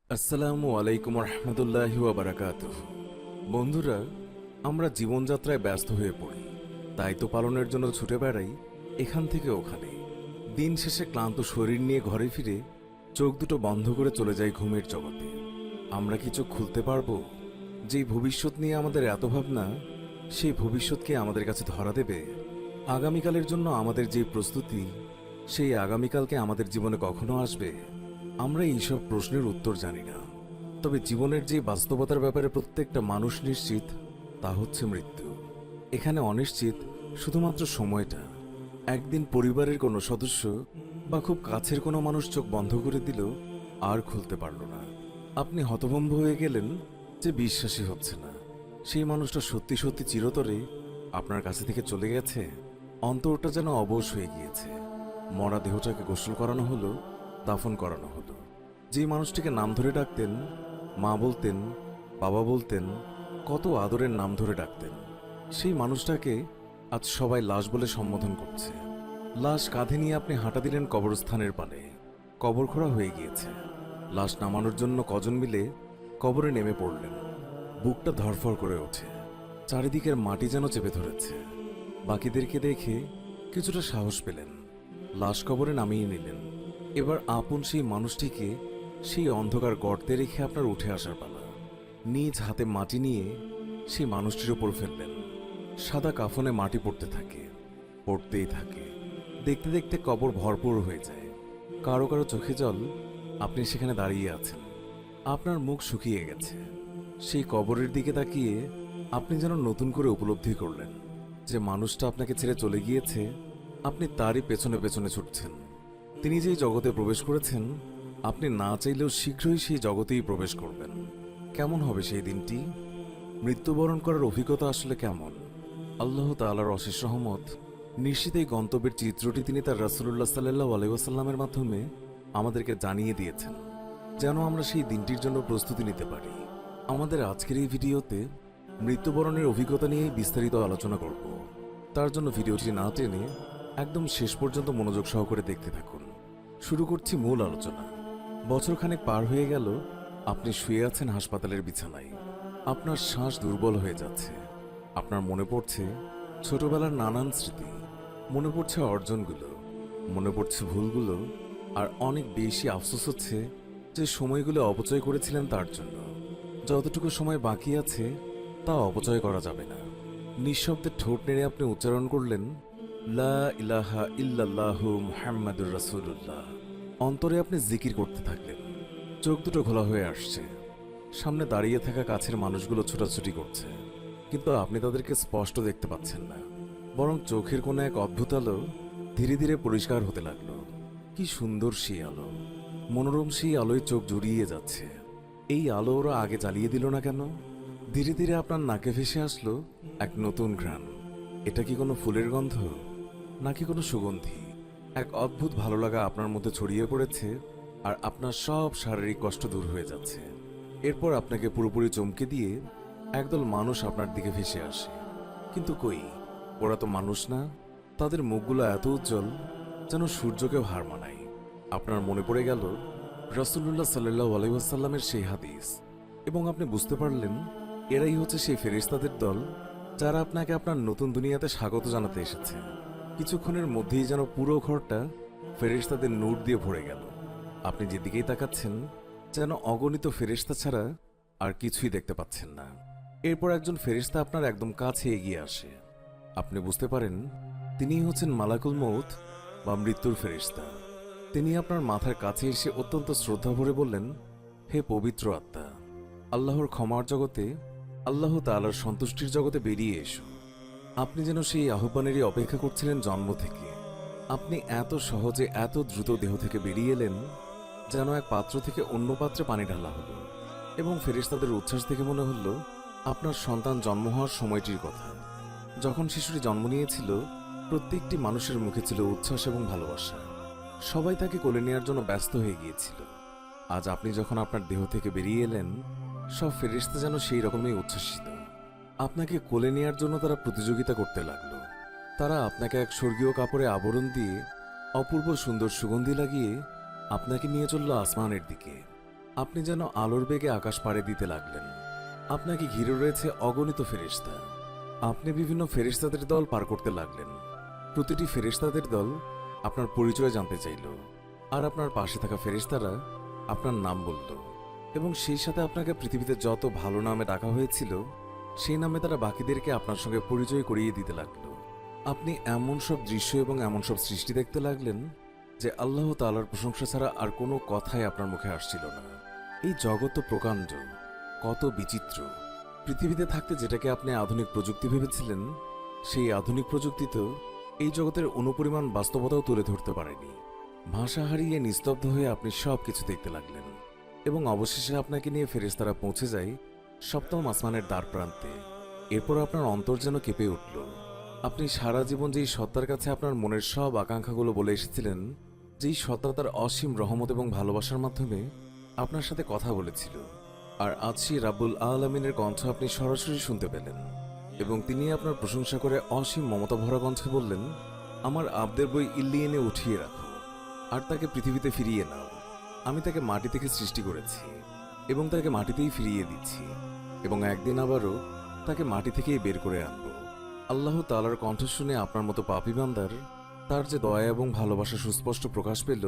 আসসালামু আলাইকুম রহমতুল্লাহি ওয়া বারাকাতুহু। বন্ধুরা, আমরা জীবনযাত্রায় ব্যস্ত হয়ে পড়ি, দায়িত্ব পালনের জন্য ছুটে বেড়াই এখান থেকে ওখানে। দিন শেষে ক্লান্ত শরীর নিয়ে ঘরে ফিরে চোখ দুটো বন্ধ করে চলে যাই ঘুমের জগতে। আমরা কি চোখ খুলতে পারবো? যেই ভবিষ্যৎ নিয়ে আমাদের এত ভাবনা, সেই ভবিষ্যৎকে আমাদের কাছে ধরা দেবে? আগামীকালের জন্য আমাদের যে প্রস্তুতি, সেই আগামীকালকে আমাদের জীবনে কখনো আসবে? আমরা এইসব প্রশ্নের উত্তর জানি না। তবে জীবনের যে বাস্তবতার ব্যাপারে প্রত্যেকটা মানুষ নিশ্চিত, তা হচ্ছে মৃত্যু। এখানে অনিশ্চিত শুধুমাত্র সময়টা। একদিন পরিবারের কোনো সদস্য বা খুব কাছের কোনো মানুষ চোখ বন্ধ করে দিল, আর খুলতে পারল না। আপনি হতভম্ব হয়ে গেলেন যে বিশ্বাসই হচ্ছে না সেই মানুষটা সত্যি সত্যি চিরতরে আপনার কাছে থেকে চলে গেছে। অন্তরটা যেন অবশ হয়ে গিয়েছে। মরা দেহটাকে গোসল করানো হলো, দাফন করানো হলো। যে মানুষটিকে নাম ধরে ডাকতেন, মা বলতেন, বাবা বলতেন, কত আদরের নাম ধরে ডাকতেন, সেই মানুষটাকে আজ সবাই লাশ বলে সম্বোধন করছে। লাশ কাঁধে নিয়ে আপনি হাঁটা দিলেন কবরস্থানের পানে। কবর খোঁড়া হয়ে গিয়েছে। লাশ নামানোর জন্য কজন মিলে কবরে নেমে পড়লেন। বুকটা ধড়ফড় করে ওঠে। চারিদিকের মাটি যেন চেপে ধরেছে। বাকিদেরকে দেখে কিছুটা সাহস পেলেন। লাশ কবরে নামিয়ে নিলেন। এবার আপন সেই মানুষটিকে সেই অন্ধকার গর্তে রেখে আপনার উঠে আসার পালা। নিজ হাতে মাটি নিয়ে সেই মানুষটির ওপর ফেললেন। সাদা কাফনে মাটি পড়তে থাকে, পড়তেই থাকে। দেখতে দেখতে কবর ভরপুর হয়ে যায়। কারো কারো চোখে জল। আপনি সেখানে দাঁড়িয়ে আছেন। আপনার মুখ শুকিয়ে গেছে। সেই কবরের দিকে তাকিয়ে আপনি যেন নতুন করে উপলব্ধি করলেন যে মানুষটা আপনাকে ছেড়ে চলে গিয়েছে, আপনি তারই পেছনে পেছনে ছুটছেন। তিনি যেই জগতে প্রবেশ করেছেন, আপনি না চাইলেও শীঘ্রই সেই জগতেই প্রবেশ করবেন। কেমন হবে সেই দিনটি? মৃত্যুবরণ করার অভিজ্ঞতা আসলে কেমন? আল্লাহ তাআলার অশেষ রহমত, নিশ্চিত এই গন্তব্যের চিত্রটি তিনি তার রাসূলুল্লাহ সাল্লাল্লাহু আলাইহি ওয়াসাল্লামের মাধ্যমে আমাদেরকে জানিয়ে দিয়েছেন, যেন আমরা সেই দিনটির জন্য প্রস্তুতি নিতে পারি। আমাদের আজকের এই ভিডিওতে মৃত্যুবরণের অভিজ্ঞতা নিয়েই বিস্তারিত আলোচনা করব। তার জন্য ভিডিওটি না টেনে একদম শেষ পর্যন্ত মনোযোগ সহকারে দেখতে থাকুন। শুরু করছি মূল আলোচনা। বছরখানেক পার হয়ে গেল, আপনি শুয়ে আছেন হাসপাতালের বিছানায়। আপনার শ্বাস দুর্বল হয়ে যাচ্ছে। আপনার মনে পড়ছে ছোটবেলার নানান স্মৃতি, মনে পড়ছে অর্জনগুলো, মনে পড়ছে ভুলগুলো, আর অনেক বেশি আফসোস হচ্ছে যে সময়গুলো অপচয় করেছিলেন তার জন্য। যতটুকু সময় বাকি আছে তা অপচয় করা যাবে না। নিঃশব্দে ঠোঁট নেড়ে আপনি উচ্চারণ করলেন, লা ইলাহা ইল্লাল্লাহু মুহাম্মাদুর রাসূলুল্লাহ। অন্তরে আপনি জিকির করতে থাকলেন। চোখ দুটো ঘোলা হয়ে আসছে। সামনে দাঁড়িয়ে থাকা কাছের মানুষগুলো ছোটাছুটি করছে, কিন্তু আপনি তাদেরকে স্পষ্ট দেখতে পাচ্ছেন না। বরং চোখের কোনো এক অদ্ভুত আলো ধীরে ধীরে পরিষ্কার হতে লাগলো। কি সুন্দর সেই আলো! মনোরম সেই আলোয় চোখ জুড়িয়ে যাচ্ছে। এই আলো ওরা আগে জ্বালিয়ে দিল না কেন? ধীরে ধীরে আপনার নাকে ভেসে আসলো এক নতুন ঘ্রাণ। এটা কি কোনো ফুলের গন্ধ, নাকি কোনো সুগন্ধি? এক অদ্ভুত ভালো লাগা আপনার মধ্যে ছড়িয়ে পড়েছে, আর আপনার সব শারীরিক কষ্ট দূর হয়ে যাচ্ছে। এরপর আপনাকে পুরোপুরি চমকে দিয়ে একদল মানুষ আপনার দিকে ভেসে আসে। কিন্তু কই, ওরা তো মানুষ না। তাদের মুখগুলো এত উজ্জ্বল যেন সূর্যকেও হার মানায়। আপনার মনে পড়ে গেল রাসূলুল্লাহ সাল্লাল্লাহু আলাইহি ওয়াসাল্লামের সেই হাদিস, এবং আপনি বুঝতে পারলেন এরাই হচ্ছে সেই ফেরেশতাদের দল যারা আপনাকে আপনার নতুন দুনিয়াতে স্বাগত জানাতে এসেছে। কিছুক্ষণের মধ্যেই যেন পুরো ঘরটা ফেরেশতাদের নূর দিয়ে ভরে গেল। আপনি যেদিকেই তাকাচ্ছেন যেন অগণিত ফেরেশতা ছাড়া আর কিছুই দেখতে পাচ্ছেন না। এরপর একজন ফেরেশতা আপনার একদম কাছে এগিয়ে আসে। আপনি বুঝতে পারেন তিনিই হচ্ছেন মালাকুল মউত বা মৃত্যুর ফেরেশতা। তিনি আপনার মাথার কাছে এসে অত্যন্ত শ্রদ্ধা ভরে বললেন, হে পবিত্র আত্মা, আল্লাহর ক্ষমার জগতে, আল্লাহ তাআলার সন্তুষ্টির জগতে বেরিয়ে এসো। আপনি যেন সেই আহ্বানেরই অপেক্ষা করছিলেন জন্ম থেকে। আপনি এত সহজে এত দ্রুত দেহ থেকে বেরিয়ে এলেন যেন এক পাত্র থেকে অন্য পাত্রে পানি ঢালা হলো। এবং ফেরেশতাদের উচ্ছ্বাস দেখে মনে হল আপনার সন্তান জন্ম হওয়ার সময়টির কথা। যখন শিশুটি জন্ম নিয়েছিল, প্রত্যেকটি মানুষের মুখে ছিল উচ্ছ্বাস এবং ভালোবাসা। সবাই তাকে কোলে নেওয়ার জন্য ব্যস্ত হয়ে গিয়েছিল। আজ আপনি যখন আপনার দেহ থেকে বেরিয়ে এলেন, সব ফেরেশতা যেন সেই রকমই উচ্ছ্বাসিত। আপনাকে কোলে নেওয়ার জন্য তারা প্রতিযোগিতা করতে লাগলো। তারা আপনাকে এক স্বর্গীয় কাপড়ে আবরণ দিয়ে অপূর্ব সুন্দর সুগন্ধি লাগিয়ে আপনাকে নিয়ে চলল আসমানের দিকে। আপনি যেন আলোর বেগে আকাশ পাড়ে দিতে লাগলেন। আপনাকে ঘিরে রয়েছে অগণিত ফেরেশতা। আপনি বিভিন্ন ফেরেশতাদের দল পার করতে লাগলেন। প্রতিটি ফেরেশতাদের দল আপনার পরিচয় জানতে চাইল, আর আপনার পাশে থাকা ফেরেশতারা আপনার নাম বলল, এবং সেই সাথে আপনাকে পৃথিবীতে যত ভালো নামে ডাকা হয়েছিল সেই নামে তারা বাকিদেরকে আপনার সঙ্গে পরিচয় করিয়ে দিতে লাগলো। আপনি এমন সব দৃশ্য এবং এমন সব সৃষ্টি দেখতে লাগলেন যে আল্লাহ তাআলার প্রশংসা ছাড়া আর কোনো কথাই আপনার মুখে আসছিল না। এই জগৎ তো প্রকাণ্ড, কত বিচিত্র। পৃথিবীতে থাকতে যেটাকে আপনি আধুনিক প্রযুক্তি ভেবেছিলেন, সেই আধুনিক প্রযুক্তি তো এই জগতের অনুপরিমাণ বাস্তবতাও তুলে ধরতে পারেনি। ভাষা হারিয়ে নিস্তব্ধ হয়ে আপনি সব কিছু দেখতে লাগলেন, এবং অবশেষে আপনাকে নিয়ে ফেরেশতারা পৌঁছে যায় সপ্তম আসমানের দ্বার প্রান্তে। এরপর আপনার অন্তর যেন কেঁপে উঠল। আপনি সারা জীবন যেই সত্তার কাছে আপনার মনের সব আকাঙ্ক্ষাগুলো বলে এসেছিলেন, যেই সত্তা তার অসীম রহমত এবং ভালোবাসার মাধ্যমে আপনার সাথে কথা বলেছিল, আর আজ সেই রাব্বুল আলামিনের কণ্ঠ আপনি সরাসরি শুনতে পেলেন, এবং তিনি আপনার প্রশংসা করে অসীম মমতা ভরা কণ্ঠে বললেন, আমার আব্দের বই ইল্লিয়েনে উঠিয়ে রাখো, আর তাকে পৃথিবীতে ফিরিয়ে নাও। আমি তাকে মাটি থেকে সৃষ্টি করেছি এবং তাকে মাটিতেই ফিরিয়ে দিচ্ছি, এবং একদিন আবারও তাকে মাটি থেকেই বের করে আনব। আল্লাহ তাআলার কণ্ঠ শুনে আপনার মতো পাপী বান্দার তার যে দয়া এবং ভালোবাসা সুস্পষ্ট প্রকাশ পেল,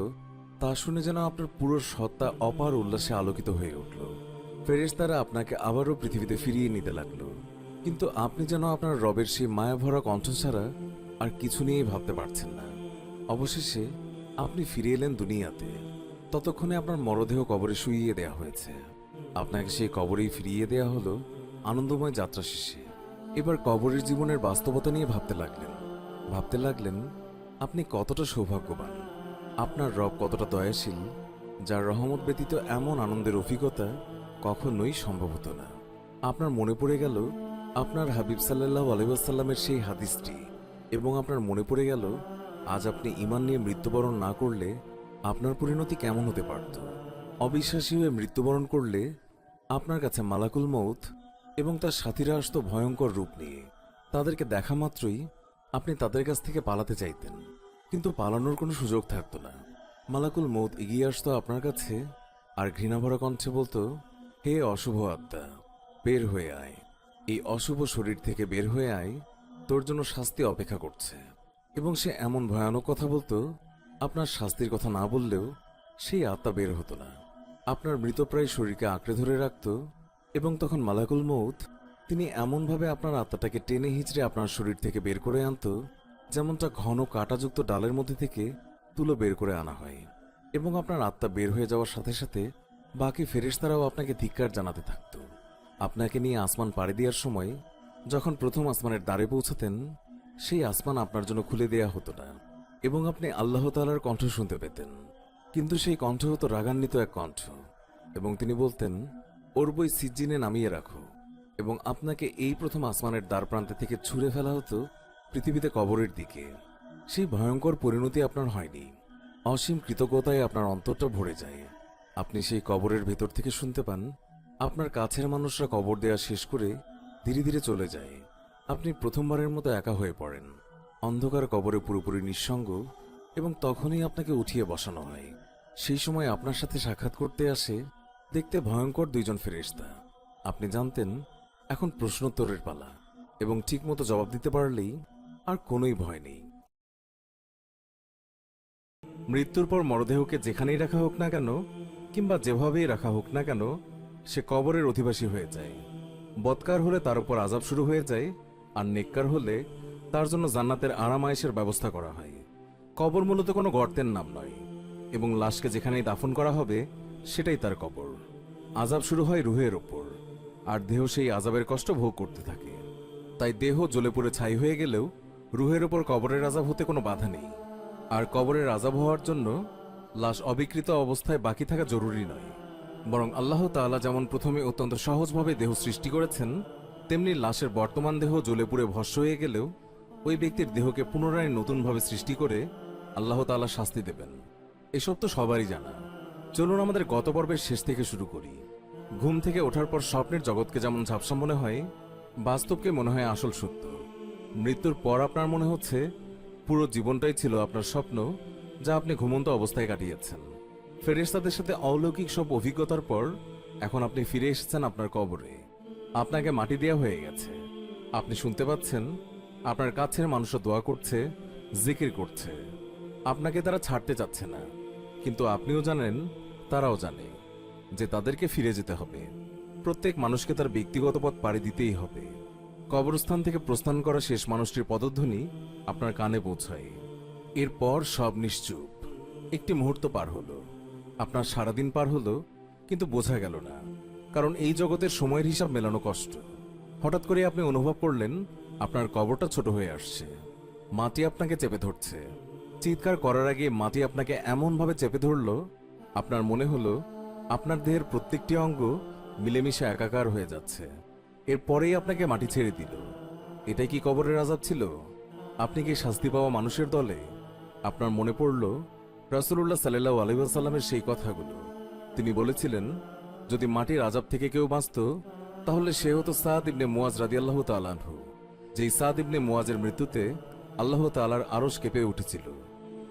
তা শুনে যেন আপনার পুরো সত্তা অপার উল্লাসে আলোকিত হয়ে উঠল। ফেরেশতারা আপনাকে আবারও পৃথিবীতে ফিরিয়ে নিতে লাগলো, কিন্তু আপনি যেন আপনার রবের সেই মায়াভরা কণ্ঠ ছাড়া আর কিছু নিয়েই ভাবতে পারছেন না। অবশেষে আপনি ফিরে এলেন দুনিয়াতে। ততক্ষণে আপনার মরদেহ কবরে শুইয়ে দেয়া হয়েছে। আপনাকে সেই কবরেই ফিরিয়ে দেয়া হলো আনন্দময় যাত্রা শেষে। এবার কবরের জীবনের বাস্তবতা নিয়ে ভাবতে লাগলেন আপনি কতটা সৌভাগ্যবান, আপনার রব কতটা দয়াশীল, যার রহমত ব্যতীত এমন আনন্দের অভিজ্ঞতা কখনোই সম্ভব হতো না। আপনার মনে পড়ে গেল আপনার হাবিব সাল্লাল্লাহু আলাইহি ওয়াসাল্লামের সেই হাদিসটি, এবং আপনার মনে পড়ে গেল আজ আপনি ঈমান নিয়ে মৃত্যুবরণ না করলে আপনার পরিণতি কেমন হতে পারত। অবিশ্বাসী হয়ে মৃত্যুবরণ করলে আপনার কাছে মালাকুল মউত এবং তার সাথীরা আসতো ভয়ঙ্কর রূপ নিয়ে। তাদেরকে দেখা মাত্রই আপনি তাদের কাছ থেকে পালাতে চাইতেন, কিন্তু পালানোর কোনো সুযোগ থাকতো না। মালাকুল মউত এগিয়ে আসতো আপনার কাছে আর ঘৃণাভরা কণ্ঠে বলতো, হে অশুভ আত্মা, বের হয়ে আয়, এই অশুভ শরীর থেকে বের হয়ে আয়, তোর জন্য শাস্তি অপেক্ষা করছে। এবং সে এমন ভয়ানক কথা বলতো, আপনার শাস্তির কথা না বললেও সেই আত্মা বের হতো না। আপনার মৃতপ্রায় শরীরকে আঁকড়ে ধরে রাখত, এবং তখন মালাকুল মউত তিনি এমনভাবে আপনার আত্মাটাকে টেনে হিঁচড়ে আপনার শরীর থেকে বের করে আনত, যেমনটা ঘন কাঁটাযুক্ত ডালের মধ্যে থেকে তুলো বের করে আনা হয়। এবং আপনার আত্মা বের হয়ে যাওয়ার সাথে সাথে বাকি ফেরেশতারাও আপনাকে ধিক্কার জানাতে থাকত। আপনাকে নিয়ে আসমান পাড়ি দেওয়ার সময় যখন প্রথম আসমানের দ্বারে পৌঁছাতেন, সেই আসমান আপনার জন্য খুলে দেয়া হতো না, এবং আপনি আল্লাহ তাআলার কণ্ঠ শুনতে পেতেন। কিন্তু সেই কণ্ঠ হতো রাগান্বিত এক কণ্ঠ, এবং তিনি বলতেন, ওর বই সিজ্জিনে নামিয়ে রাখো, এবং আপনাকে এই প্রথম আসমানের দ্বার প্রান্তে থেকে ছুঁড়ে ফেলা হতো পৃথিবীতে কবরের দিকে। সেই ভয়ঙ্কর পরিণতি আপনার হয়নি। অসীম কৃতজ্ঞতায় আপনার অন্তরটা ভরে যায়। আপনি সেই কবরের ভেতর থেকে শুনতে পান আপনার কাছের মানুষরা কবর দেয়া শেষ করে ধীরে ধীরে চলে যায়। আপনি প্রথমবারের মতো একা হয়ে পড়েন, অন্ধকার কবরে পুরোপুরি নিঃসঙ্গ, এবং তখনই আপনাকে উঠিয়ে বসানো হয়। সেই সময় আপনার সাথে সাক্ষাৎ করতে আসে দেখতে ভয়ঙ্কর দুইজন ফেরেশতা। আপনি জানতেন এখন প্রশ্নোত্তরের পালা, এবং ঠিকমতো জবাব দিতে পারলেই আর কোনোই ভয় নেই। মৃত্যুর পর মরদেহকে যেখানেই রাখা হোক না কেন, কিংবা যেভাবেই রাখা হোক না কেন, সে কবরের অধিবাসী হয়ে যায়। বদকার হলে তার উপর আযাব শুরু হয়ে যায়, আর নেককার হলে তার জন্য জান্নাতের আরাম আয়েশের ব্যবস্থা করা হয়। কবর মূলত কোনো গর্তের নাম নয়, এবং লাশকে যেখানেই দাফন করা হবে সেটাই তার কবর। আযাব শুরু হয় রুহের ওপর, আর দেহ সেই আযাবের কষ্ট ভোগ করতে থাকে। তাই দেহ জ্বলে পুড়ে ছাই হয়ে গেলেও রুহের ওপর কবরের আযাব হতে কোনো বাধা নেই। আর কবরের আযাব হওয়ার জন্য লাশ অবিকৃত অবস্থায় বাকি থাকা জরুরি নয়, বরং আল্লাহ তাআলা যেমন প্রথমে অত্যন্ত সহজভাবে দেহ সৃষ্টি করেছেন, তেমনি লাশের বর্তমান দেহ জ্বলে পুড়ে ভস্ম হয়ে গেলেও ওই ব্যক্তির দেহকে পুনরায় নতুনভাবে সৃষ্টি করে আল্লাহ তাআলা শাস্তি দেবেন। এসব তো সবারই জানা। চলুন আমাদের গত পর্বের শেষ থেকে শুরু করি। ঘুম থেকে ওঠার পর স্বপ্নের জগৎকে যেমন ঝাপসা মনে হয়, বাস্তবকে মনে হয় আসল সত্য। মৃত্যুর পর আপনার মনে হচ্ছে পুরো জীবনটাই ছিল আপনার স্বপ্ন, যা আপনি ঘুমন্ত অবস্থায় কাটিয়েছেন। ফেরেশতাদের সাথে অলৌকিক সব অভিজ্ঞতার পর এখন আপনি ফিরে এসেছেন আপনার কবরে। আপনাকে মাটি দেয়া হয়ে গেছে। আপনি শুনতে পাচ্ছেন আপনার কাছের মানুষরা দোয়া করছে, জিকির করছে। আপনাকে তারা ছাড়তে চাচ্ছে না, কিন্তু আপনিও জানেন, তারাও জানে যে তাদেরকে ফিরে যেতে হবে। প্রত্যেক মানুষকে তার ব্যক্তিগত পথ পাড়ি দিতেই হবে। কবরস্থান থেকে প্রস্থান করা শেষ মানুষটির পদধ্বনি আপনার কানে পৌঁছায়। এরপর সব নিশ্চুপ। একটি মুহূর্ত পার হলো, আপনার সারাদিন পার হলো, কিন্তু বোঝা গেল না, কারণ এই জগতের সময়ের হিসাব মেলানো কষ্ট। হঠাৎ করে আপনি অনুভব করলেন আপনার কবরটা ছোট হয়ে আসছে। মাটি আপনাকে চেপে ধরছে। চিৎকার করার আগে মাটি আপনাকে এমনভাবে চেপে ধরল, আপনার মনে হলো আপনার দেহের প্রত্যেকটি অঙ্গ মিলেমিশে একাকার হয়ে যাচ্ছে। এরপরেই আপনাকে মাটি ছেড়ে দিল। এটাই কি কবরের আযাব ছিল? আপনি কি শাস্তি পাওয়া মানুষের দলে? আপনার মনে পড়ল রাসূলুল্লাহ সাল্লাল্লাহু আলাইহি ওয়াসাল্লামের সেই কথাগুলো। তিনি বলেছিলেন, যদি মাটির আযাব থেকে কেউ বাঁচত, তাহলে সে হতো সাদ ইবনে মুয়াজ রাদিয়াল্লাহু তাআলা আনহু। যেই সাদ ইবনে মুয়াজের মৃত্যুতে আল্লাহ তাআলার আরশ কেঁপে উঠেছিল।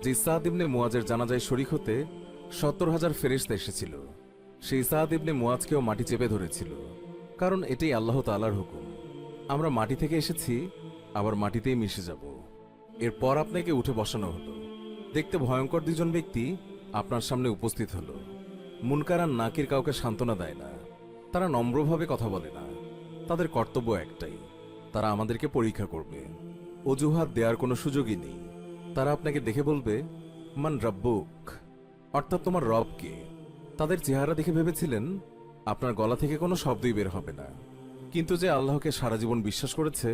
যেই সাদ ইবনে মুয়াজের জানাজায় শরীক হতে ৭০,০০০ ফেরেশতা এসেছিল। সেই সাদ ইবনে মুয়াজকেও মাটি চেপে ধরেছিল, কারণ এটাই আল্লাহ তাআলার হুকুম। আমরা মাটি থেকে এসেছি, আবার মাটিতেই মিশে যাব। এরপর আপনাকে উঠে বসানো হলো। দেখতে ভয়ঙ্কর দুজন ব্যক্তি আপনার সামনে উপস্থিত হলো। মুনকার আর নাকির কাউকে সান্ত্বনা দেয় না। তারা নম্রভাবে কথা বলে না। তাদের কর্তব্য একটাই, তারা আমাদেরকে পরীক্ষা করবে। অজুহাত দেওয়ার কোনো সুযোগই নেই। তারা আপনাকে দেখে বলবে, মান রাব্বুক, অর্থাৎ তোমার রব কে। তাদের চেহারা দেখে ভেবেছিলেন আপনার গলা থেকে কোনো শব্দই বের হবে না। কিন্তু যে আল্লাহকে সারা জীবন বিশ্বাস করেছে,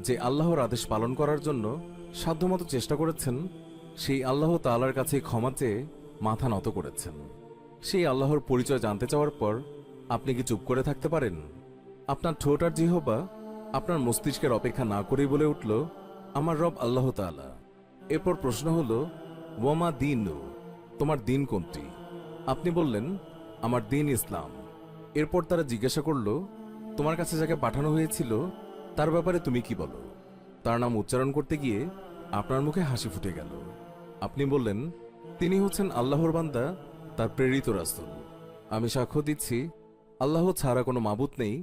যে আল্লাহর আদেশ পালন করার জন্য সাধ্যমতো চেষ্টা করেছেন, সেই আল্লাহ তাআলার কাছে ক্ষমা চেয়ে মাথা নত করেছেন। সেই আল্লাহর পরিচয় জানতে চাওয়ার পর আপনি কি চুপ করে থাকতে পারেন? আপনার ঠোঁট আর জিহ্বা আপনার মস্তিষ্কের অপেক্ষা না করেই বলে উঠল, আমার রব আল্লাহ তাআলা। এরপর প্রশ্ন হলো, ওয়ামা দীনু, তোমার দিন কোনটি? আপনি বললেন, আমার দিন ইসলাম। এরপর তারা জিজ্ঞাসা করল, তোমার কাছে যাকে পাঠানো হয়েছিল তার ব্যাপারে তুমি কি বলো? তার নাম উচ্চারণ করতে গিয়ে আপনার মুখে হাসি ফুটে গেল। আপনি বললেন, তিনি হচ্ছেন আল্লাহর বান্দা, তার প্রেরিত রাসূল। আমি সাক্ষ্য দিচ্ছি আল্লাহ ছাড়া কোনো মাবুদ নেই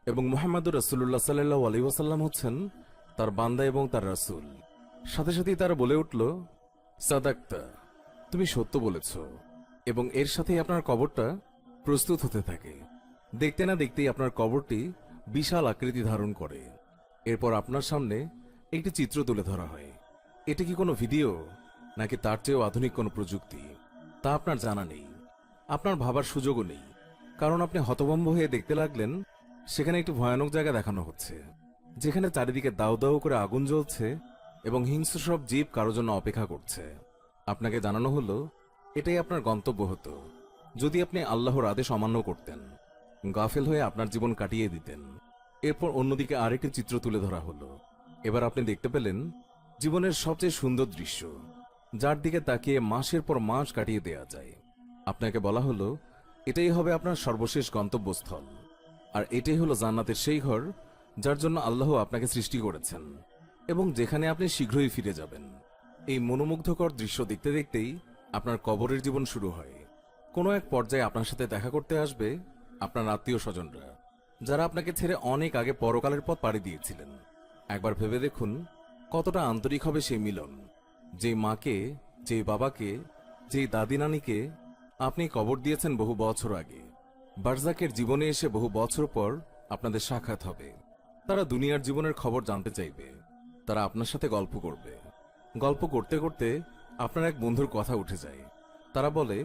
এবং মুহাম্মদুর রাসূলুল্লাহ সাল্লাল্লাহু আলাইহি ওয়াসাল্লাম হচ্ছেন তার বান্দা এবং তার রাসূল। সাথে সাথেই তারা বলে উঠল, সাদাক্তা, তুমি সত্য বলেছ। এবং এর সাথেই আপনার কবরটা প্রস্তুত হতে থাকে। দেখতে না দেখতেই আপনার কবরটি বিশাল আকৃতি ধারণ করে। এরপর আপনার সামনে একটি চিত্র তুলে ধরা হয়। এটা কি কোনো ভিডিও, নাকি তার চেয়েও আধুনিক কোনো প্রযুক্তি, তা আপনার জানা নেই। আপনার ভাবার সুযোগও নেই, কারণ আপনি হতভম্ব হয়ে দেখতে লাগলেন সেখানে একটি ভয়ানক জায়গা দেখানো হচ্ছে, যেখানে চারিদিকে দাউ দাউ করে আগুন জ্বলছে এবং হিংস্র সব জীব কারোর জন্য অপেক্ষা করছে। আপনাকে জানানো হলো এটাই আপনার গন্তব্য হতো যদি আপনি আল্লাহর আদেশ অমান্য করতেন, গাফেল হয়ে আপনার জীবন কাটিয়ে দিতেন। এরপর অন্যদিকে আরেকটি চিত্র তুলে ধরা হলো। এবার আপনি দেখতে পেলেন জীবনের সবচেয়ে সুন্দর দৃশ্য, যার দিকে তাকিয়ে মাসের পর মাস কাটিয়ে দেয়া যায়। আপনাকে বলা হলো এটাই হবে আপনার সর্বশেষ গন্তব্যস্থল, আর এটাই হলো জান্নাতের সেই ঘর যার জন্য আল্লাহ আপনাকে সৃষ্টি করেছেন এবং যেখানে আপনি শীঘ্রই ফিরে যাবেন। এই মনোমুগ্ধকর দৃশ্য দেখতে দেখতেই আপনার কবরের জীবন শুরু হয়। কোনো এক পর্যায়ে আপনার সাথে দেখা করতে আসবে আপনার আত্মীয় স্বজনরা, যারা আপনাকে ছেড়ে অনেক আগে পরকালের পথ পাড়ি দিয়েছিলেন। একবার ভেবে দেখুন কতটা আন্তরিক হবে সেই মিলন। যেই মাকে, যেই বাবাকে, যেই দাদি নানিকে আপনি কবর দিয়েছেন বহু বছর আগে, বারজাকের জীবনে এসে বহু বছর পর আপনাদের সাক্ষাৎ হবে। তারা দুনিয়ার জীবনের খবর জানতে চাইবে। তারা আপনার সাথে গল্প করবে। গল্প করতে করতে আপনার এক বন্ধুর কথা উঠে যায়। তারা বলে,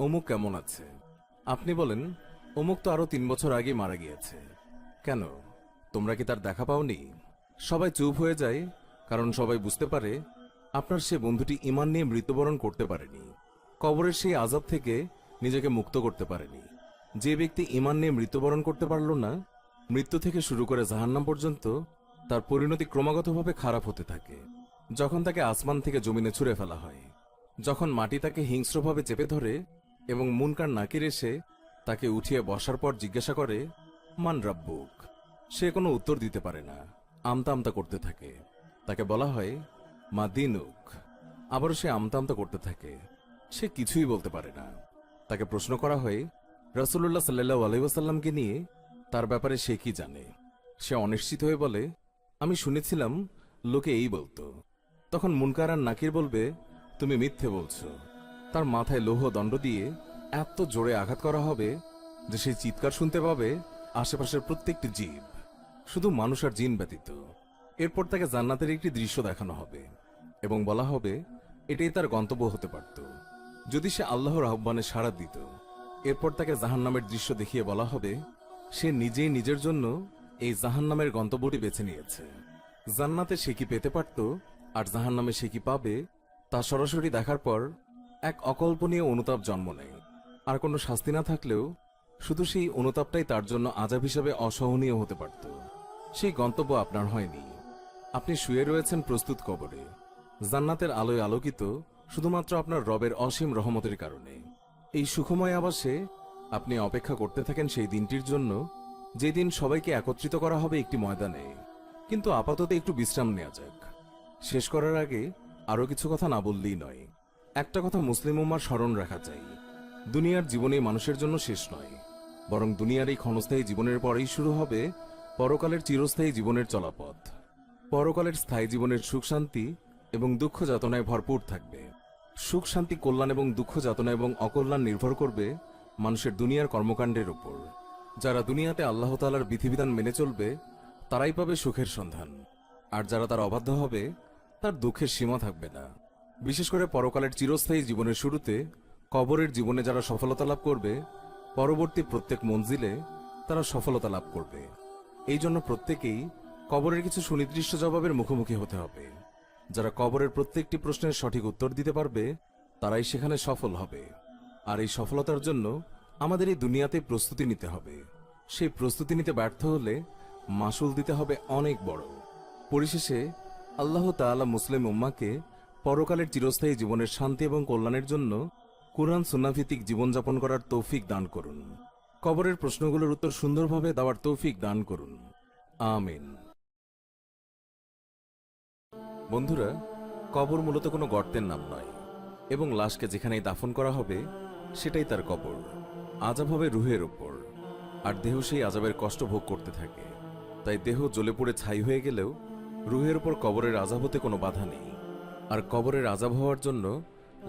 অমুক কেমন আছে? আপনি বলেন, অমুক তো আরো 3 বছর আগে মারা গিয়েছে। কেন, তোমরা কি তার দেখা পাওনি? সবাই চুপ হয়ে যায়, কারণ সবাই বুঝতে পারে আপনার সে বন্ধুটি ঈমান নিয়ে মৃত্যুবরণ করতে পারেনি, কবরের সেই আযাব থেকে নিজেকে মুক্ত করতে পারেনি। যে ব্যক্তি ঈমান নিয়ে মৃত্যুবরণ করতে পারল না, মৃত্যু থেকে শুরু করে জাহান্নাম পর্যন্ত তার পরিণতি ক্রমাগতভাবে খারাপ হতে থাকে। যখন তাকে আসমান থেকে জমিনে ছুঁড়ে ফেলা হয়, যখন মাটি তাকে হিংস্রভাবে চেপে ধরে এবং মুনকার নাকির এসে তাকে উঠিয়ে বসার পর জিজ্ঞাসা করে, মান রাব্বুক, সে কোনো উত্তর দিতে পারে না, আমতা আমতা করতে থাকে। তাকে বলা হয় মা দিনুক, আবারও সে আমতা আমতা করতে থাকে। সে কিছুই বলতে পারে না। তাকে প্রশ্ন করা হয় রাসূলুল্লাহ সাল্লাল্লাহু আলাইহি ওয়াসাল্লামকে নিয়ে তার ব্যাপারে সে কি জানে। সে অনিশ্চিত হয়ে বলে, আমি শুনেছিলাম লোকে এই বলতো। তখন মুনকার আর নাকির বলবে, তুমি মিথ্যে বলছো। তার মাথায় লৌহ দণ্ড দিয়ে এত জোরে আঘাত করা হবে যে সেই চিৎকার শুনতে পাবে আশেপাশের প্রত্যেকটি জীব, শুধু মানুষ আর জিন ব্যতীত। এরপর তাকে জান্নাতের একটি দৃশ্য দেখানো হবে এবং বলা হবে এটাই তার গন্তব্য হতে পারত যদি সে আল্লাহর আহ্বানে সাড়া দিত। এরপর তাকে জাহান্নামের দৃশ্য দেখিয়ে বলা হবে সে নিজেই নিজের জন্য এই জাহান্নামের গন্তব্যটি বেছে নিয়েছে। জান্নাতে সে কি পেতে পারত আর জাহান্নামে সে কি পাবে তা সরাসরি দেখার পর এক অকল্পনীয় অনুতাপ জন্ম নেয়। আর কোনো শাস্তি না থাকলেও শুধু সেই অনুতাপটাই তার জন্য আযাব হিসেবে অসহনীয় হতে পারত। সেই গন্তব্য আপনার হয়নি। আপনি শুয়ে রয়েছেন প্রস্তুত কবরে, জান্নাতের আলোয় আলোকিত শুধুমাত্র আপনার রবের অসীম রহমতের কারণে। এই সুখময় আবাসে আপনি অপেক্ষা করতে থাকেন সেই দিনটির জন্য, যেদিন সবাইকে একত্রিত করা হবে একটি ময়দানে। কিন্তু আপাতত একটু বিশ্রাম নেওয়া যাক। শেষ করার আগে আরো কিছু কথা না বললেই নয়। একটা কথা মুসলিম উম্মার স্মরণ রাখা চাই, দুনিয়ার জীবনে মানুষের জন্য শেষ নয়, বরং দুনিয়ার এই ক্ষণস্থায়ী জীবনের পরেই শুরু হবে পরকালের চিরস্থায়ী জীবনের চলাপথ। পরকালের স্থায়ী জীবনের সুখ শান্তি এবং দুঃখ যাতনায় ভরপুর থাকবে। সুখ শান্তি, কল্যাণ এবং দুঃখ যাতনা এবং অকল্যাণ নির্ভর করবে মানুষের দুনিয়ার কর্মকাণ্ডের উপর। যারা দুনিয়াতে আল্লাহ তাআলার বিধিবিধান মেনে চলবে তারাই পাবে সুখের সন্ধান, আর যারা তার অবাধ্য হবে তার দুঃখের সীমা থাকবে না। বিশেষ করে পরকালের চিরস্থায়ী জীবনের শুরুতে কবরের জীবনে যারা সফলতা লাভ করবে, পরবর্তী প্রত্যেক মঞ্জিলে তারা সফলতা লাভ করবে। এই জন্য প্রত্যেকেই কবরের কিছু সুনির্দিষ্ট জবাবের মুখোমুখি হতে হবে। যারা কবরের প্রত্যেকটি প্রশ্নের সঠিক উত্তর দিতে পারবে তারাই সেখানে সফল হবে। আর এই সফলতার জন্য আমাদের এই দুনিয়াতে প্রস্তুতি নিতে হবে। সেই প্রস্তুতি নিতে ব্যর্থ হলে মাসুল দিতে হবে অনেক বড়। পরিশেষে আল্লাহ তাআলা মুসলিম উম্মাকে পরকালের চিরস্থায়ী জীবনের শান্তি এবং কল্যাণের জন্য কুরআন সুন্নাহ ভিত্তিক জীবনযাপন করার তৌফিক দান করুন। কবরের প্রশ্নগুলোর উত্তর সুন্দরভাবে দেওয়ার তৌফিক দান করুন, আমিন। বন্ধুরা, কবর মূলত কোনো গর্তের নাম নয়, এবং লাশকে যেখানেই দাফন করা হবে সেটাই তার কবর। আযাব হবে রুহের ওপর, আর দেহ সেই আযাবের কষ্ট ভোগ করতে থাকে। তাই দেহ জ্বলে পড়ে ছাই হয়ে গেলেও রুহের ওপর কবরের আযাব হতে কোনো বাধা নেই। আর কবরের আযাব হওয়ার জন্য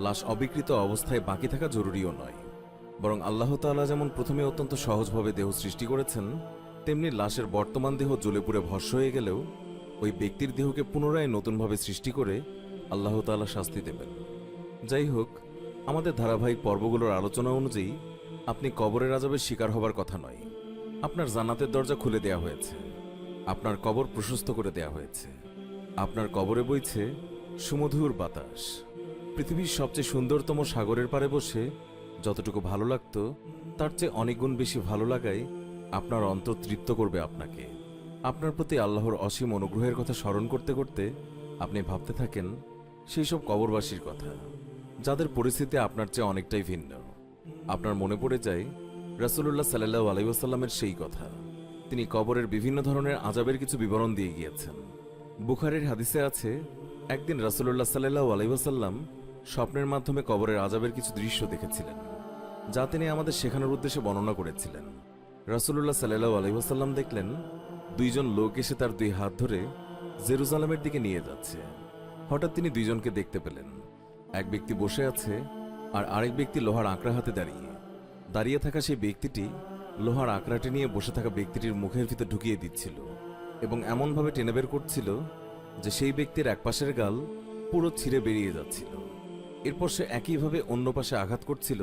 লাশ অবিকৃত অবস্থায় বাকি থাকা জরুরিও নয়, বরং আল্লাহ তাআলা যেমন প্রথমে অত্যন্ত সহজভাবে দেহ সৃষ্টি করেছেন, তেমনি লাশের বর্তমান দেহ জ্বলে পুড়ে ভস্ম হয়ে গেলেও ওই ব্যক্তির দেহকে পুনরায় নতুনভাবে সৃষ্টি করে আল্লাহ তাআলা শাস্তি দেবেন। যাই হোক, আমাদের ধারাবাহিক পর্বগুলোর আলোচনা অনুযায়ী আপনি কবরের আযাবের শিকার হবার কথা নয়। আপনার জান্নাতের দরজা খুলে দেয়া হয়েছে, আপনার কবর প্রশস্ত করে দেয়া হয়েছে। আপনার কবরে বইছে সুমধুর বাতাস। পৃথিবীর সবচেয়ে সুন্দরতম সাগরের পাড়ে বসে যতটুকু ভালো লাগতো তার চেয়ে অনেক গুণ বেশি ভালো লাগায় আপনার অন্তর তৃপ্ত করবে আপনাকে। আপনার প্রতি আল্লাহর অসীম অনুগ্রহের কথা স্মরণ করতে করতে আপনি ভাবতে থাকেন সেই সব কবরবাসীর কথা, যাদের পরিস্থিতি আপনার চেয়ে অনেকটাই ভিন্ন। আপনার মনে পড়ে যায় রাসূলুল্লাহ সাল্লাল্লাহু আলাইহি ওয়াসাল্লামের সেই কথা। তিনি কবরের বিভিন্ন ধরনের আযাবের কিছু বিবরণ দিয়ে গিয়েছেন। বুখারীর হাদিসে আছে, একদিন রাসূলুল্লাহ সাল্লাল্লাহু আলাইহি ওয়াসাল্লাম স্বপ্নের মাধ্যমে কবরের আযাবের কিছু দৃশ্য দেখেছিলেন, যা তিনি আমাদের শেখানোর উদ্দেশ্যে বর্ণনা করেছিলেন। রাসূলুল্লাহ সাল্লাল্লাহু আলাইহি ওয়াসাল্লাম দেখলেন দুইজন লোক এসে তার দুই হাত ধরে জেরুজালেমের দিকে নিয়ে যাচ্ছে। হঠাৎ তিনি দুইজনকে দেখতে পেলেন। এক ব্যক্তি বসে আছে আর আরেক ব্যক্তি লোহার আঁকড়া হাতে দাঁড়িয়ে থাকা সেই ব্যক্তিটি লোহার আঁকড়াটি নিয়ে বসে থাকা ব্যক্তিটির মুখের ভিতর ঢুকিয়ে দিচ্ছিল এবং এমনভাবে টেনে বের করছিল যে সেই ব্যক্তির এক পাশের গাল পুরো ছিঁড়ে বেরিয়ে যাচ্ছিল। এরপর সে একইভাবে অন্য পাশে আঘাত করছিল,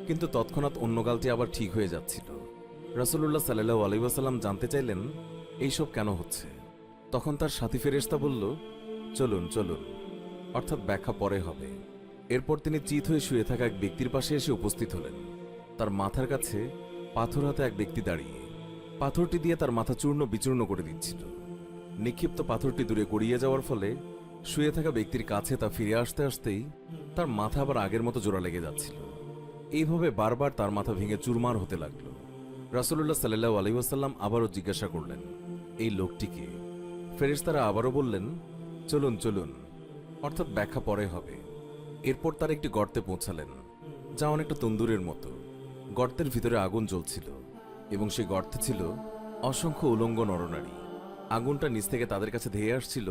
কিন্তু তৎক্ষণাৎ অন্য গালটি আবার ঠিক হয়ে যাচ্ছিল। রাসূলুল্লাহ সাল্লাল্লাহু আলাইহি ওয়াসাল্লাম জানতে চাইলেন এইসব কেন হচ্ছে। তখন তার সাথী ফেরেশতা বলল, চলুন চলুন, অর্থাৎ ব্যাখ্যা পরে হবে। এরপর তিনি চিত হয়ে শুয়ে থাকা এক ব্যক্তির পাশে এসে উপস্থিত হলেন। তার মাথার কাছে পাথর হাতে এক ব্যক্তি দাঁড়িয়ে পাথরটি দিয়ে তার মাথা চূর্ণ বিচূর্ণ করে দিচ্ছিল। নিক্ষিপ্ত পাথরটি দূরে গড়িয়ে যাওয়ার ফলে শুয়ে থাকা ব্যক্তির কাছে তা ফিরে আসতে আসতেই তার মাথা আবার আগের মতো জোড়া লেগে যাচ্ছিল। এইভাবে বারবার তার মাথা ভেঙে চুরমার হতে লাগলো। রাসূলুল্লাহ সাল্লাল্লাহু আলাইহি ওয়াসাল্লাম আবারও জিজ্ঞাসা করলেন, এই লোকটিকে? ফেরেশতারা আবারও বললেন, চলুন চলুন, অর্থাৎ ব্যাখ্যা পরে হবে। এরপর তার একটি গর্তে পৌঁছালেন, যা অনেকটা তন্দুরের মতো। গর্তের ভিতরে আগুন জ্বলছিল এবং সেই গর্তে ছিল অসংখ্য উলঙ্গ নরনারী। আগুনটা নিচ থেকে তাদের কাছে ধেয়ে আসছিল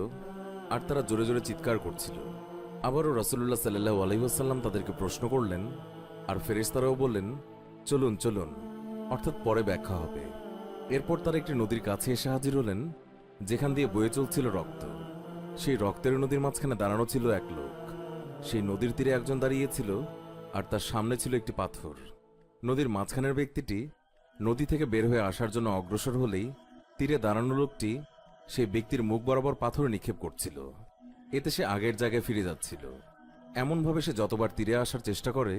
আর তারা জোরে জোরে চিৎকার করছিল। আবারও রাসূলুল্লাহ সাল্লাল্লাহু আলাইহি ওয়াসাল্লাম তাদেরকে প্রশ্ন করলেন, আর ফেরেশতারাও বললেন, চলুন চলুন, অর্থাৎ পরে ব্যাখ্যা হবে। এরপর তারা একটি নদীর কাছে এসে হাজির হলেন যেখান দিয়ে বয়ে চলছিল রক্ত। সেই রক্তের নদীর মাঝখানে দাঁড়ানো ছিল এক লোক। সেই নদীর তীরে একজন দাঁড়িয়েছিল আর তার সামনে ছিল একটি পাথর। নদীর মাঝখানের ব্যক্তিটি নদী থেকে বের হয়ে আসার জন্য অগ্রসর হলেই তীরে দাঁড়ানো লোকটি সেই ব্যক্তির মুখ বরাবর পাথর নিক্ষেপ করছিল। এতে সে আগের জায়গায় ফিরে যাচ্ছিল। এমনভাবে সে যতবার তীরে আসার চেষ্টা করে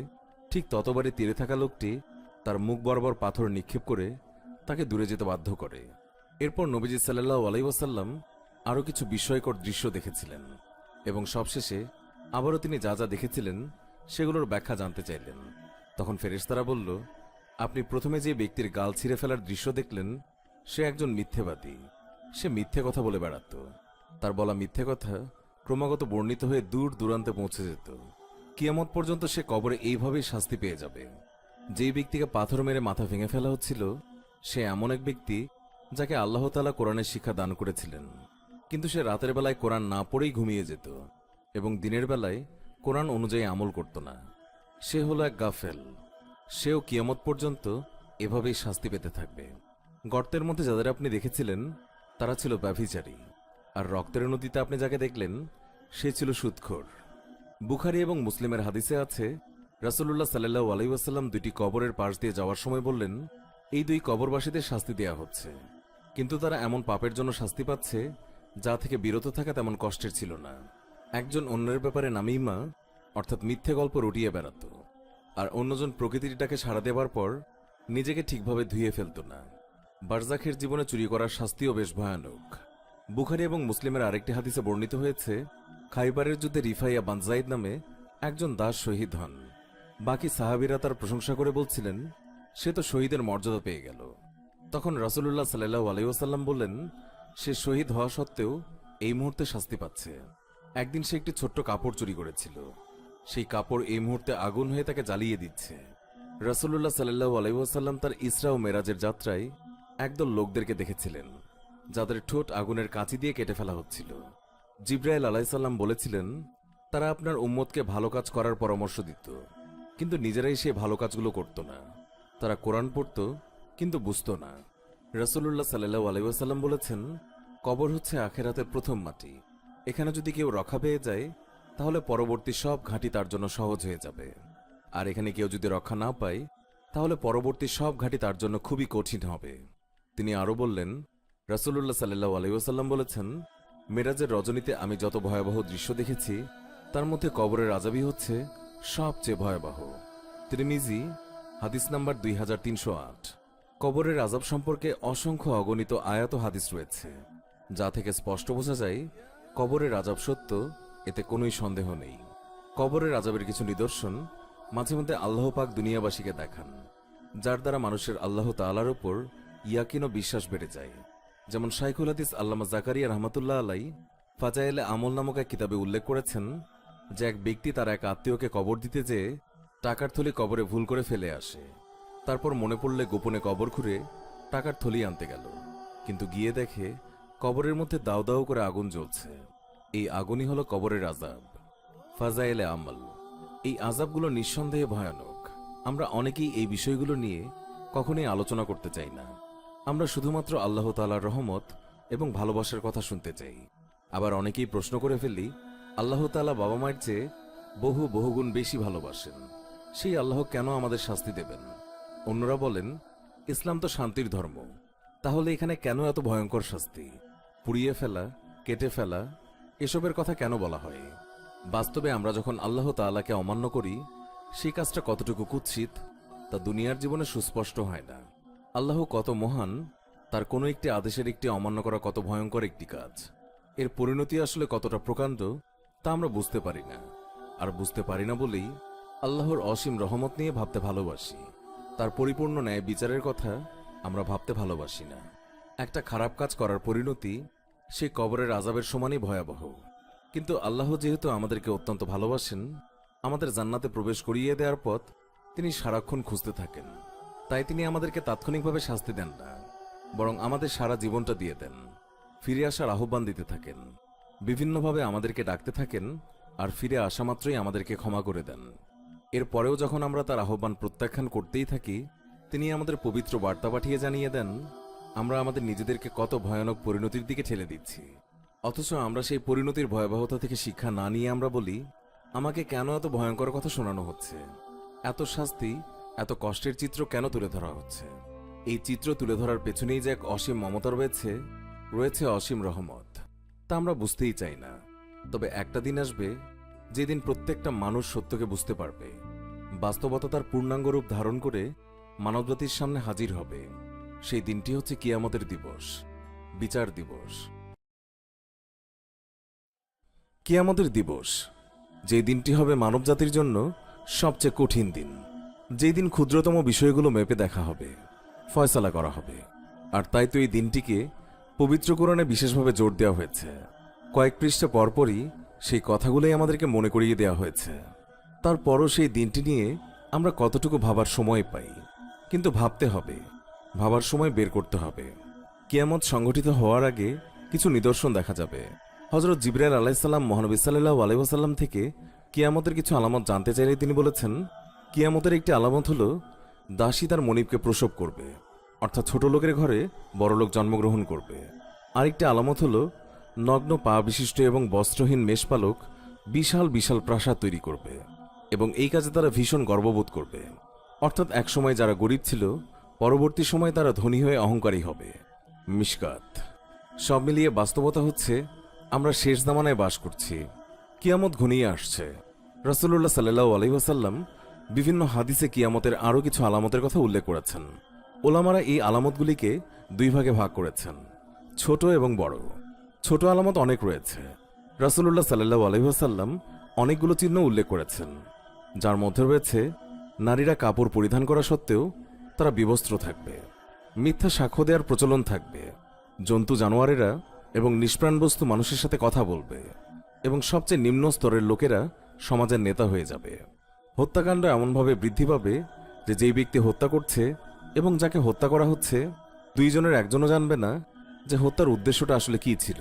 ঠিক ততবারই তীরে থাকা লোকটি তার মুখ বরাবর পাথর নিক্ষেপ করে তাকে দূরে যেতে বাধ্য করে। এরপর নবীজি সাল্লাল্লাহু আলাইহি ওয়াসাল্লাম আরও কিছু বিস্ময়কর দৃশ্য দেখেছিলেন এবং সবশেষে আবারও তিনি যা যা দেখেছিলেন সেগুলোর ব্যাখ্যা জানতে চাইলেন। তখন ফেরেশতারা বলল, আপনি প্রথমে যে ব্যক্তির গাল ছিঁড়ে ফেলার দৃশ্য দেখলেন সে একজন মিথ্যেবাদী। সে মিথ্যে কথা বলে বেড়াত। তার বলা মিথ্যে কথা ক্রমাগত বর্ণিত হয়ে দূর দূরান্তে পৌঁছে যেত। কিয়ামত পর্যন্ত সে কবরে এইভাবেই শাস্তি পেয়ে যাবে। যেই ব্যক্তিকে পাথর মেরে মাথা ভেঙে ফেলা হচ্ছিল সে এমন এক ব্যক্তি যাকে আল্লাহ তাআলা কোরআনের শিক্ষা দান করেছিলেন, কিন্তু সে রাতের বেলায় কোরআন না পড়েই ঘুমিয়ে যেত এবং দিনের বেলায় কোরআন অনুযায়ী আমল করত না। সে হলো এক গাফেল। সেও কিয়ামত পর্যন্ত এভাবেই শাস্তি পেতে থাকবে। গর্তের মধ্যে যাদের আপনি দেখেছিলেন তারা ছিল ব্যভিচারী, আর রক্তের নদীতে আপনি যাকে দেখলেন সে ছিল সুদখোর। বুখারী এবং মুসলিমের হাদিসে আছে, রাসূলুল্লাহ সাল্লাল্লাহু আলাইহি ওয়াসাল্লাম দুটি কবরের পাশ দিয়ে যাওয়ার সময় বললেন, এই দুই কবরবাসীদের শাস্তি দেয়া হচ্ছে, কিন্তু তারা এমন পাপের জন্য শাস্তি পাচ্ছে যা থেকে বিরত থাকা তেমন কষ্টের ছিল না। একজন অন্যের ব্যাপারে নামিমা অর্থাৎ মিথ্যে গল্প রটিয়ে বেড়াত, আর অন্যজন প্রকৃতিটাকে সাড়া দেবার পর নিজেকে ঠিকভাবে ধুয়ে ফেলত না। বারজাখের জীবনে চুরি করার শাস্তিও বেশ ভয়ানক। বুখারী এবং মুসলিমের আরেকটি হাদিসে বর্ণিত হয়েছে, খাইবারের যুদ্ধে রিফাইয়া বানজাইদ নামে একজন দাস শহীদ হন। বাকি সাহাবীরা তার প্রশংসা করে বলছিলেন, সে তো শহীদের মর্যাদা পেয়ে গেল। তখন রাসূলুল্লাহ সাল্লাল্লাহু আলাইহি ওয়াসাল্লাম বললেন, সে শহীদ হওয়া সত্ত্বেও এই মুহূর্তে শাস্তি পাচ্ছে। একদিন সে একটি ছোট্ট কাপড় চুরি করেছিল। সেই কাপড় এই মুহূর্তে আগুন হয়ে তাকে জ্বালিয়ে দিচ্ছে। রাসূলুল্লাহ সাল্লাল্লাহু আলাইহি ওয়াসাল্লাম তার ইসরা ও মেরাজের যাত্রায় একদল লোকদেরকে দেখেছিলেন যাদের ঠোঁট আগুনের কাঁচি দিয়ে কেটে ফেলা হচ্ছিল। জিবরাইল আলাইহিস সালাম বলেছিলেন, তারা আপনার উম্মতকে ভালো কাজ করার পরামর্শ দিত, কিন্তু নিজেরাই সেই ভালো কাজগুলো করত না। তারা কোরআন পড়ত কিন্তু বুঝত না। রাসূলুল্লাহ সাল্লাল্লাহু আলাইহি ওয়াসাল্লাম বলেছেন, কবর হচ্ছে আখিরাতের প্রথম মাটি। এখানে যদি কেউ রক্ষা পেয়ে যায় তাহলে পরবর্তী সব ঘাঁটি তার জন্য সহজ হয়ে যাবে, আর এখানে কেউ যদি রক্ষা না পায় তাহলে পরবর্তী সব ঘাঁটি তার জন্য খুবই কঠিন হবে। তিনি আরো বললেন, রাসূলুল্লাহ সাল্লাল্লাহু আলাইহি ওয়াসাল্লাম বলেছেন, মেরাজের রজনীতে আমি যত ভয়াবহ দৃশ্য দেখেছি তার মধ্যে কবরের আযাবই হচ্ছে সবচেয়ে ভয়াবহ। তিরমিজি হাদিস নাম্বার 2308। কবরের আযাব সম্পর্কে অসংখ্য অগণিত আয়াত ও হাদিস রয়েছে, যা থেকে স্পষ্ট বোঝা যায় কবরের আযাব সত্য, এতে কোনোই সন্দেহ নেই। কবরের আযাবের কিছু নিদর্শন মাঝে মধ্যে আল্লাহ পাক দুনিয়াবাসীকে দেখান, যার দ্বারা মানুষের আল্লাহ তাআলার উপর ইয়াকিন ও বিশ্বাস বেড়ে যায়। যেমন শাইখুল হাদিস আল্লামা জাকারিয়া রহমাতুল্লাহ আলাই ফাজায়েলে আমল নামক এক কিতাবে উল্লেখ করেছেন যে এক ব্যক্তি তার এক আত্মীয়কে কবর দিতে যেয়ে টাকার থলি কবরে ভুল করে ফেলে আসে। তারপর মনে পড়লে গোপনে কবর খুঁড়ে টাকার থলি আনতে গেল, কিন্তু গিয়ে দেখে কবরের মধ্যে দাউ দাউ করে আগুন জ্বলছে। এই আগুনই হলো কবরের আযাব। ফাজায়েলে আমল। এই আযাবগুলো নিঃসন্দেহে ভয়ানক। আমরা অনেকেই এই বিষয়গুলো নিয়ে কখনোই আলোচনা করতে চাই না। আমরা শুধুমাত্র আল্লাহ তাআলার রহমত এবং ভালোবাসার কথা শুনতে চাই। আবার অনেকেই প্রশ্ন করে ফেলি, আল্লাহ তাআলা বাবা মায়ের চেয়ে বহুগুণ বেশি ভালোবাসেন, সেই আল্লাহ কেন আমাদের শাস্তি দেবেন? অন্যরা বলেন, ইসলাম তো শান্তির ধর্ম, তাহলে এখানে কেন এত ভয়ঙ্কর শাস্তি? পুড়িয়ে ফেলা, কেটে ফেলা, এসবের কথা কেন বলা হয়? বাস্তবে আমরা যখন আল্লাহ তাআলাকে অমান্য করি সেই কাজটা কতটুকু কুৎসিত তা দুনিয়ার জীবনে সুস্পষ্ট হয় না। আল্লাহ কত মহান, তার কোনো একটি আদেশের একটি অমান্য করা কত ভয়ঙ্কর একটি কাজ। এর পরিণতি আসলে কতটা প্রকাণ্ড তা আমরা বুঝতে পারি না। আর বুঝতে পারি না বলেই আল্লাহর অসীম রহমত নিয়ে ভাবতে ভালোবাসি, তার পরিপূর্ণ ন্যায় বিচারের কথা আমরা ভাবতে ভালোবাসি না। একটা খারাপ কাজ করার পরিণতি সে কবরের আযাবের সমানই ভয়াবহ। কিন্তু আল্লাহ যেহেতু আমাদেরকে অত্যন্ত ভালোবাসেন, আমাদের জান্নাতে প্রবেশ করিয়ে দেওয়ার পথ তিনি সারাক্ষণ খুঁজতে থাকেন। তাই তিনি আমাদেরকে তাৎক্ষণিকভাবে শাস্তি দেন না, বরং আমাদের সারা জীবনটা দিয়ে দেন। ফিরে আসার আহ্বান দিতে থাকেন, বিভিন্নভাবে আমাদেরকে ডাকতে থাকেন, আর ফিরে আসা মাত্রই আমাদেরকে ক্ষমা করে দেন। এরপরেও যখন আমরা তার আহ্বান প্রত্যাখ্যান করতেই থাকি, তিনি আমাদের পবিত্র বার্তা পাঠিয়ে জানিয়ে দেন আমরা আমাদের নিজেদেরকে কত ভয়ানক পরিণতির দিকে ঠেলে দিচ্ছি। অথচ আমরা সেই পরিণতির ভয়াবহতা থেকে শিক্ষা না নিয়ে আমরা বলি, আমাকে কেন এত ভয়ঙ্কর কথা শোনানো হচ্ছে, এত শাস্তি, এত কষ্টের চিত্র কেন তুলে ধরা হচ্ছে। এই চিত্র তুলে ধরার পেছনেই যে এক অসীম মমতা রয়েছে অসীম রহমত, তা আমরা বুঝতেই চাই না। তবে একটা দিন আসবে যেদিন প্রত্যেকটা মানুষ সত্যকে বুঝতে পারবে, বাস্তবতা তার পূর্ণাঙ্গ রূপ ধারণ করে মানবজাতির সামনে হাজির হবে। সেই দিনটি হচ্ছে কিয়ামতের দিবস, বিচার দিবস। কিয়ামতের দিবস, যে দিনটি হবে মানবজাতির জন্য সবচেয়ে কঠিন দিন, যেই দিন ক্ষুদ্রতম বিষয়গুলো মেপে দেখা হবে, ফয়সালা করা হবে। আর তাই তো এই দিনটিকে পবিত্র কোরআনে বিশেষভাবে জোর দেওয়া হয়েছে। কয়েক পৃষ্ঠা পরপরই সেই কথাগুলোই আমাদেরকে মনে করিয়ে দেওয়া হয়েছে। তারপরও সেই দিনটি নিয়ে আমরা কতটুকু ভাবার সময় পাই। কিন্তু ভাবতে হবে, ভাবার সময় বের করতে হবে। কিয়ামত সংঘটিত হওয়ার আগে কিছু নিদর্শন দেখা যাবে। হযরত জিবরাইল আলাইহিসসালাম মহানবী সাল্লাল্লাহু আলাইহি ওয়াসাল্লাম থেকে কিয়ামতের কিছু আলামত জানতে চাইলে তিনি বলেছেন, কিয়ামতের একটি আলামত হলো দাসী তার মনিবকে প্রসব করবে, অর্থাৎ ছোট লোকের ঘরে বড়লোক জন্মগ্রহণ করবে। আরেকটি আলামত হলো নগ্ন পা বিশিষ্ট এবং বস্ত্রহীন মেষপালক বিশাল বিশাল প্রাসাদ তৈরি করবে, এবং এই কাজে তারা ভীষণ গর্ববোধ করবে। অর্থাৎ একসময় যারা গরিব ছিল, পরবর্তী সময়ে তারা ধনী হয়ে অহংকারী হবে। মিশকাত। সব মিলিয়ে বাস্তবতা হচ্ছে আমরা শেষ জামানায় বাস করছি, কিয়ামত ঘনিয়ে আসছে। রাসূলুল্লাহ সাল্লাল্লাহু আলাইহি ওয়াসাল্লাম বিভিন্ন হাদিসে কিয়ামতের আরও কিছু আলামতের কথা উল্লেখ করেছেন। ওলামারা এই আলামতগুলিকে দুই ভাগে ভাগ করেছেন, ছোট এবং বড়। ছোট আলামত অনেক রয়েছে। রাসূলুল্লাহ সাল্লাল্লাহু আলাইহি ওয়াসাল্লাম অনেকগুলো চিহ্ন উল্লেখ করেছেন, যার মধ্যে রয়েছে নারীরা কাপড় পরিধান করা সত্ত্বেও তারা বিবস্ত্র থাকবে, মিথ্যা সাক্ষ্য দেওয়ার প্রচলন থাকবে, জন্তু জানোয়ারেরা এবং নিষ্প্রাণ বস্তু মানুষের সাথে কথা বলবে, এবং সবচেয়ে নিম্ন স্তরের লোকেরা সমাজের নেতা হয়ে যাবে। হত্যাকাণ্ড এমনভাবে বৃদ্ধি পাবে যে যেই ব্যক্তি হত্যা করছে এবং যাকে হত্যা করা হচ্ছে, দুইজনের একজনও জানবে না যে হত্যার উদ্দেশ্যটা আসলে কী ছিল।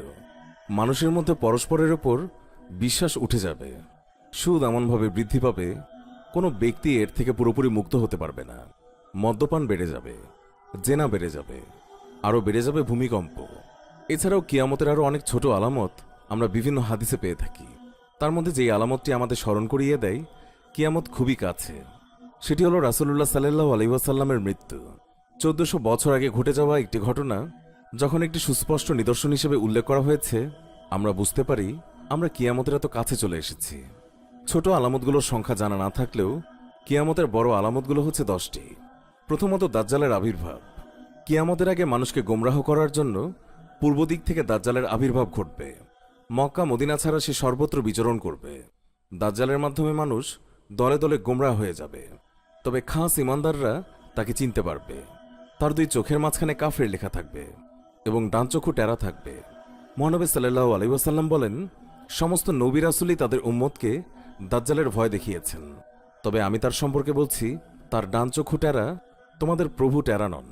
মানুষের মধ্যে পরস্পরের ওপর বিশ্বাস উঠে যাবে। সুদ এমনভাবে বৃদ্ধি পাবে কোনো ব্যক্তি এর থেকে পুরোপুরি মুক্ত হতে পারবে না। মদ্যপান বেড়ে যাবে, জেনা বেড়ে যাবে, আরও বেড়ে যাবে ভূমিকম্প। এছাড়াও কিয়ামতের আরও অনেক ছোট আলামত আমরা বিভিন্ন হাদিসে পেয়ে থাকি। তার মধ্যে যেই আলামতটি আমাদের স্মরণ করিয়ে দেয় কিয়ামত খুবই কাছে, সেটি হলো রাসূলুল্লাহ সাল্লাল্লাহু আলাইহি ওয়াসাল্লামের মৃত্যু। 1400 বছর আগে ঘটে যাওয়া একটি ঘটনা যখন একটি সুস্পষ্ট নিদর্শন হিসেবে উল্লেখ করা হয়েছে, আমরা বুঝতে পারি আমরা কিয়ামতের এত কাছে চলে এসেছি। ছোট আলামতগুলোর সংখ্যা জানা না থাকলেও কিয়ামতের বড় আলামতগুলো হচ্ছে 10টি। প্রথমত, দাজ্জালের আবির্ভাব। কিয়ামতের আগে মানুষকে গোমরাহ করার জন্য পূর্ব দিক থেকে দাজ্জালের আবির্ভাব ঘটবে। মক্কা মদিনা ছাড়া সে সর্বত্র বিচরণ করবে। দাজ্জালের মাধ্যমে মানুষ দলে দলে গোমরাহ হয়ে যাবে, তবে খাস ইমানদাররা তাকে চিনতে পারবে। তার দুই চোখের মাঝখানে কাফের লেখা থাকবে এবং ডান চক্ষু টেরা থাকবে। মহানবী সাল্লাল্লাহু আলাইহি ওয়াসাল্লাম বলেন, সমস্ত নবী রাসূলই তাদের উম্মতকে দাজ্জালের ভয় দেখিয়েছেন, তবে আমি তার সম্পর্কে বলছি, তার ডান চক্ষু টেরা, তোমাদের প্রভু টেরা নন।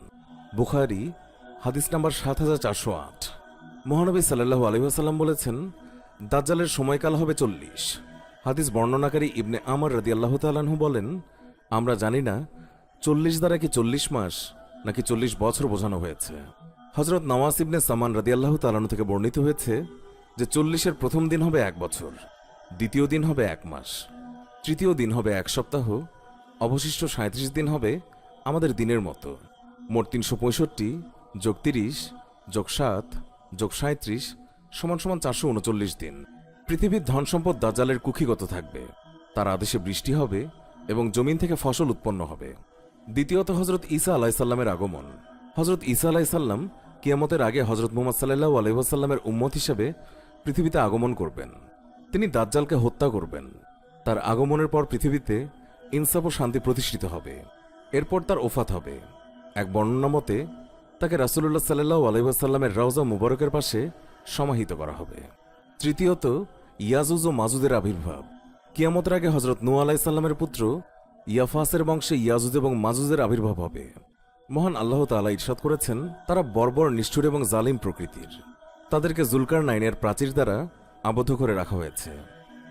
বুখারী হাদিস নাম্বার 7408। মহানবী সাল্লাল্লাহু আলাইহি ওয়াসাল্লাম বলেছেন, দাজ্জালের সময়কাল হবে 40। হাদিস বর্ণনাকারী ইবনে আমর রাদিয়াল্লাহু তাআলা আনহু বলেন, আমরা জানি না 40 দ্বারা কি 40 মাস নাকি 40 বছর বোঝানো হয়েছে। হযরত নওয়াস ইবনে সামান রাদিয়াল্লাহু তাআলা আনহু থেকে বর্ণিত হয়েছে যে 40-এর প্রথম দিন হবে 1 বছর, দ্বিতীয় দিন হবে 1 মাস, তৃতীয় দিন হবে 1 সপ্তাহ, অবশিষ্ট 37 দিন হবে আমাদের দিনের মতো। মোট 365 যোগ 30 যোগ 7 যোগ 37 সমান 439 দিন। পৃথিবীর ধন সম্পদ দাজ্জালের কুক্ষিগত থাকবে, তার আদেশে বৃষ্টি হবে এবং জমিন থেকে ফসল উৎপন্ন হবে। দ্বিতীয়ত, হযরত ঈসা আলাইহিসসালামের আগমন। হযরত ঈসা আলাইহিসসালাম কিয়ামতের আগে হযরত মুহাম্মদ সাল্লাল্লাহু আলাইহি ওয়াসাল্লামের উম্মত হিসেবে পৃথিবীতে আগমন করবেন। তিনি দাজ্জালকে হত্যা করবেন। তার আগমনের পর পৃথিবীতে ইনসাফ ও শান্তি প্রতিষ্ঠিত হবে। এরপর তার ওফাত হবে। এক বর্ণনা মতে তাকে রাসূলুল্লাহ সাল্লাল্লাহু আলাইহি ওয়াসাল্লামের রওজা মুবারকের পাশে সমাহিত করা হবে। তৃতীয়ত, ইয়াজুজ ও মাজুদের আবির্ভাব। কিয়ামতের আগে হযরত নূহ আলাইহিস সালামের পুত্র ইয়াফাসের বংশে ইয়াজুজ এবং মাজুজের আবির্ভাব হবে। মহান আল্লাহ তাআলা ইরশাদ করেছেন, তারা বর্বর, নিষ্ঠুর এবং জালিম প্রকৃতির। তাদেরকে জুলকারনাইনের প্রাচীর দ্বারা আবদ্ধ করে রাখা হয়েছে।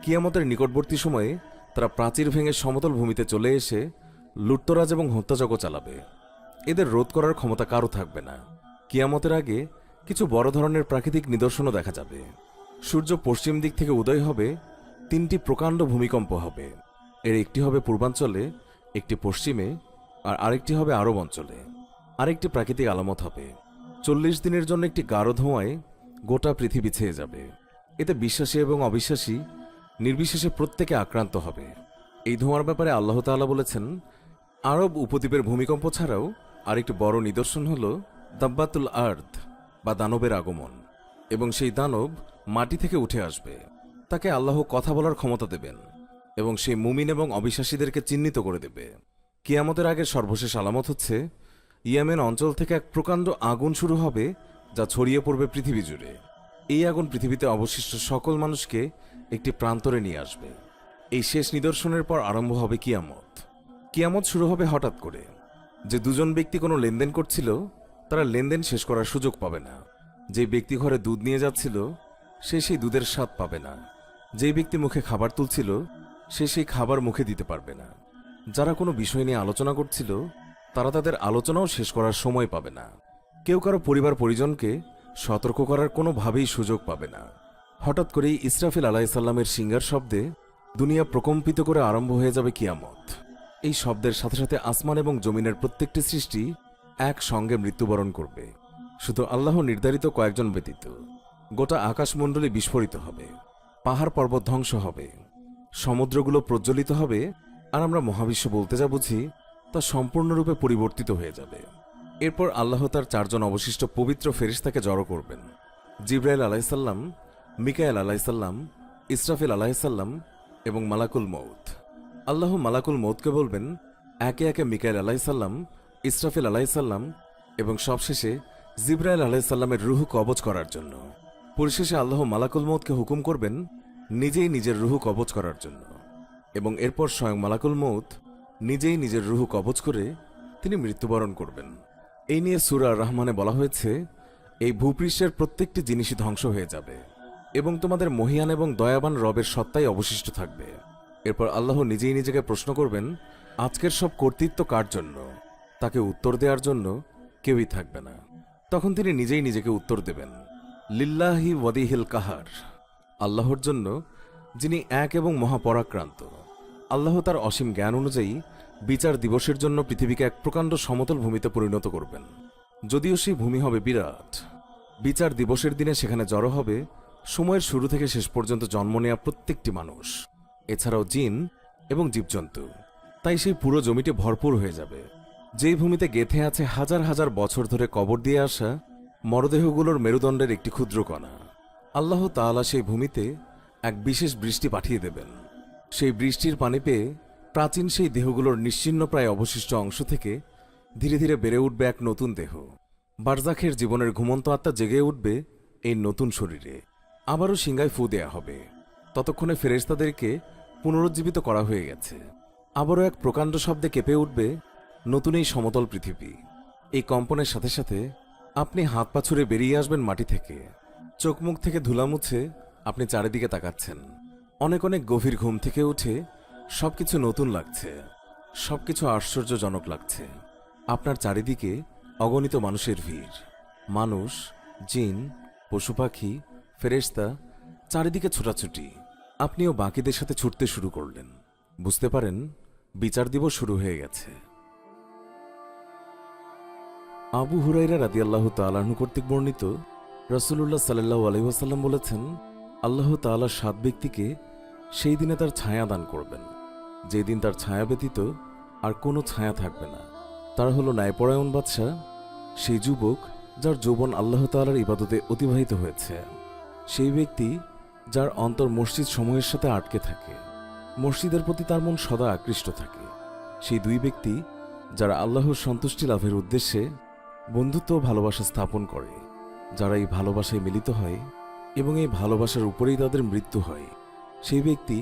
কিয়ামতের নিকটবর্তী সময়ে তারা প্রাচীর ভেঙে সমতল ভূমিতে চলে এসে লুটতরাজ এবং হত্যাযজ্ঞ চালাবে। এদের রোধ করার ক্ষমতা কারও থাকবে না। কিয়ামতের আগে কিছু বড় ধরনের প্রাকৃতিক নিদর্শনও দেখা যাবে। সূর্য পশ্চিম দিক থেকে উদয় হবে, 3টি প্রকাণ্ড ভূমিকম্প হবে। এর একটি হবে পূর্বাঞ্চলে, একটি পশ্চিমে, আর আরেকটি হবে আরব অঞ্চলে। আরেকটি প্রাকৃতিক আলামত হবে, 40 দিনের জন্য একটি গাঢ় ধোঁয়ায় গোটা পৃথিবী ছেয়ে যাবে। এতে বিশ্বাসী এবং অবিশ্বাসী নির্বিশেষে প্রত্যেকে আক্রান্ত হবে। এই ধোঁয়ার ব্যাপারে আল্লাহ তাআলা বলেছেন, আরব উপদ্বীপের ভূমিকম্প ছাড়াও আরেকটি বড় নিদর্শন হল দাব্বাতুল আর্দ বা দানবের আগমন, এবং সেই দানব মাটি থেকে উঠে আসবে। তাকে আল্লাহ কথা বলার ক্ষমতা দেবেন এবং সেই মুমিন এবং অবিশ্বাসীদেরকে চিহ্নিত করে দেবে। কিয়ামতের আগের সর্বশেষ আলামত হচ্ছে, ইয়েমেন অঞ্চল থেকে এক প্রকাণ্ড আগুন শুরু হবে, যা ছড়িয়ে পড়বে পৃথিবী জুড়ে। এই আগুন পৃথিবীতে অবশিষ্ট সকল মানুষকে একটি প্রান্তরে নিয়ে আসবে। এই শেষ নিদর্শনের পর আরম্ভ হবে কিয়ামত। কিয়ামত শুরু হবে হঠাৎ করে। যে দুজন ব্যক্তি কোনো লেনদেন করছিল, তারা লেনদেন শেষ করার সুযোগ পাবে না। যে ব্যক্তি ঘরে দুধ নিয়ে যাচ্ছিল, সে সেই দুধের স্বাদ পাবে না। যেই ব্যক্তি মুখে খাবার তুলছিল, সে সেই খাবার মুখে দিতে পারবে না। যারা কোনো বিষয় নিয়ে আলোচনা করছিল, তারা তাদের আলোচনাও শেষ করার সময় পাবে না। কেউ কারো পরিবার পরিজনকে সতর্ক করার কোনোভাবেই সুযোগ পাবে না। হঠাৎ করেই ইসরাফিল আলাইহিসসালামের সিঙ্গার শব্দে দুনিয়া প্রকম্পিত করে আরম্ভ হয়ে যাবে কিয়ামত। এই শব্দের সাথে সাথে আসমান এবং জমিনের প্রত্যেকটি সৃষ্টি একসঙ্গে মৃত্যুবরণ করবে, শুধু আল্লাহ নির্ধারিত কয়েকজন ব্যতীত। গোটা আকাশমণ্ডলী বিস্ফোরিত হবে, পাহাড় পর্বত ধ্বংস হবে, সমুদ্রগুলো প্রজ্বলিত হবে, আর আমরা মহাবিশ্ব বলতে যা বুঝি তা সম্পূর্ণরূপে পরিবর্তিত হয়ে যাবে। এরপর আল্লাহ তার 4 জন অবশিষ্ট পবিত্র ফেরেশতাকে জড়ো করবেন, জিবরাইল আলাইহিসসালাম, মিকায়েল আলাইহিসসালাম, ইসরাফিল আলাইহিসসালাম এবং মালাকুল মউত। আল্লাহ মালাকুল মউতকে বলবেন, একে একে মিকায়েল আলাইহিসসালাম, ইসরাফিল আলাইহিসসালাম এবং সবশেষে জিবরাইল আলাইহিসসালামের রূহ কবজ করার জন্য। পরিশেষে আল্লাহ মালাকুল মউতকে হুকুম করবেন নিজেই নিজের রূহ কবজ করার জন্য, এবং এরপর স্বয়ং মালাকুল মউত নিজেই নিজের রূহ কবজ করে তিনি মৃত্যুবরণ করবেন। এই নিয়ে সূরা রহমানে বলা হয়েছে, এই ভূপৃষ্ঠের প্রত্যেকটি জিনিসই ধ্বংস হয়ে যাবে এবং তোমাদের মহিয়ান এবং দয়াবান রবের সত্তাই অবশিষ্ট থাকবে। এরপর আল্লাহ নিজেই নিজেকে প্রশ্ন করবেন, আজকের সব কর্তৃত্ব কার জন্য? তাকে উত্তর দেওয়ার জন্য কেউই থাকবে না। তখন তিনি নিজেই নিজেকে উত্তর দেবেন, লিল্লাহি ওয়াদিহিল কাহার, আল্লাহর জন্য, যিনি এক এবং মহাপরাক্রান্ত। আল্লাহ তার অসীম জ্ঞান অনুযায়ী বিচার দিবসের জন্য পৃথিবীকে এক প্রকাণ্ড সমতল ভূমিতে পরিণত করবেন, যদিও সেই ভূমি হবে বিরাট। বিচার দিবসের দিনে সেখানে জড়ো হবে সময়ের শুরু থেকে শেষ পর্যন্ত জন্ম নেওয়া প্রত্যেকটি মানুষ, এছাড়াও জিন এবং জীবজন্তু। তাই সেই পুরো জমিটি ভরপুর হয়ে যাবে, যেই ভূমিতে গেঁথে আছে হাজার হাজার বছর ধরে কবর দিয়ে আসা মরদেহগুলোর মেরুদণ্ডের একটি ক্ষুদ্র কণা। আল্লাহ তাআলা সেই ভূমিতে এক বিশেষ বৃষ্টি পাঠিয়ে দেবেন। সেই বৃষ্টির পানি পেয়ে প্রাচীন সেই দেহগুলোর নিশ্চিহ্ন প্রায় অবশিষ্ট অংশ থেকে ধীরে ধীরে বেড়ে উঠবে এক নতুন দেহ। বারজাখের জীবনের ঘুমন্ত আত্মা জেগে উঠবে এই নতুন শরীরে। আবারও সিংহায় ফু দেয়া হবে, ততক্ষণে ফেরেশতাদেরকে পুনরুজ্জীবিত করা হয়ে গেছে। আবারও এক প্রকাণ্ড শব্দে কেঁপে উঠবে নতুন এই সমতল পৃথিবী। এই কম্পনের সাথে সাথে আপনি হাত পা ছুঁড়ে বেরিয়ে আসবেন মাটি থেকে। চোখ মুখ থেকে ধুলা মুছে আপনি চারিদিকে তাকাচ্ছেন। অনেক অনেক গভীর ঘুম থেকে উঠে সবকিছু নতুন লাগছে, সবকিছু আশ্চর্যজনক লাগছে। আপনার চারিদিকে অগণিত মানুষের ভিড়, মানুষ, জিন, পশু পাখি, ফেরেশতা, চারিদিকে ছোটাছুটি। আপনিও বাকিদের সাথে ছুটতে শুরু করলেন। বুঝতে পারেন বিচার দিবস শুরু হয়ে গেছে। আবু হুরাইরা রাদিয়াল্লাহু তাআলা আনহু কর্তৃক বর্ণিত, রাসূলুল্লাহ সাল্লাল্লাহু আলাইহি ওয়াসাল্লাম বলেছেন, আল্লাহ তাআলা 7 ব্যক্তিকে সেই দিনে তার ছায়া দান করবেন, যেই দিন তার ছায়া ব্যতীত আর কোনো ছায়া থাকবে না। তারা হলো ন্যায়পরায়ণ বাদশা, সেই যুবক যার যৌবন আল্লাহ তাআলার ইবাদতে অতিবাহিত হয়েছে, সেই ব্যক্তি যার অন্তর মসজিদ সমূহের সাথে আটকে থাকে, মসজিদের প্রতি তার মন সদা আকৃষ্ট থাকে, সেই 2 ব্যক্তি যারা আল্লাহর সন্তুষ্টি লাভের উদ্দেশ্যে বন্ধুত্ব ও ভালোবাসা স্থাপন করে, যারা এই ভালোবাসায় মিলিত হয় এবং এই ভালোবাসার উপরেই তাদের মৃত্যু হয়, সেই ব্যক্তি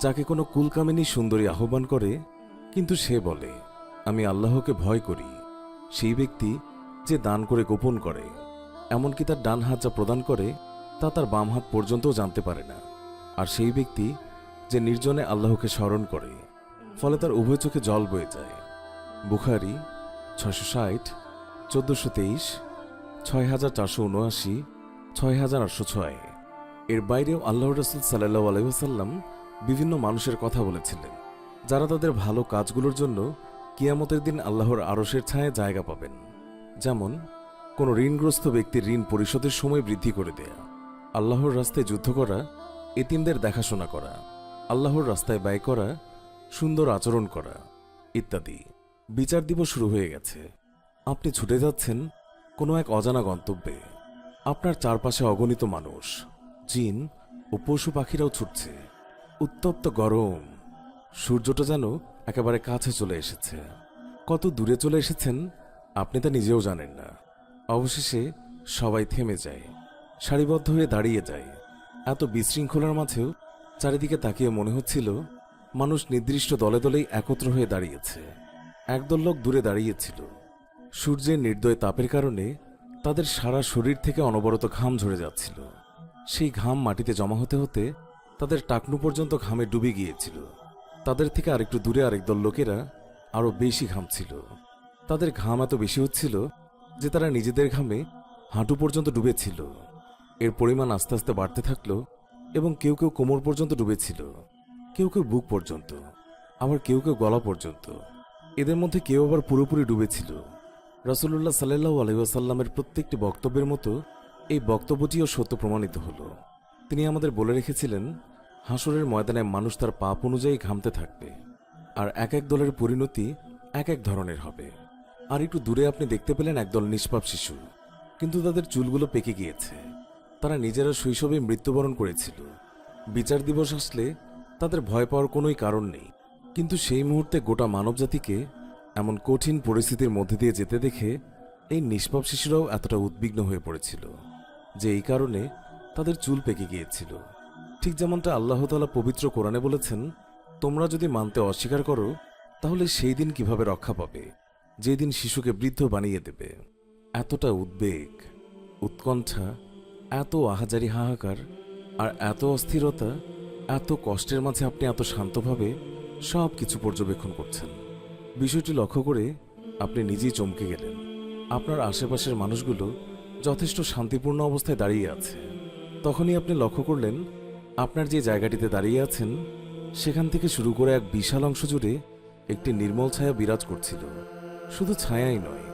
যাকে কোনো কুলকামিনী সুন্দরী আহ্বান করে কিন্তু সে বলে, আমি আল্লাহকে ভয় করি। সেই ব্যক্তি যে দান করে গোপন করে, এমনকি তার ডান হাত যা প্রদান করে তা তার বাম হাত পর্যন্তও জানতে পারে না। আর সেই ব্যক্তি যে নির্জনে আল্লাহকে স্মরণ করে, ফলে তার উভয় চোখে জল বয়ে যায়। বুখারী 660, 1423, 6479, 6806। এর বাইরেও আল্লাহ রাসূল সাল্লাল্লাহু আলাইহি ওয়াসাল্লাম বিভিন্ন মানুষের কথা বলেছিলেন, যারা তাদের ভালো কাজগুলোর জন্য কিয়ামতের দিন আল্লাহর আরশের ছায়ায় জায়গা পাবেন। যেমন কোনো ঋণগ্রস্ত ব্যক্তির ঋণ পরিশোধের সময় বৃদ্ধি করে দেয়া, আল্লাহর রাস্তায় যুদ্ধ করা, এতিমদের দেখাশোনা করা, আল্লাহর রাস্তায় ব্যয় করা, সুন্দর আচরণ করা ইত্যাদি। বিচার দিবস শুরু হয়ে গেছে। আপনি ছুটে যাচ্ছেন কোনো এক অজানা গন্তব্যে। আপনার চারপাশে অগণিত মানুষ, জিন ও পশু পাখিরাও ছুটছে। উত্তপ্ত গরম, সূর্যটা যেন একেবারে কাছে চলে এসেছে। কত দূরে চলে এসেছেন আপনি তা নিজেও জানেন না। অবশেষে সবাই থেমে যায়, সারিবদ্ধ হয়ে দাঁড়িয়ে যায়। এত বিশৃঙ্খলার মাঝেও চারিদিকে তাকিয়ে মনে হচ্ছিল মানুষ নির্দিষ্ট দলে দলেই একত্র হয়ে দাঁড়িয়েছে। একদল লোক দূরে দাঁড়িয়েছিল। সূর্যের নির্দয় তাপের কারণে তাদের সারা শরীর থেকে অনবরত ঘাম ঝরে যাচ্ছিল। সেই ঘাম মাটিতে জমা হতে হতে তাদের টাকনু পর্যন্ত ঘামে ডুবে গিয়েছিল। তাদের থেকে আরেকটু দূরে আরেক দল লোকেরা আরো বেশি ঘামছিল। তাদের ঘাম এত বেশি হচ্ছিল যে তারা নিজেদের ঘামে হাঁটু পর্যন্ত ডুবেছিল। এর পরিমাণ আস্তে আস্তে বাড়তে থাকলো এবং কেউ কেউ কোমর পর্যন্ত ডুবেছিল, কেউ কেউ বুক পর্যন্ত, আবার কেউ কেউ গলা পর্যন্ত। এদের মধ্যে কেউ আবার পুরোপুরি ডুবেছিল। রাসূলুল্লাহ সাল্লাল্লাহু আলাইহি ওয়াসাল্লামের প্রত্যেকটি বক্তব্যের মতো এই বক্তব্যটিও সত্য প্রমাণিত হল। তিনি আমাদের বলে রেখেছিলেন, হাসরের ময়দানে মানুষ তার পাপ অনুযায়ী ঘামতে থাকবে, আর এক এক দলের পরিণতি এক এক ধরনের হবে। আর একটু দূরে আপনি দেখতে পেলেন একদল নিষ্পাপ শিশু, কিন্তু তাদের চুলগুলো পেকে গিয়েছে। তারা নিজেরা শৈশবে মৃত্যুবরণ করেছিল। বিচার দিবস আসলে তাদের ভয় পাওয়ার কোনোই কারণ নেই। কিন্তু সেই মুহূর্তে গোটা মানবজাতিকে এমন কঠিন পরিস্থিতির মধ্যে দিয়ে যেতে দেখে এই নিষ্পাপ শিশুরাও এতটা উদ্বিগ্ন হয়ে পড়েছিল যে এই কারণে তাদের চুল পেকে গিয়েছিল। ঠিক যেমনটা আল্লাহ তাআলা পবিত্র কোরআনে বলেছেন, তোমরা যদি মানতে অস্বীকার করো তাহলে সেই দিন কিভাবে রক্ষা পাবে, যেদিন শিশুকে বৃদ্ধ বানিয়ে দেবে। এতটা উদ্বেগ, উৎকণ্ঠা, এত আহাজারি হাহাকার আর এত অস্থিরতা, এত কষ্টের মাঝে আপনি এত শান্তভাবে সব কিছু পর্যবেক্ষণ করছেন। বিষয়টি লক্ষ্য করে আপনি নিজেই চমকে গেলেন। আপনার আশেপাশের মানুষগুলো যথেষ্ট শান্তিপূর্ণ অবস্থায় দাঁড়িয়ে আছে। তখনই আপনি লক্ষ্য করলেন আপনার যে জায়গাটিতে দাঁড়িয়ে আছেন সেখান থেকে শুরু করে এক বিশাল অংশ জুড়ে একটি নির্মল ছায়া বিরাজ করছিল। শুধু ছায়াই নয়,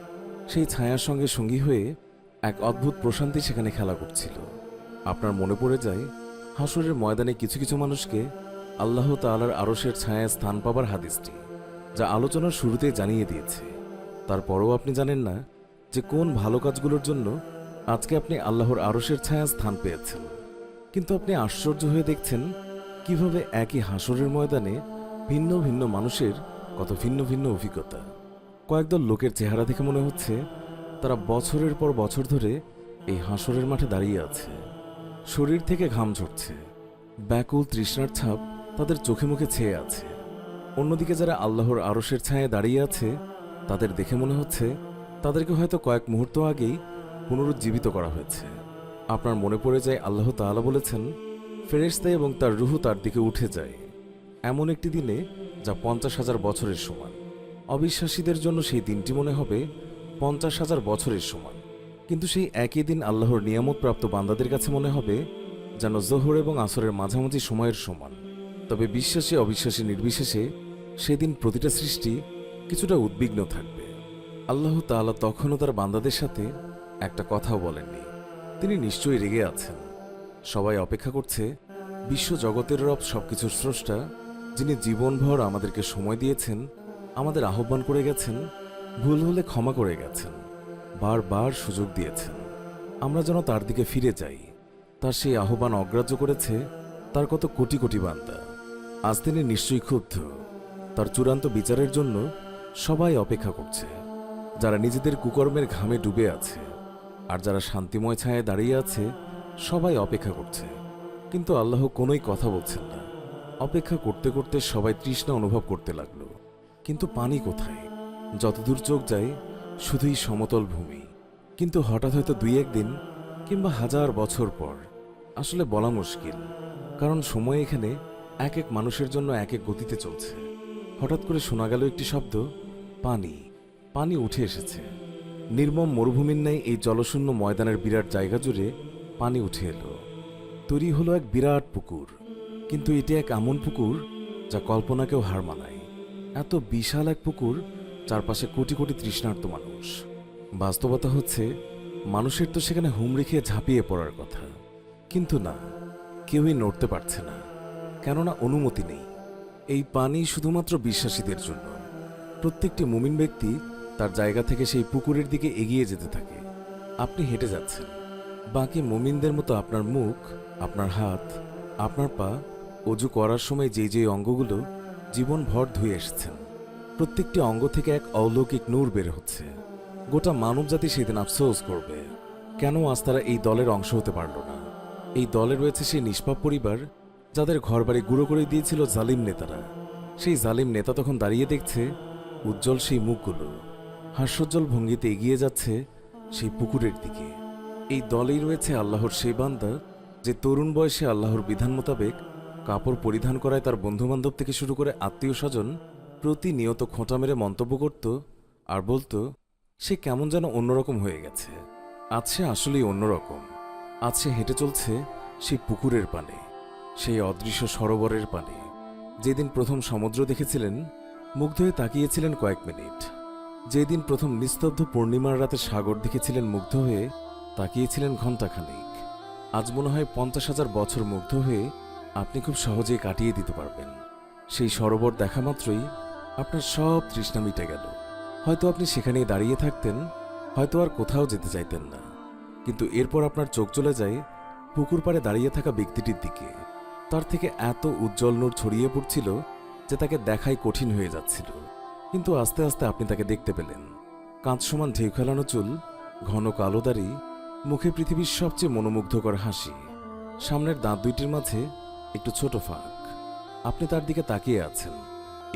সেই ছায়ার সঙ্গে সঙ্গী হয়ে এক অদ্ভুত প্রশান্তি সেখানে খেলা করছিল। আপনার মনে পড়ে যায় হাসরের ময়দানে কিছু কিছু মানুষকে আল্লাহ তাআলার আরশের ছায়ায় স্থান পাবার হাদিসটি, যা আলোচনার শুরুতে জানিয়ে দিয়েছে। তারপরও আপনি জানেন না যে কোন ভালো কাজগুলোর জন্য আজকে আপনি আল্লাহর আরশের ছায়া স্থান পেয়েছেন। কিন্তু আপনি আশ্চর্য হয়ে দেখছেন কিভাবে একই হাসরের ময়দানে ভিন্ন ভিন্ন মানুষের কত ভিন্ন ভিন্ন অভিজ্ঞতা। কয়েকদল লোকের চেহারা দেখে মনে হচ্ছে তারা বছরের পর বছর ধরে এই হাসরের মাঠে দাঁড়িয়ে আছে। শরীর থেকে ঘাম ঝরছে, ব্যাকুল তৃষ্ণার ছাপ তাদের চোখে মুখে ছেয়ে আছে। অন্যদিকে যারা আল্লাহর আরশের ছায়ায় দাঁড়িয়ে আছে তাদের দেখে মনে হচ্ছে তাদেরকে হয়তো কয়েক মুহূর্ত আগেই পুনরুজ্জীবিত করা হয়েছে। আপনার মনে পড়ে যায় আল্লাহ তাআলা বলেছেন, ফেরেশতা এবং তার রূহ তার দিকে উঠে যায় এমন একটি দিনে যা 50,000 বছরের সমান। অবিশ্বাসীদের জন্য সেই দিনটি মনে হবে 50,000 বছরের সমান। কিন্তু সেই একই দিন আল্লাহর নিয়ামতপ্রাপ্ত বান্দাদের কাছে মনে হবে যেন জোহর এবং আসরের মাঝামাঝি সময়ের সমান। তবে বিশ্বাসী অবিশ্বাসী নির্বিশেষে সেদিন প্রতিটা সৃষ্টি কিছুটা উদ্বিগ্ন থাকবে। আল্লাহ তাআলা তখনও তার বান্দাদের সাথে একটা কথাও বলেননি। তিনি নিশ্চয়ই রেগে আছেন। সবাই অপেক্ষা করছে বিশ্ব জগতের রব, সবকিছুর স্রষ্টা, যিনি জীবনভর আমাদেরকে সময় দিয়েছেন, আমাদের আহ্বান করে গেছেন, ভুল হলে ক্ষমা করে গেছেন, বারবার সুযোগ দিয়েছেন, আমরা যেন তার দিকে ফিরে যাই। তার সেই আহ্বান অগ্রাহ্য করেছে তার কত কোটি কোটি বান্দা। আজ তিনি নিশ্চয়ই ক্ষুব্ধ। তার চূড়ান্ত বিচারের জন্য সবাই অপেক্ষা করছে। যারা নিজেদের কুকর্মের ঘামে ডুবে আছে আর যারা শান্তিময় ছায়ায় দাঁড়িয়ে আছে সবাই অপেক্ষা করছে। কিন্তু আল্লাহ কোনোই কথা বলছেন না। অপেক্ষা করতে করতে সবাই তৃষ্ণা অনুভব করতে লাগলো। কিন্তু পানি কোথায়? যতদূর চোখ যায় শুধুই সমতল ভূমি। কিন্তু হঠাৎ হয়তো 2-1 দিন কিংবা 1000 বছর পর, আসলে বলা মুশকিল, কারণ সময় এখানে এক এক মানুষের জন্য এক এক গতিতে চলছে। হঠাৎ করে শোনা গেল একটি শব্দ, পানি। পানি উঠে এসেছে। নির্মম মরুভূমির ন্যায় এই জলশূন্য ময়দানের বিরাট জায়গা জুড়ে পানি উঠে এলো। তৈরি হলো এক বিরাট পুকুর। কিন্তু এটি এক এমন পুকুর যা কল্পনাকেও হার মানায়। এত বিশাল এক পুকুর, চারপাশে কোটি কোটি তৃষ্ণার্ত মানুষ। বাস্তবতা হচ্ছে মানুষের তো সেখানে হুমড়ি খেয়ে ঝাঁপিয়ে পড়ার কথা, কিন্তু না, কেউই নড়তে পারছে না, কেননা অনুমতি নেই। এই পানি শুধুমাত্র বিশ্বাসীদের জন্য। প্রত্যেকটি মুমিন ব্যক্তি তার জায়গা থেকে সেই পুকুরের দিকে এগিয়ে যেতে থাকে। আপনি হেঁটে যাচ্ছেন, বাকি মুমিনদের মতো আপনার মুখ, আপনার হাত, আপনার পা, অজু করার সময় যে যে অঙ্গগুলো জীবনভর ধুয়ে এসেছেন, প্রত্যেকটি অঙ্গ থেকে এক অলৌকিক নূর বের হচ্ছে। গোটা মানবজাতি সেদিন আফসোস করবে, কেন আজ তারা এই দলের অংশ হতে পারল না। এই দলে রয়েছে সেই নিষ্পাপ পরিবার যাদের ঘরবাড়ি গুঁড়ো করে দিয়েছিল জালিম নেতারা। সেই জালিম নেতা তখন দাঁড়িয়ে দেখছে উজ্জ্বল সেই মুখগুলো হাস্যোজ্জ্বল ভঙ্গিতে এগিয়ে যাচ্ছে সেই পুকুরের দিকে। এই দলেই রয়েছে আল্লাহর সেই বান্দা যে তরুণ বয়সে আল্লাহর বিধান মোতাবেক কাপড় পরিধান করায় তার বন্ধুবান্ধব থেকে শুরু করে আত্মীয় স্বজন প্রতিনিয়ত খোঁটা মেরে মন্তব্য করত আর বলতো সে কেমন যেন অন্যরকম হয়ে গেছে। আজ সে আসলেই অন্যরকম। আজ সে হেঁটে চলছে সেই পুকুরের পানে, সেই অদৃশ্য সরোবরের পানে। যেদিন প্রথম সমুদ্র দেখেছিলেন, মুগ্ধ হয়ে তাকিয়েছিলেন কয়েক মিনিট। যেদিন প্রথম নিস্তব্ধ পূর্ণিমার রাতে সাগর দেখেছিলেন, মুগ্ধ হয়ে তাকিয়েছিলেন ঘণ্টাখানেক। আজ মনে হয় 50,000 বছর মুগ্ধ হয়ে আপনি খুব সহজেই কাটিয়ে দিতে পারবেন। সেই সরোবর দেখা মাত্রই আপনার সব তৃষ্ণা মিটে গেল। হয়তো আপনি সেখানেই দাঁড়িয়ে থাকতেন, হয়তো আর কোথাও যেতে চাইতেন না। কিন্তু এরপর আপনার চোখ চলে যায় পুকুর পাড়ে দাঁড়িয়ে থাকা ব্যক্তিটির দিকে। তার থেকে এত উজ্জ্বল নূর ছড়িয়ে পড়ছিল যে তাকে দেখাই কঠিন হয়ে যাচ্ছিল। কিন্তু আস্তে আস্তে আপনি তাকে দেখতে পেলেন। কাঁচ সমান ঢেউ খেলানো চুল, ঘন কালো দাড়ি, মুখে পৃথিবীর সবচেয়ে মনোমুগ্ধকর হাসি, সামনের দাঁত দুইটির মাঝে একটু ছোট ফাঁক। আপনি তার দিকে তাকিয়ে আছেন।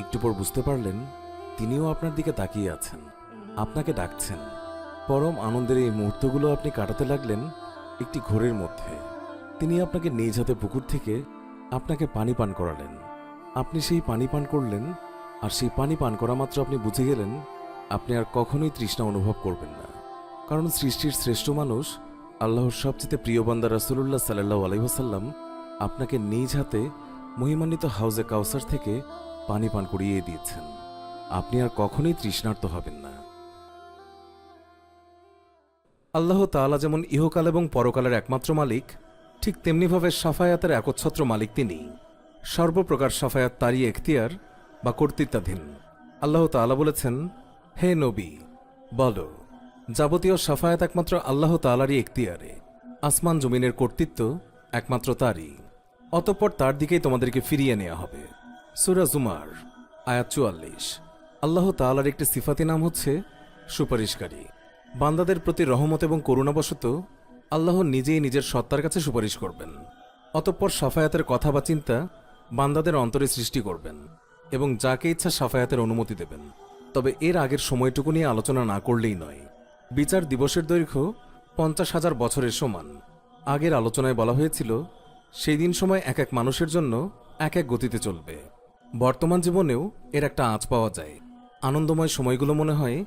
একটু পর বুঝতে পারলেন তিনিও আপনার দিকে তাকিয়ে আছেন, আপনাকে ডাকছেন। পরম আনন্দের এই মুহূর্তগুলো আপনি কাটাতে লাগলেন একটি ঘোরের মধ্যে। তিনি আপনাকে নিজ হাতে পুকুর থেকে আপনাকে পানি পান করালেন। আপনি সেই পানি পান করলেন, আর সেই পানি পান করা মাত্র আপনি বুঝে গেলেন আপনি আর কখনোই তৃষ্ণা অনুভব করবেন না। কারণ সৃষ্টির শ্রেষ্ঠ মানুষ, আল্লাহর সবচেয়ে প্রিয় বান্দা রাসূলুল্লাহ সাল্লাল্লাহু আলাইহি ওয়াসাল্লাম আপনাকে নিজ হাতে মহিমান্বিত হাউজে কাউসার থেকে পানি পান করিয়ে দিয়েছেন। আপনি আর কখনোই তৃষ্ণার্ত হবেন না। আল্লাহ তাআলা যেমন ইহকাল এবং পরকালের একমাত্র মালিক, ঠিক তেমনিভাবে সাফায়াতের একচ্ছত্র মালিক তিনি। সর্বপ্রকার সাফায়াত তারই এখতিয়ার বা কর্তৃত্বাধীন। আল্লাহ তাআলা বলেছেন, হে নবী বলো, যাবতীয় সাফায়াত একমাত্র আল্লাহ তাআলারই এখতিয়ারে। আসমান জমিনের কর্তৃত্ব একমাত্র তারই। অতঃপর তার দিকেই তোমাদেরকে ফিরিয়ে নেওয়া হবে। সূরা জুমার আয়াত 44। আল্লাহ তাআলার একটি সিফাতি নাম হচ্ছে সুপারিশকারী। বান্দাদের প্রতি রহমত এবং করুণাবশত আল্লাহ নিজেই নিজের সত্তার কাছে সুপারিশ করবেন। অতঃপর সাফায়াতের কথা বা চিন্তা বান্দাদের অন্তরে সৃষ্টি করবেন এবং যাকে ইচ্ছা সাফায়াতের অনুমতি দেবেন। তবে এর আগের সময়টুকু নিয়ে আলোচনা না করলেই নয়। বিচার দিবসের দৈর্ঘ্য 50,000 বছরের সমান। আগের আলোচনায় বলা হয়েছিল সেই দিন সময় এক এক মানুষের জন্য এক এক গতিতে চলবে। বর্তমান জীবনেও এর একটা আঁচ পাওয়া যায়। আনন্দময় সময়গুলো মনে হয়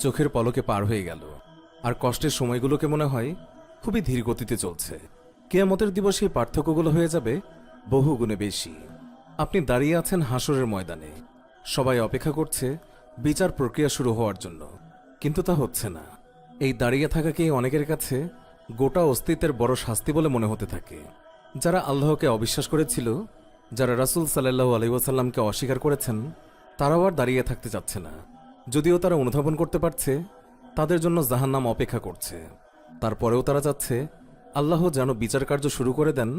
চোখের পলকে পার হয়ে গেল, আর কষ্টের সময়গুলোকে মনে হয় খুবই ধীর গতিতে চলছে। কিয়ামতের দিবসে এই পার্থক্যগুলো হয়ে যাবে বহু গুণে বেশি। আপনি দাঁড়িয়ে আছেন হাসরের ময়দানে। সবাই অপেক্ষা করছে বিচার প্রক্রিয়া শুরু হওয়ার জন্য, কিন্তু তা হচ্ছে না। এই দাঁড়িয়ে থাকাকেই অনেকের কাছে গোটা অস্তিত্বের বড় শাস্তি বলে মনে হতে থাকে। যারা আল্লাহকে অবিশ্বাস করেছিল, যারা রাসূল সাল্লাল্লাহু আলাইহি ওয়াসাল্লামকে অস্বীকার করেছেন, তারাও আর দাঁড়িয়ে থাকতে চাচ্ছে না। যদিও তারা অনুধাবন করতে পারছে তাদের জন্য জাহান্নাম অপেক্ষা করছে, তারপরেও তারা চাচ্ছে আল্লাহ যেন বিচার কার্য শুরু করে দেন,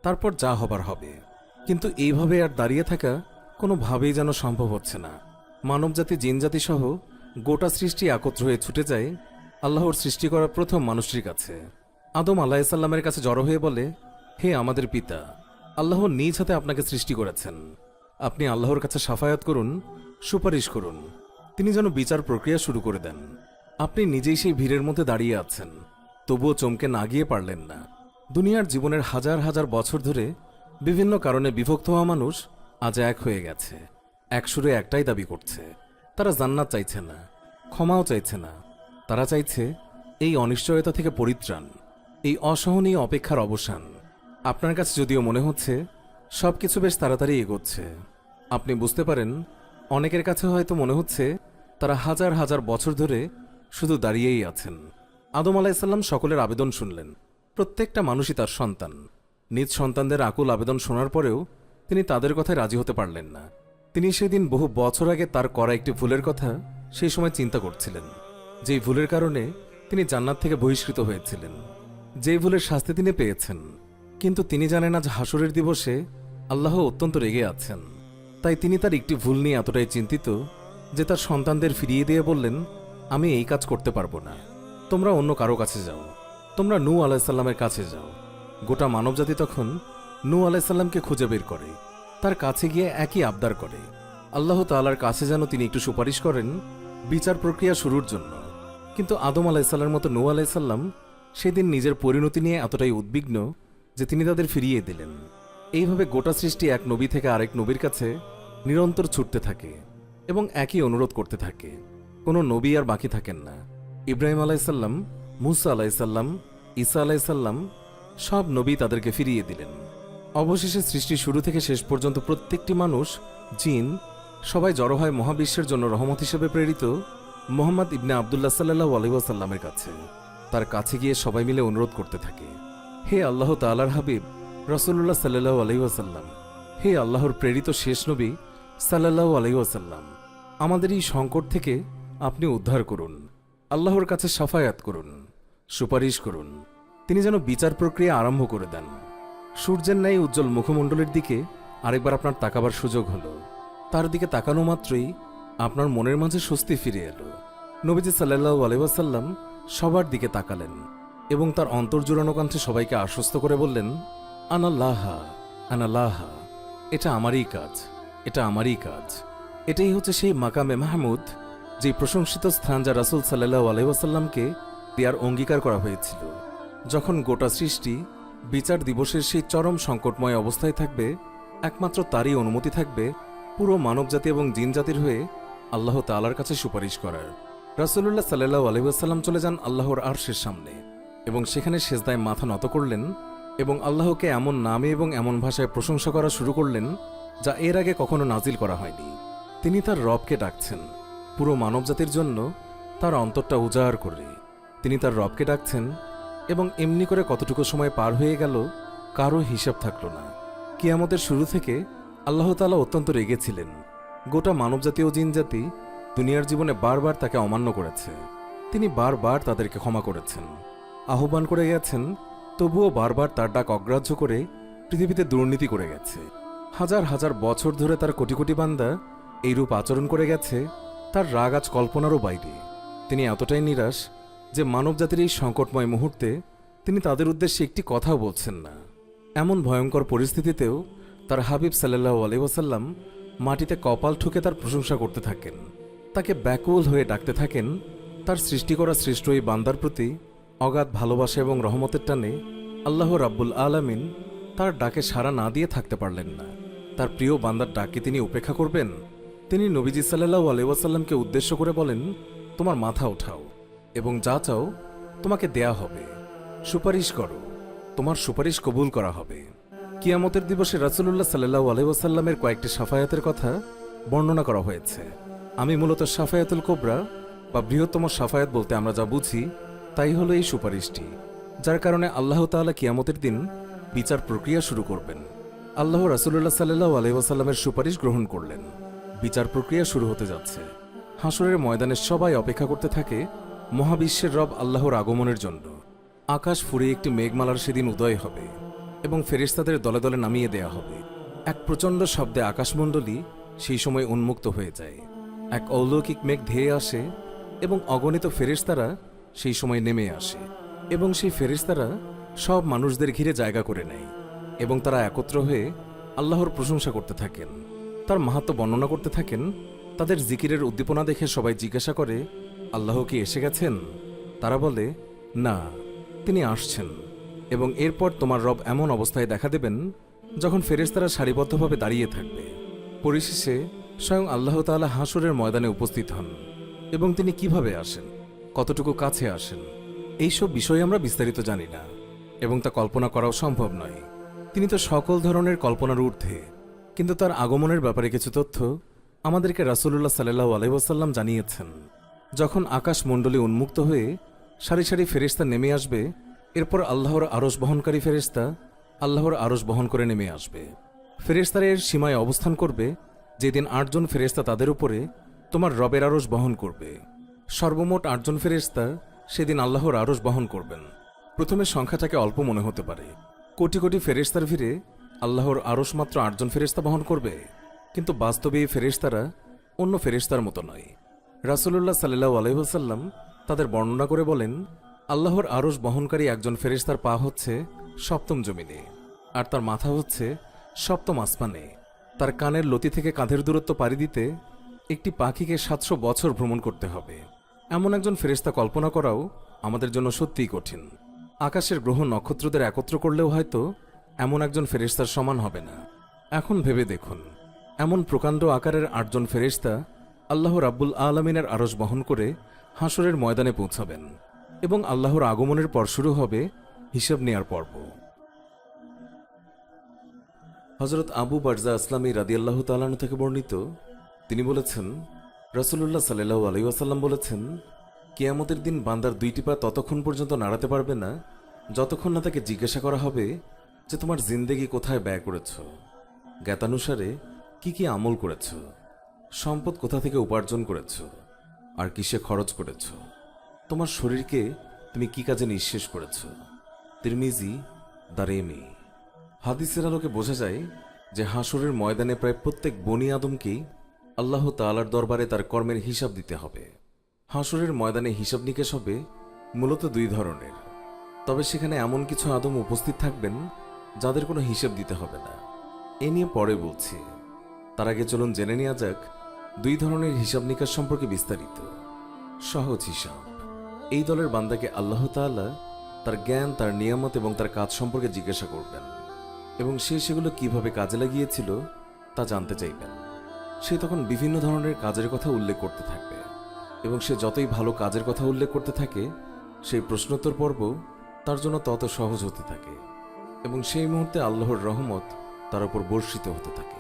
তারপর যা হবার হবে। কিন্তু এইভাবে আর দাঁড়িয়ে থাকা কোনোভাবেই যেন সম্ভব হচ্ছে না। মানবজাতি, জিনজাতি সহ গোটা সৃষ্টি একত্র হয়ে ছুটে যায় আল্লাহর সৃষ্টি করা প্রথম মানুষটির কাছে। আদম আলাইহিস সালামের কাছে জড়ো হয়ে বলে, হে আমাদের পিতা, আল্লাহ নিজ হাতে আপনাকে সৃষ্টি করেছেন। আপনি আল্লাহর কাছে সাফায়াত করুন, সুপারিশ করুন, তিনি যেন বিচার প্রক্রিয়া শুরু করে দেন। আপনি নিজেই সেই ভিড়ের মধ্যে দাঁড়িয়ে আছেন, তবুও চমকে না গিয়ে পারলেন না। দুনিয়ার জীবনের হাজার হাজার বছর ধরে বিভিন্ন কারণে বিভক্ত হওয়া মানুষ আজ এক হয়ে গেছে। এক সুরে একটাই দাবি করছে, তারা জান্নাত চাইছে না, ক্ষমাও চাইছে না। তারা চাইছে এই অনিশ্চয়তা থেকে পরিত্রাণ, এই অসহনীয় অপেক্ষার অবসান। আপনার কাছে যদিও মনে হচ্ছে সবকিছু বেশ তাড়াতাড়ি এগোচ্ছে, আপনি বুঝতে পারেন অনেকের কাছে হয়তো মনে হচ্ছে তারা হাজার হাজার বছর ধরে শুধু দাঁড়িয়েই আছেন। আদম আলাইসাল্লাম সকলের আবেদন শুনলেন। প্রত্যেকটা মানুষই তার সন্তান। নিজ সন্তানদের আকুল আবেদন শোনার পরেও তিনি তাদের কথায় রাজি হতে পারলেন না। তিনি সেদিন বহু বছর আগে তার করা একটি ভুলের কথা সেই সময় চিন্তা করছিলেন, যেই ভুলের কারণে তিনি জান্নাত থেকে বহিষ্কৃত হয়েছিলেন, যেই ভুলের শাস্তি তিনি পেয়েছেন। কিন্তু তিনি জানেন আজ হাসরের দিবসে আল্লাহ অত্যন্ত রেগে আছেন। তাই তিনি তার একটি ভুল নিয়ে এতটাই চিন্তিত যে তার সন্তানদের ফিরিয়ে দিয়ে বললেন, আমি এই কাজ করতে পারবো না, তোমরা অন্য কারো কাছে যাও, তোমরা নূহ আলাইসাল্লামের কাছে যাও। গোটা মানবজাতি তখন নূহ আলাইসাল্লামকে খুঁজে বের করে, তার কাছে গিয়ে একই আবদার করে আল্লাহ তাআলার কাছে যেন তিনি একটু সুপারিশ করেন বিচার প্রক্রিয়া শুরুর জন্য। কিন্তু আদম আলাইসাল্লামের মতো নূহ আলাইসাল্লাম সেদিন নিজের পরিণতি নিয়ে এতটাই উদ্বিগ্ন যে তিনি তাদের ফিরিয়ে দিলেন। এইভাবে গোটা সৃষ্টি এক নবী থেকে আরেক নবীর কাছে নিরন্তর ছুটতে থাকে এবং একই অনুরোধ করতে থাকে। কোনো নবী আর বাকি থাকেন না। ইব্রাহিম আলাইসাল্লাম, মুসা আলাইসাল্লাম, ঈসা আলাইসাল্লাম সব নবী তাদেরকে ফিরিয়ে দিলেন। অবশেষে সৃষ্টির শুরু থেকে শেষ পর্যন্ত প্রত্যেকটি মানুষ, জিন সবাই জড়ো হয় মহাবিশ্বের জন্য রহমত হিসেবে প্রেরিত মোহাম্মদ ইবনে আবদুল্লাহ সাল্লাল্লাহু আলাইহি ওয়াসাল্লামের কাছে। তার কাছে গিয়ে সবাই মিলে অনুরোধ করতে থাকে, হে আল্লাহ তাআলার হাবিব রাসূলুল্লাহ সাল্লাল্লাহু আলাইহি ওয়াসাল্লাম, হে আল্লাহর প্রেরিত শেষ নবী সাল্লাল্লাহু আলাইহি ওয়াসাল্লাম, আমাদের এই সংকট থেকে আপনি উদ্ধার করুন, আল্লাহর কাছে সাফায়াত করুন, সুপারিশ করুন, তিনি যেন বিচার প্রক্রিয়া আরম্ভ করে দেন। সূর্যের ন্যায় উজ্জ্বল মুখমণ্ডলের দিকে আরেকবার আপনার তাকাবার সুযোগ হলো। তার দিকে তাকানো মাত্রই আপনার মনের মাঝে স্বস্তি ফিরে এলো। নবীজি সাল্লাল্লাহু আলাইহি ওয়াসাল্লাম সবার দিকে তাকালেন এবং তার অন্তর জুড়ানো কণ্ঠে সবাইকে আশ্বস্ত করে বললেন, আনাল্লাহা আনাল্লাহা, এটা আমারই কাজ, এটা আমারই কাজ। এটাই হচ্ছে সেই মাকামে মাহমুদ, যে প্রশংসিত স্থান যা রাসূল সাল্লাল্লাহু আলাইহি ওয়াসাল্লামকে দেওয়ার অঙ্গীকার করা হয়েছিল। যখন গোটা সৃষ্টি বিচার দিবসের সেই চরম সংকটময় অবস্থায় থাকবে, একমাত্র তারই অনুমতি থাকবে পুরো মানবজাতি এবং জিন জাতির হয়ে আল্লাহ তাআলার কাছে সুপারিশ করার। রাসূলুল্লাহ সাল্লাল্লাহু আলাইহি ওয়াসাল্লাম চলে যান আল্লাহর আরশের সামনে এবং সেখানে সেজদায় মাথা নত করলেন এবং আল্লাহকে এমন নামে এবং এমন ভাষায় প্রশংসা করা শুরু করলেন যা এর আগে কখনো নাজিল করা হয়নি। তিনি তার রবকে ডাকছেন পুরো মানবজাতির জন্য, তার অন্তরটা উজাড় করে তিনি তার রবকে ডাকছেন এবং এমনি করে কতটুকু সময় পার হয়ে গেল কারো হিসাব থাকল না। কিয়ামতের শুরু থেকে আল্লাহ তাআলা অত্যন্ত রেগেছিলেন। গোটা মানবজাতি ও জিনজাতি দুনিয়ার জীবনে বারবার তাকে অমান্য করেছে, তিনি বারবার তাদেরকে ক্ষমা করেছেন, আহ্বান করে গেছেন, তবুও বারবার তার ডাক অগ্রাহ্য করে পৃথিবীতে দুর্নীতি করে গেছে। হাজার হাজার বছর ধরে তার কোটি কোটি বান্দা এইরূপ আচরণ করে গেছে, তার রাগ আজ কল্পনারও বাইরে। তিনি এতটাই নিরাশ যে মানবজাতির এই সংকটময় মুহূর্তে তিনি তাদের উদ্দেশ্যে একটি কথাও বলছেন না। এমন ভয়ঙ্কর পরিস্থিতিতেও তার হাবিব সাল্লাল্লাহু আলাইহি ওয়াসাল্লাম মাটিতে কপাল ঠুকে তার প্রশংসা করতে থাকেন, তাকে ব্যাকুল হয়ে ডাকতে থাকেন। তার সৃষ্টি করা শ্রেষ্ঠ এই বান্দার প্রতি অগাধ ভালোবাসা এবং রহমতের টানে আল্লাহ রাব্বুল আলামিন তার ডাকে সাড়া না দিয়ে থাকতে পারলেন না। তার প্রিয় বান্দার ডাকে তিনি উপেক্ষা করবেন? তিনি নবীজি সাল্লাল্লাহু আলাইহি ওয়াসাল্লামকে উদ্দেশ্য করে বলেন, তোমার মাথা ওঠাও এবং যা চাও তোমাকে দেয়া হবে, সুপারিশ করো, তোমার সুপারিশ কবুল করা হবে। কিয়ামতের দিবসে রাসূলুল্লাহ সাল্লাল্লাহু আলাইহি ওয়াসাল্লামের কয়েকটি শাফায়াতের কথা বর্ণনা করা হয়েছে। আমি মূলত শাফায়াতুল কোবরা বা বৃহত্তম শাফায়াত বলতে আমরা যা বুঝি তাই হলো এই সুপারিশটি, যার কারণে আল্লাহ তাআলা কিয়ামতের দিন বিচার প্রক্রিয়া শুরু করবেন। আল্লাহ রাসূলুল্লাহ সাল্লাল্লাহু আলাইহি ওয়াসাল্লামের সুপারিশ গ্রহণ করলেন। বিচার প্রক্রিয়া শুরু হতে যাচ্ছে। হাসরের ময়দানে সবাই অপেক্ষা করতে থাকে মহাবিশ্বের রব আল্লাহর আগমনের জন্য। আকাশ ফুরিয়ে একটি মেঘমালার সেদিন উদয় হবে এবং ফেরেশতাদের দলে দলে নামিয়ে দেয়া হবে। এক প্রচণ্ড শব্দে আকাশমণ্ডলী সেই সময় উন্মুক্ত হয়ে যায়। এক অলৌকিক মেঘ ধেয়ে আসে এবং অগণিত ফেরেশতারা সেই সময় নেমে আসে এবং সেই ফেরেশতারা সব মানুষদের ঘিরে জায়গা করে নেয় এবং তারা একত্র হয়ে আল্লাহর প্রশংসা করতে থাকেন। তার মাহাত্ম্য বর্ণনা করতে থাকেন। তাদের জিকিরের উদ্দীপনা দেখে সবাই জিজ্ঞাসা করে, আল্লাহ কি এসে গেছেন? তারা বলে, না, তিনি আসছেন, এবং এরপর তোমার রব এমন অবস্থায় দেখা দেবেন যখন ফেরেশতারা সারিবদ্ধভাবে দাঁড়িয়ে থাকবে। পরিশেষে স্বয়ং আল্লাহ তাআলা হাসরের ময়দানে উপস্থিত হন, এবং তিনি কিভাবে আসেন, কতটুকু কাছে আসেন, এইসব বিষয়ে আমরা বিস্তারিত জানি না, এবং তা কল্পনা করাও সম্ভব নয়। তিনি তো সকল ধরনের কল্পনার ঊর্ধ্বে, কিন্তু তার আগমনের ব্যাপারে কিছু তথ্য আমাদেরকে রাসূলুল্লাহ সাল্লাল্লাহু আলাইহি ওয়াসাল্লাম জানিয়েছেন। যখন আকাশ মণ্ডলী উন্মুক্ত হয়ে সারি সারি ফেরেশতা নেমে আসবে, এরপর আল্লাহর আরশ বহনকারী ফেরেশতা আল্লাহর আরশ বহন করে নেমে আসবে। ফেরেশতারা এর সীমায় অবস্থান করবে, যেদিন ৮ জন ফেরেশতা তাদের উপরে তোমার রবের আরশ বহন করবে। সর্বমোট ৮ জন ফেরেশতা সেদিন আল্লাহর আরশ বহন করবেন। প্রথমে সংখ্যাটাকে অল্প মনে হতে পারে, কোটি কোটি ফেরেশতার ভিড়ে আল্লাহর আরশ মাত্র ৮ জন ফেরেশতা বহন করবে, কিন্তু বাস্তবে এই ফেরেশতারা অন্য ফেরেশতার মতো নয়। রাসূলুল্লাহ সাল্লাল্লাহু আলাইহি ওয়াসাল্লাম তাদের বর্ণনা করে বলেন, আল্লাহর আরশ বহনকারী একজন ফেরেশতার পা হচ্ছে সপ্তম জমিনে, আর তার মাথা হচ্ছে সপ্তম আসমানে। তার কানের লতি থেকে কাঁধের দূরত্ব পাড়ি দিতে একটি পাখিকে ৭০০ বছর ভ্রমণ করতে হবে। এমন একজন ফেরেশতা কল্পনা করাও আমাদের জন্য সত্যিই কঠিন। আকাশের গ্রহ নক্ষত্রদের একত্র করলেও হয়তো এমন একজন ফেরেশতার সমান হবে না। এখন ভেবে দেখুন, এমন প্রকাণ্ড আকারের ৮ জন ফেরেশতা আল্লাহ রাব্বুল আলামিনের আরশ বহন করে হাসরের ময়দানে পৌঁছাবেন, এবং আল্লাহর আগমনের পর শুরু হবে হিসাব নেয়ার পর্ব। হযরত আবু বারজা আসলামী রাদিয়াল্লাহু তাআলা আনহু থেকে বর্ণিত, তিনি বলেছেন, রাসূলুল্লাহ সাল্লাল্লাহু আলাইহি ওয়াসাল্লাম বলেছেন, কিয়ামতের দিন বান্দার ২টি পা ততক্ষণ পর্যন্ত নাড়াতে পারবে না যতক্ষণ না তাকে জিজ্ঞাসা করা হবে যে তোমার জিন্দেগি কোথায় ব্যয় করেছ, জ্ঞাতানুসারে কি কি আমল করেছ, সম্পদ কোথা থেকে উপার্জন করেছ, আর কিসে খরচ করেছ, তোমার শরীরকে তুমি কি কাজে নিঃশেষ করেছ। তিরমিজি, দারেমি। হাদিসের আলোকে বোঝা যায় যে হাসরের ময়দানে প্রায় প্রত্যেক বনি আদমকেই আল্লাহ তাআলার দরবারে তার কর্মের হিসাব দিতে হবে। হাসরের ময়দানে হিসাব নিকেশ হবে মূলত ২ ধরনের, তবে সেখানে এমন কিছু আদম উপস্থিত থাকবেন যাদের কোনো হিসাব দিতে হবে না। এ নিয়ে পরে বলছি, তার আগে চলুন জেনে নেওয়া যাক ২ ধরনের হিসাব নিকাশ সম্পর্কে বিস্তারিত। সহজ হিসাব। এই দলের বান্দাকে আল্লাহ তাআলা তার জ্ঞান, তার নিয়ামত এবং তার কাজ সম্পর্কে জিজ্ঞাসা করবেন, এবং সে সেগুলো কিভাবে কাজে লাগিয়েছিল তা জানতে চাইবেন। সে তখন বিভিন্ন ধরনের কাজের কথা উল্লেখ করতে থাকবে, এবং সে যতই ভালো কাজের কথা উল্লেখ করতে থাকে সেই প্রশ্নোত্তর পর্ব তার জন্য তত সহজ হতে থাকে, এবং সেই মুহূর্তে আল্লাহর রহমত তার উপর বর্ষিত হতে থাকে।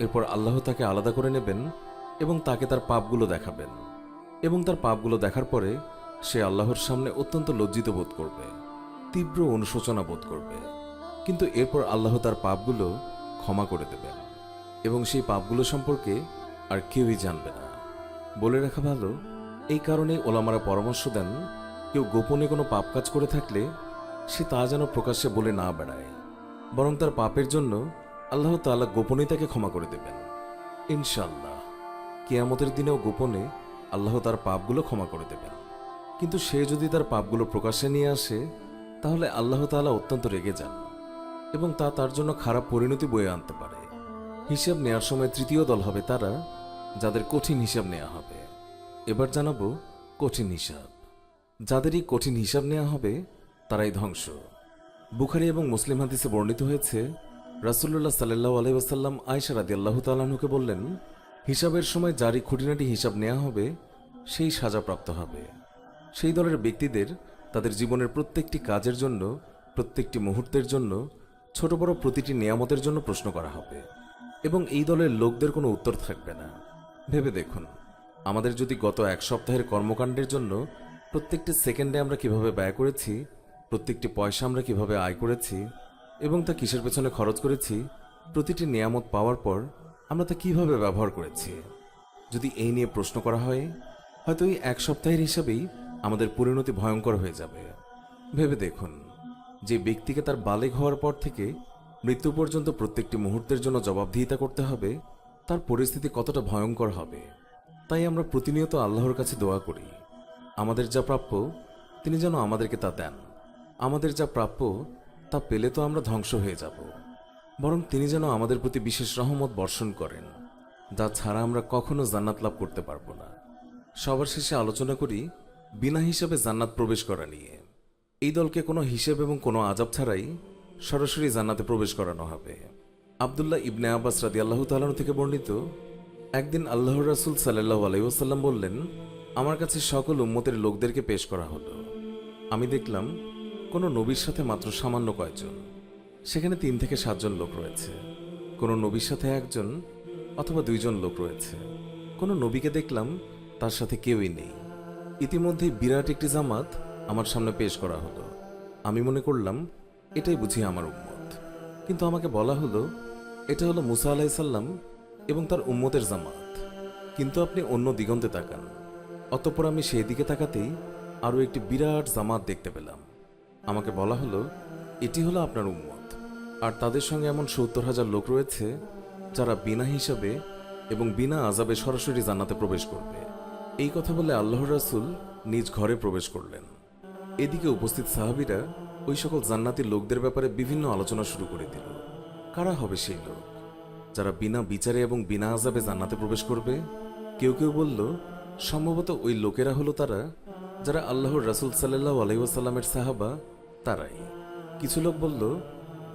এরপর আল্লাহ তাকে আলাদা করে নেবেন এবং তাকে তার পাপগুলো দেখাবেন, এবং তার পাপগুলো দেখার পরে সে আল্লাহর সামনে অত্যন্ত লজ্জিত বোধ করবে, তীব্র অনুশোচনা বোধ করবে। কিন্তু এরপর আল্লাহ তার পাপগুলো ক্ষমা করে দেবেন, এবং সেই পাপগুলো সম্পর্কে আর কেউই জানবে না। বলে রাখা ভালো, এই কারণেই ওলামারা পরামর্শ দেন, কেউ গোপনে কোনো পাপ কাজ করে থাকলে সে তা যেন প্রকাশ্যে বলে না বেড়ায়, বরং তার পাপের জন্য আল্লাহ তাআলা গোপনেই তাকে ক্ষমা করে দেবেন ইনশাআল্লাহ। কিয়ামতের দিনেও গোপনে আল্লাহ তার পাপগুলো ক্ষমা করে দেবেন, কিন্তু সে যদি তার পাপগুলো প্রকাশ্যে নিয়ে আসে তাহলে আল্লাহ তাআলা অত্যন্ত রেগে যান, এবং তা তার জন্য খারাপ পরিণতি বয়ে আনতে পারে। হিসাব নেয়ার সময় তৃতীয় দল হবে তারা যাদের কঠিন হিসাব নেওয়া হবে। এবার জানাবো কঠিন হিসাব। যাদেরই কঠিন হিসাব নেওয়া হবে তারাই ধ্বংস। বুখারী এবং মুসলিম হাদিসে বর্ণিত হয়েছে, রাসূলুল্লাহ সাল্লাল্লাহু আলাইহি ওয়াসাল্লাম আয়েশা রাদিয়াল্লাহু তাআলা আনহাকে বললেন, হিসাবের সময় যারই খুঁটিনাটি হিসাব নেওয়া হবে সেই সাজাপ্রাপ্ত হবে। সেই দলের ব্যক্তিদের তাদের জীবনের প্রত্যেকটি কাজের জন্য, প্রত্যেকটি মুহূর্তের জন্য, ছোট বড় প্রতিটি নিয়ামতের জন্য প্রশ্ন করা হবে, এবং এই দলের লোকদের কোনো উত্তর থাকবে না। ভেবে দেখুন, আমাদের যদি গত ১ সপ্তাহের কর্মকাণ্ডের জন্য প্রত্যেকটি সেকেন্ডে আমরা কিভাবে ব্যয় করেছি, প্রত্যেকটি পয়সা আমরা কিভাবে আয় করেছি এবং তা কিসের পেছনে খরচ করেছি, প্রতিটি নিয়ামত পাওয়ার পর আমরা তা কিভাবে ব্যবহার করেছি, যদি এই নিয়ে প্রশ্ন করা হয়, হয়তো এই ১ সপ্তাহের হিসাবেই আমাদের পরিণতি ভয়ঙ্কর হয়ে যাবে। ভেবে দেখুন, যে ব্যক্তিকে তার বালেগ হওয়ার পর থেকে মৃত্যু পর্যন্ত প্রত্যেকটি মুহূর্তের জন্য জবাবদিহিতা করতে হবে, তার পরিস্থিতি কতটা ভয়ঙ্কর হবে। তাই আমরা প্রতিনিয়ত আল্লাহর কাছে দোয়া করি, আমাদের যা প্রাপ্য তিনি যেন আমাদেরকে তা দেন। আমাদের যা প্রাপ্য তা পেলে তো আমরা ধ্বংস হয়ে যাব, বরং তিনি যেন আমাদের প্রতি বিশেষ রহমত বর্ষণ করেন। যা ছাড়া আমরা কখনো জান্নাত লাভ করতে পারবো না। সবার শেষে আলোচনা করি বিনা হিসাবে জান্নাত প্রবেশ করা নিয়ে। এই দলকে কোনো হিসেব এবং কোনো আযাব ছাড়াই সরাসরি জান্নাতে প্রবেশ করানো হবে। আব্দুল্লাহ ইবনে আব্বাস রাদিয়াল্লাহু তাআলা থেকে বর্ণিত, একদিন আল্লাহর রাসূল সাল্লাল্লাহু আলাইহি ওয়াসাল্লাম বললেন, আমার কাছে সকল উম্মতের লোকদেরকে পেশ করা হলো। আমি দেখলাম কোনো নবীর সাথে মাত্র সামান্য কয়েকজন, সেখানে 3 থেকে 7 জন লোক রয়েছে। কোনো নবীর সাথে 1 জন অথবা 2 জন লোক রয়েছে। কোনো নবীকে দেখলাম তার সাথে কেউই নেই। ইতিমধ্যেই বিরাট একটি জামাত আমার সামনে পেশ করা হলো। আমি মনে করলাম এটাই বুঝি আমার উম্মত, কিন্তু আমাকে বলা হলো এটা হলো মুসা আলাইহিস সালাম এবং তার উম্মতের জামাত। কিন্তু আপনি অন্য দিগন্তে তাকান। অতঃপর আমি সেই দিকে তাকাতেই আরও একটি বিরাট জামাত দেখতে পেলাম। আমাকে বলা হলো এটি হলো আপনার উম্মত, আর তাদের সঙ্গে এমন 70,000 লোক রয়েছে যারা বিনা হিসাবে এবং বিনা আযাবে সরাসরি জান্নাতে প্রবেশ করবে। এই কথা বলে আল্লাহর রাসূল নিজ ঘরে প্রবেশ করলেন। এদিকে উপস্থিত সাহাবীরা ওই সকল জান্নাতি লোকদের ব্যাপারে বিভিন্ন আলোচনা শুরু করে দিল। কারা হবে সেই লোক যারা বিনা বিচারে এবং বিনা আযাবে জান্নাতে প্রবেশ করবে? কেউ কেউ বলল সম্ভবত ওই লোকেরা হলো তারা যারা আল্লাহর রাসূল সাল্লাল্লাহু আলাইহি ওয়াসাল্লামের সাহাবা, তারাই। কিছু লোক বলল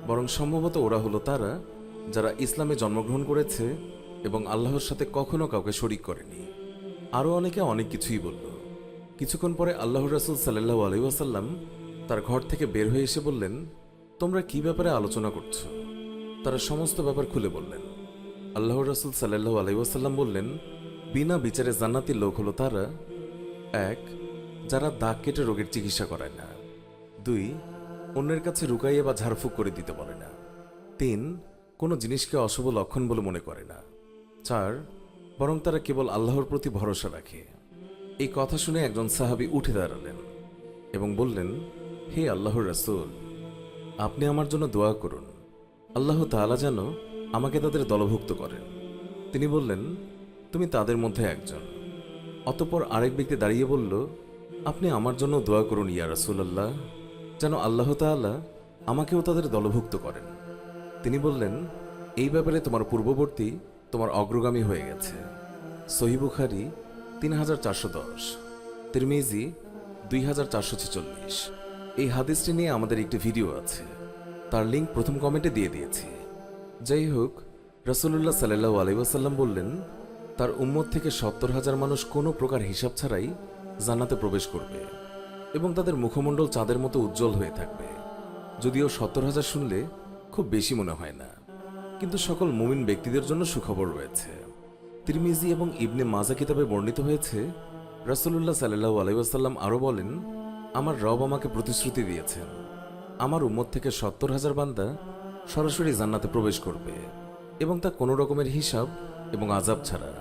বরং সম্ভবত ওরা হলো তারা যারা ইসলামে জন্মগ্রহণ করেছে এবং আল্লাহর সাথে কখনো কাউকে শরীক করেনি। আরও অনেকে অনেক কিছুই বলল। কিছুক্ষণ পরে আল্লাহর রাসূল সাল্লাল্লাহু আলাইহি ওয়াসাল্লাম তার ঘর থেকে বের হয়ে এসে বললেন, তোমরা কি ব্যাপারে আলোচনা করছো? তারা সমস্ত ব্যাপার খুলে বললেন। আল্লাহর রাসূল সাল্লাল্লাহু আলাইহি ওয়াসাল্লাম বললেন, বিনা বিচারে জান্নাতি লোক হলো তারা: 1, যারা দাগ কেটে রোগের চিকিৎসা করায় না। 2, অন্যের কাছে রুকাইয়ে বা ঝাড়ফুঁক করে দিতে বলে না। 3, কোনো জিনিসকে অশুভ লক্ষণ বলে মনে করে না। 4, বরং তারা কেবল আল্লাহর প্রতি ভরসা রাখে। এই কথা শুনে একজন সাহাবী উঠে দাঁড়ালেন এবং বললেন, হে আল্লাহর রাসূল, আপনি আমার জন্য দোয়া করুন, আল্লাহ তাআলা যেন আমাকে তাদের দলভুক্ত করেন। তিনি বললেন, তুমি তাদের মধ্যে একজন। অতঃপর আরেক ব্যক্তি দাঁড়িয়ে বলল, আপনি আমার জন্য দোয়া করুন ইয়া রাসূলুল্লাহ, যেন আল্লাহ তাআলা আমাকেও তাদের দলভুক্ত করেন। তিনি বললেন, এই ব্যাপারে তোমার পূর্ববর্তী তোমার অগ্রগামী হয়ে গেছে। সহিহ বুখারী 3410, তিরমিজি 2446। এই হাদিসটি নিয়ে আমাদের একটি ভিডিও আছে, তার লিঙ্ক প্রথম কমেন্টে দিয়ে দিয়েছি। যাই হোক, রাসূলুল্লাহ সাল্লাল্লাহু আলাইহি ওয়াসাল্লাম বললেন, তার উম্মত থেকে 70,000 মানুষ কোনো প্রকার হিসাব ছাড়াই জান্নাতে প্রবেশ করবে এবং তাদের মুখমণ্ডল চাঁদের মতো উজ্জ্বল হয়ে থাকবে। যদিও 70,000 শুনলে খুব বেশি মনে হয় না, কিন্তু সকল মুমিন ব্যক্তিদের জন্য সুখবর রয়েছে। তিরমিজি এবং ইবনে মাজা কিতাবে বর্ণিত হয়েছে, রাসূলুল্লাহ সাল্লাল্লাহু আলাইহি ওয়াসাল্লাম আরও বলেন, আমার রব আমাকে প্রতিশ্রুতি দিয়েছেন, আমার উম্মত থেকে 70,000 বান্দা সরাসরি জান্নাতে প্রবেশ করবে এবং তা কোনো রকমের হিসাব এবং আযাব ছাড়া,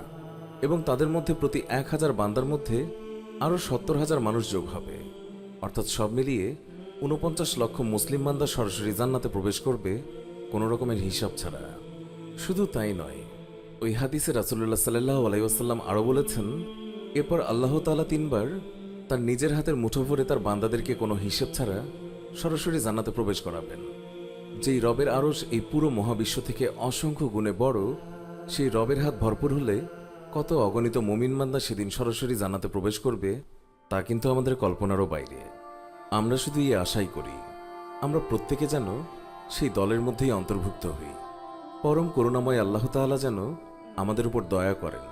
এবং তাদের মধ্যে প্রতি 1,000 বান্দার মধ্যে আরও 70,000 মানুষ যোগ হবে। অর্থাৎ সব মিলিয়ে 49 লক্ষ মুসলিম বান্দা সরাসরি জান্নাতে প্রবেশ করবে কোনো রকমের হিসাব ছাড়া। শুধু তাই নয়, ওই হাদিসে রাসূলুল্লাহ সাল্লাল্লাহু আলাইহি ওয়াসাল্লাম আরও বলেছেন, এরপর আল্লাহ তাআলা 3 বার তার নিজের হাতের মুঠো ভরে তার বান্দাদেরকে কোনো হিসাব ছাড়া সরাসরি জান্নাতে প্রবেশ করাবেন। যেই রবের আরশ এই পুরো মহাবিশ্ব থেকে অসংখ্য গুণে বড়, সেই রবের হাত ভরপুর হলে কত অগণিত মুমিন বান্দা সেদিন সরাসরি জান্নাতে প্রবেশ করবে তা কিন্তু আমাদের কল্পনারও বাইরে। আমরা শুধু এই আশাই করি আমরা প্রত্যেকে যেন সেই দলের মধ্যেই অন্তর্ভুক্ত হই। পরম করুণাময় আল্লাহ তাআলা যেন আমাদের উপর দয়া করেন,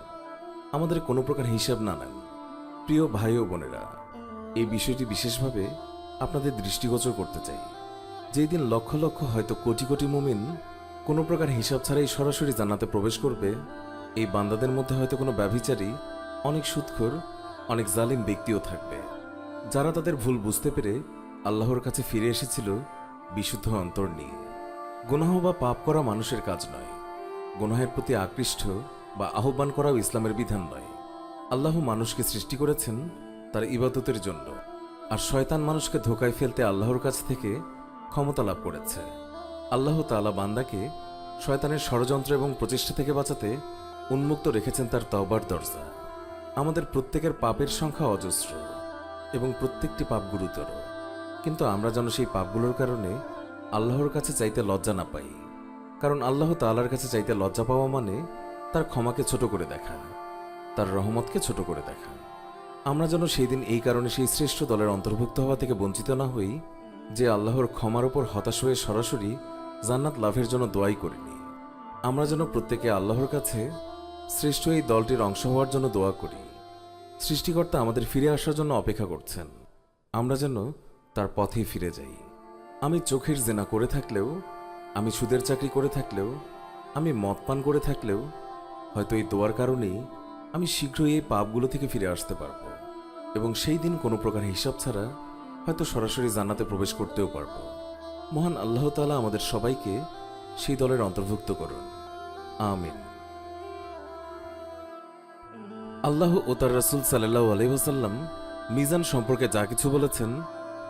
আমাদের কোনো প্রকার হিসাব না নেন। প্রিয় ভাই ও বোনেরা, এই বিষয়টি বিশেষভাবে আপনাদের দৃষ্টিগোচর করতে চাই। যেই দিন লক্ষ লক্ষ, হয়তো কোটি কোটি মুমিন কোনো প্রকার হিসাব ছাড়াই সরাসরি জান্নাতে প্রবেশ করবে, এই বান্দাদের মধ্যে হয়তো কোনো ব্যভিচারী, অনেক সুদখোর, অনেক জালিম ব্যক্তিও থাকবে, যারা তাদের ভুল বুঝতে পেরে আল্লাহর কাছে ফিরে এসেছিল বিশুদ্ধ অন্তর নিয়ে। গুনাহ বা পাপ করা মানুষের কাজ নয়, গুনাহের প্রতি আকৃষ্ট বা আহ্বান করাও ইসলামের বিধান নয়। আল্লাহ মানুষকে সৃষ্টি করেছেন তার ইবাদতের জন্য, আর শয়তান মানুষকে ধোঁকায় ফেলতে আল্লাহর কাছ থেকে ক্ষমতা লাভ করেছে। আল্লাহ তাআলা বান্দাকে শয়তানের ষড়যন্ত্র এবং প্রচেষ্টা থেকে বাঁচাতে উন্মুক্ত রেখেছেন তার তওবার দরজা। আমাদের প্রত্যেকের পাপের সংখ্যা অজস্র এবং প্রত্যেকটি পাপ গুরুতর, কিন্তু আমরা যেন সেই পাপগুলোর কারণে আল্লাহর কাছে চাইতে লজ্জা না পাই। কারণ আল্লাহ তাআলার কাছে চাইতে লজ্জা পাওয়া মানে তার ক্ষমাকে ছোট করে দেখা, তার রহমতকে ছোট করে দেখা। আমরা যেন সেই দিন এই কারণে সেই শ্রেষ্ঠ দলের অন্তর্ভুক্ত হওয়া থেকে বঞ্চিত না হই যে আল্লাহর ক্ষমার উপর হতাশ হয়ে সরাসরি জান্নাত লাভের জন্য দোয়াই করিনি। আমরা যেন প্রত্যেকে আল্লাহর কাছে শ্রেষ্ঠ এই দলটির অংশ হওয়ার জন্য দোয়া করি। সৃষ্টিকর্তা আমাদের ফিরে আসার জন্য অপেক্ষা করছেন, আমরা যেন তার পথেই ফিরে যাই। আমি চোখের জেনা করে থাকলেও, আমি সুদের চাকরি করে থাকলেও, আমি মদ পান করে থাকলেও হয়তো এই দোয়ার কারণেই আমি শীঘ্রই এই পাপগুলো থেকে ফিরে আসতে পারব এবং সেই দিন কোনো প্রকার হিসাব ছাড়া হয়তো সরাসরি জান্নাতে প্রবেশ করতেও পারব। মহান আল্লাহ তাআলা আমাদের সবাইকে সেই দলের অন্তর্ভুক্ত করুন, আমিন। আল্লাহ ও তার রাসূল সাল্লাল্লাহু আলাইহি ওয়াসাল্লাম মিজান সম্পর্কে যা কিছু বলেছেন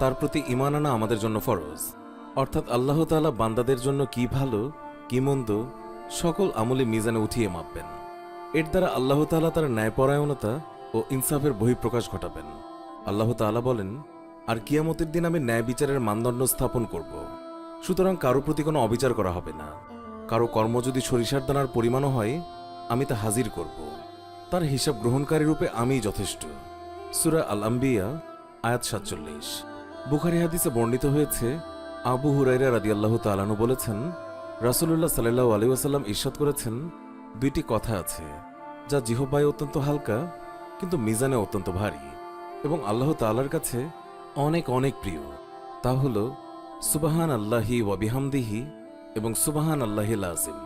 তার প্রতি ঈমান আনা আমাদের জন্য ফরজ। অর্থাৎ আল্লাহ তাআলা বান্দাদের জন্য কি ভালো কি মন্দ সকল আমলই মিজানে উঠিয়ে মাপবেন। এর দ্বারা আল্লাহ তাআলা তার ন্যায়পরায়ণতা ও ইনসাফের বহিঃপ্রকাশ ঘটাবেন। আল্লাহ তাআলা বলেন, আর কিয়ামতের দিন আমি ন্যায় বিচারের মানদণ্ড স্থাপন করব। সুতরাং কারো প্রতি কোনো অবিচার করা হবে না। কারো কর্ম যদি সরিষার দানার পরিমাণও হয়, আমি তা হাজির করব। তার হিসাব গ্রহণকারী রূপে আমিই যথেষ্ট। সূরা আল আম্বিয়া আয়াত ৪৭। বুখারী হাদিসে বর্ণিত হয়েছে, আবু হুরায়রা রাদিয়াল্লাহু তাআলা আনহু বলেছেন, রাসূলুল্লাহ সাল্লাল্লাহু আলাইহি ওয়াসাল্লাম ইরশাদ করেছেন, দুইটি কথা আছে যা জিহ্বায় অত্যন্ত হালকা কিন্তু মিজানে অত্যন্ত ভারী এবং আল্লাহ তাআলার কাছে অনেক অনেক প্রিয়। তা হল সুবহান আল্লাহি ওয়া বিহামদিহি এবং সুবহান আল্লাহিল আযীম।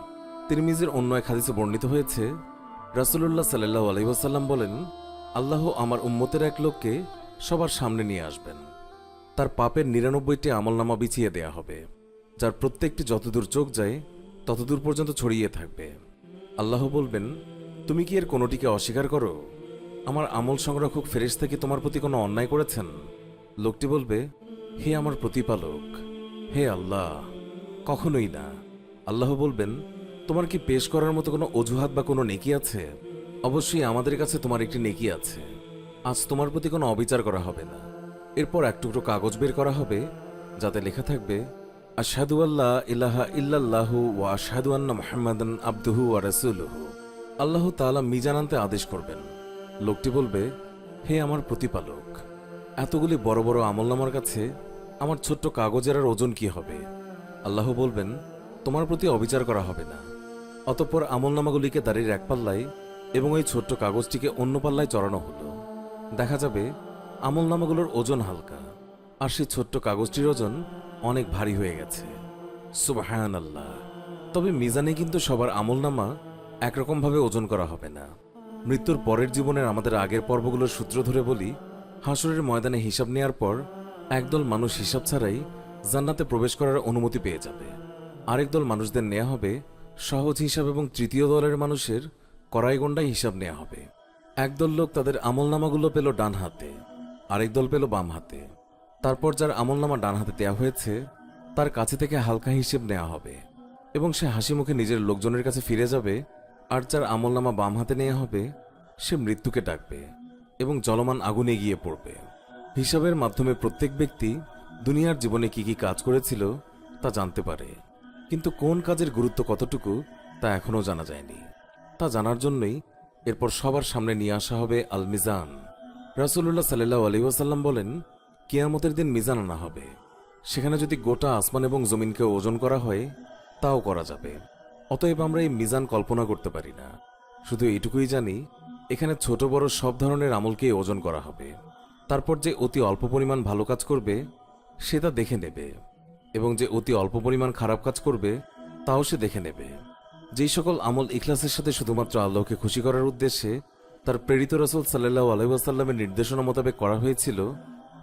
তিরমিজির অন্য এক হাদিসে বর্ণিত হয়েছে, রাসূলুল্লাহ সাল্লাল্লাহু আলাইহি ওয়াসাল্লাম বলেন, আল্লাহ আমার উম্মতের এক লোককে সবার সামনে নিয়ে আসবেন। তার পাপের ৯৯টি আমলনামা বিছিয়ে দেয়া হবে, যার প্রত্যেকটি যতদূর চোখ যায় ততদূর পর্যন্ত ছড়িয়ে থাকবে। আল্লাহ বলবেন, তুমি কি এর কোনোটিকে অস্বীকার করো? আমার আমল সংরক্ষক ফেরেশতা কি তোমার প্রতি কোনো অন্যায় করেছেন? লোকটি বলবে, হে আমার প্রতিপালক, হে আল্লাহ, কখনোই না। আল্লাহ বলবেন, তোমার কি পেশ করার মতো কোনো অজুহাত বা কোনো নেকি আছে? অবশ্যই আমাদের কাছে তোমার একটি নেকি আছে। আজ তোমার প্রতি কোনো অবিচার করা হবে না। এরপর এক টুকরো কাগজ বের করা হবে, যাতে লেখা থাকবে, আশহাদু আল্লা ইলাহা ইল্লাল্লাহু ওয়া আশহাদু আন্না মুহাম্মাদান আবদুহু ওয়া রাসূলুহু। আল্লাহ তাআলা মিজান আনতে আদেশ করবেন। লোকটি বলবে, হে আমার প্রতিপালক, এতগুলি বড় বড় আমলনামার কাছে আমার ছোট্ট কাগজের আর ওজন কি হবে? আল্লাহ বলবেন, তোমার প্রতি অবিচার করা হবে না। অতঃপর আমলনামাগুলিকে দাঁড়িয়ে এক পাল্লায় এবং ওই ছোট্ট কাগজটিকে অন্য পাল্লায় চড়ানো হলো। দেখা যাবে আমলনামাগুলোর ওজন হালকা, আর সেই ছোট্ট কাগজটির ওজন অনেক ভারী হয়ে গেছে। সুবহানাল্লাহ। তবে মিজানে কিন্তু সবার আমলনামা একরকমভাবে ওজন করা হবে না। মৃত্যুর পরের জীবনের আমাদের আগের পর্বগুলোর সূত্র ধরে বলি, হাসরের ময়দানে হিসাব নেওয়ার পর একদল মানুষ হিসাব ছাড়াই জান্নাতে প্রবেশ করার অনুমতি পেয়ে যাবে। আরেক দল মানুষদের নেওয়া হবে সহজ হিসাব এবং তৃতীয় দলের মানুষের কড়াইগন্ডায় হিসাব নেওয়া হবে। একদল লোক তাদের আমলনামাগুলো পেল ডান হাতে, আরেক দল পেল বাম হাতে। তারপর যার আমলনামা ডান হাতে দেওয়া হয়েছে তার কাছে থেকে হালকা হিসেব নেওয়া হবে এবং সে হাসি মুখে নিজের লোকজনের কাছে ফিরে যাবে। আর যার আমলনামা বাম হাতে নেওয়া হবে সে মৃত্যুকে ডাকবে এবং জ্বলমান আগুনে গিয়ে পড়বে। হিসাবের মাধ্যমে প্রত্যেক ব্যক্তি দুনিয়ার জীবনে কি কি কাজ করেছিল তা জানতে পারে, কিন্তু কোন কাজের গুরুত্ব কতটুকু তা এখনও জানা যায়নি। তা জানার জন্যই এরপর সবার সামনে নিয়ে আসা হবে আল মিজান। রাসূলুল্লাহ সাল্লাল্লাহু আলাইহি ওয়াসাল্লাম বলেন, কিয়ামতের দিন মিজান আনা হবে। সেখানে যদি গোটা আসমান এবং জমিনকে ওজন করা হয় তাও করা যাবে। অতএব আমরা এই মিজান কল্পনা করতে পারি না। শুধু এইটুকুই জানি, এখানে ছোট বড় সব ধরনের আমলকেই ওজন করা হবে। তারপর যে অতি অল্প পরিমাণ ভালো কাজ করবে সে তা দেখে নেবে এবং যে অতি অল্প পরিমাণ খারাপ কাজ করবে তাও সে দেখে নেবে। যেই সকল আমল ইখলাসের সাথে শুধুমাত্র আল্লাহকে খুশি করার উদ্দেশ্যে তার প্রেরিত রাসূল সাল্লাল্লাহু আলাইহি ওয়াসাল্লামের নির্দেশনা মোতাবেক করা হয়েছিল,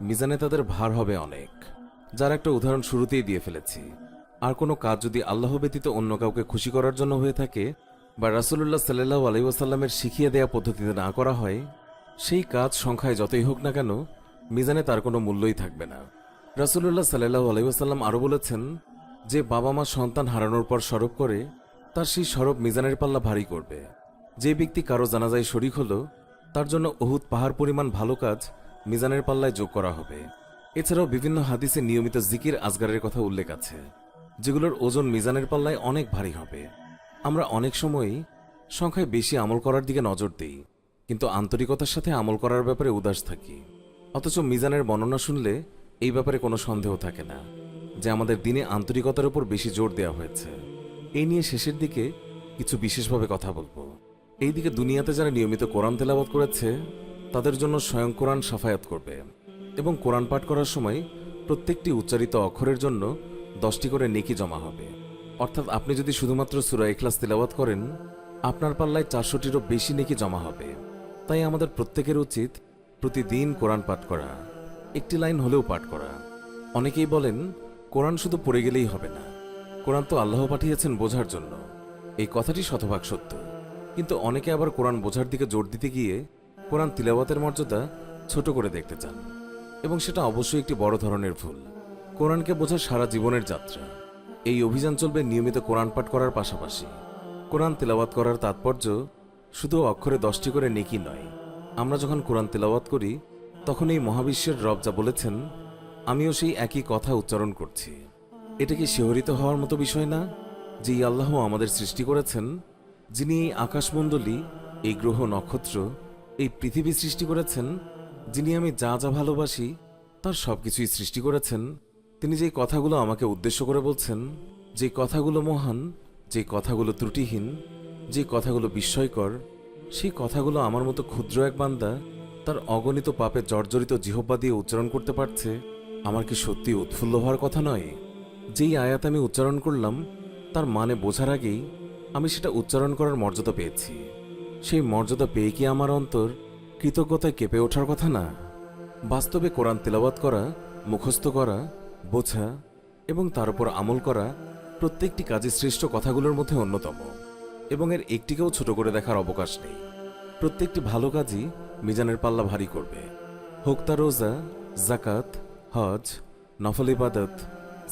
মিজানে তাদের ভার হবে অনেক। যার একটা উদাহরণ শুরুতেই দিয়ে ফেলেছি। আর কোনো কাজ যদি আল্লাহ ব্যতীত অন্য কাউকে খুশি করার জন্য হয়ে থাকে বা রাসূলুল্লাহ সাল্লাল্লাহু আলাইহি ওয়াসাল্লামের শিখিয়ে দেয়া পদ্ধতিতে না করা হয়, সেই কাজ সংখ্যায় যতই হোক না কেন মিজানে তার কোনো মূল্যই থাকবে না। রাসূলুল্লাহ সাল্লাল্লাহু আলাইহি ওয়াসাল্লাম আরও বলেছেন, যে বাবা মা সন্তান হারানোর পর সরব করে তার সেই সরব মিজানের পাল্লা ভারী করবে। যে ব্যক্তি কারো জানাজায় শরীক হলো তার জন্য উহুদ পাহাড় পরিমাণ ভালো কাজ মিজানের পাল্লায় যোগ করা হবে। এছাড়াও বিভিন্ন হাদিসে নিয়মিত জিকির আজগারের কথা উল্লেখ আছে, যেগুলোর ওজন মিজানের পাল্লায় অনেক ভারী হবে। আমরা অনেক সময়ই সংখ্যায় বেশি আমল করার দিকে নজর দেই, কিন্তু আন্তরিকতার সাথে আমল করার ব্যাপারে উদাস থাকি। অথচ মিজানের বর্ণনা শুনলে এই ব্যাপারে কোনো সন্দেহ থাকে না যে আমাদের দিনে আন্তরিকতার উপর বেশি জোর দেওয়া হয়েছে। এই নিয়ে শেষের দিকে কিছু বিশেষভাবে কথা বলবো। এই দিকে দুনিয়াতে যারা নিয়মিত কোরআন তেলাওয়াত করেছে তাদের জন্য স্বয়ং কোরআন সাফায়াত করবে, এবং কোরআন পাঠ করার সময় প্রত্যেকটি উচ্চারিত অক্ষরের জন্য 10টি করে নেকি জমা হবে। অর্থাৎ আপনি যদি শুধুমাত্র সূরা ইখলাস তেলাওয়াত করেন, আপনার পাল্লায় 400টিরও বেশি নেকি জমা হবে। তাই আমাদের প্রত্যেকের উচিত প্রতিদিন কোরআন পাঠ করা, একটি লাইন হলেও পাঠ করা। অনেকেই বলেন কোরআন শুধু পড়ে গেলেই হবে না, কোরআন তো আল্লাহ পাঠিয়েছেন বোঝার জন্য। এই কথাটি শতভাগ সত্য, কিন্তু অনেকে আবার কোরআন বোঝার দিকে জোর দিতে গিয়ে কোরআন তিলাওয়াতের মর্যাদা ছোট করে দেখতে চান, এবং সেটা অবশ্যই একটি বড় ধরনের ভুল। কোরআনকে বোঝা সারা জীবনের যাত্রা। এই অভিযান চলবে নিয়মিত কোরআন পাঠ করার পাশাপাশি। কোরআন তেলাওয়াত করার তাৎপর্য শুধু অক্ষরে 10টি করে নেকি নয়। আমরা যখন কোরআন তেলাওয়াত করি তখন এই মহাবিশ্বের রব যা বলেছেন আমিও সেই একই কথা উচ্চারণ করছি। এটা কি শিহরিত হওয়ার মতো বিষয় না যে আল্লাহ আমাদের সৃষ্টি করেছেন, যিনি এই আকাশমণ্ডলী, এই গ্রহ নক্ষত্র, এই পৃথিবী সৃষ্টি করেছেন, যিনি আমি যা যা ভালোবাসি তার সবকিছুই সৃষ্টি করেছেন, তিনি যেই কথাগুলো আমাকে উদ্দেশ্য করে বলছেন, যে কথাগুলো মহান, যে কথাগুলো ত্রুটিহীন, যে কথাগুলো বিস্ময়কর, সেই কথাগুলো আমার মতো ক্ষুদ্র এক বান্দা তার অগণিত পাপে জর্জরিত জিহ্বা দিয়ে উচ্চারণ করতে পারছে, আমার কি সত্যি উৎফুল্ল হওয়ার কথা নয়? যেই আয়াত আমি উচ্চারণ করলাম তার মানে বোঝার আগেই আমি সেটা উচ্চারণ করার মর্যাদা পেয়েছি। সেই মর্যাদা পেয়ে কি আমার অন্তর কৃতজ্ঞতায় কেঁপে ওঠার কথা না? বাস্তবে কোরআন তেলাওয়াত করা, মুখস্থ করা, বোঝা এবং তার উপর আমল করা প্রত্যেকটি কাজে শ্রেষ্ঠ কথাগুলোর মধ্যে অন্যতম, এবং এর একটিকেও ছোট করে দেখার অবকাশ নেই। প্রত্যেকটি ভালো কাজই মিজানের পাল্লা ভারী করবে, হোক তা রোজা, জাকাত, হজ, নফল ইবাদত,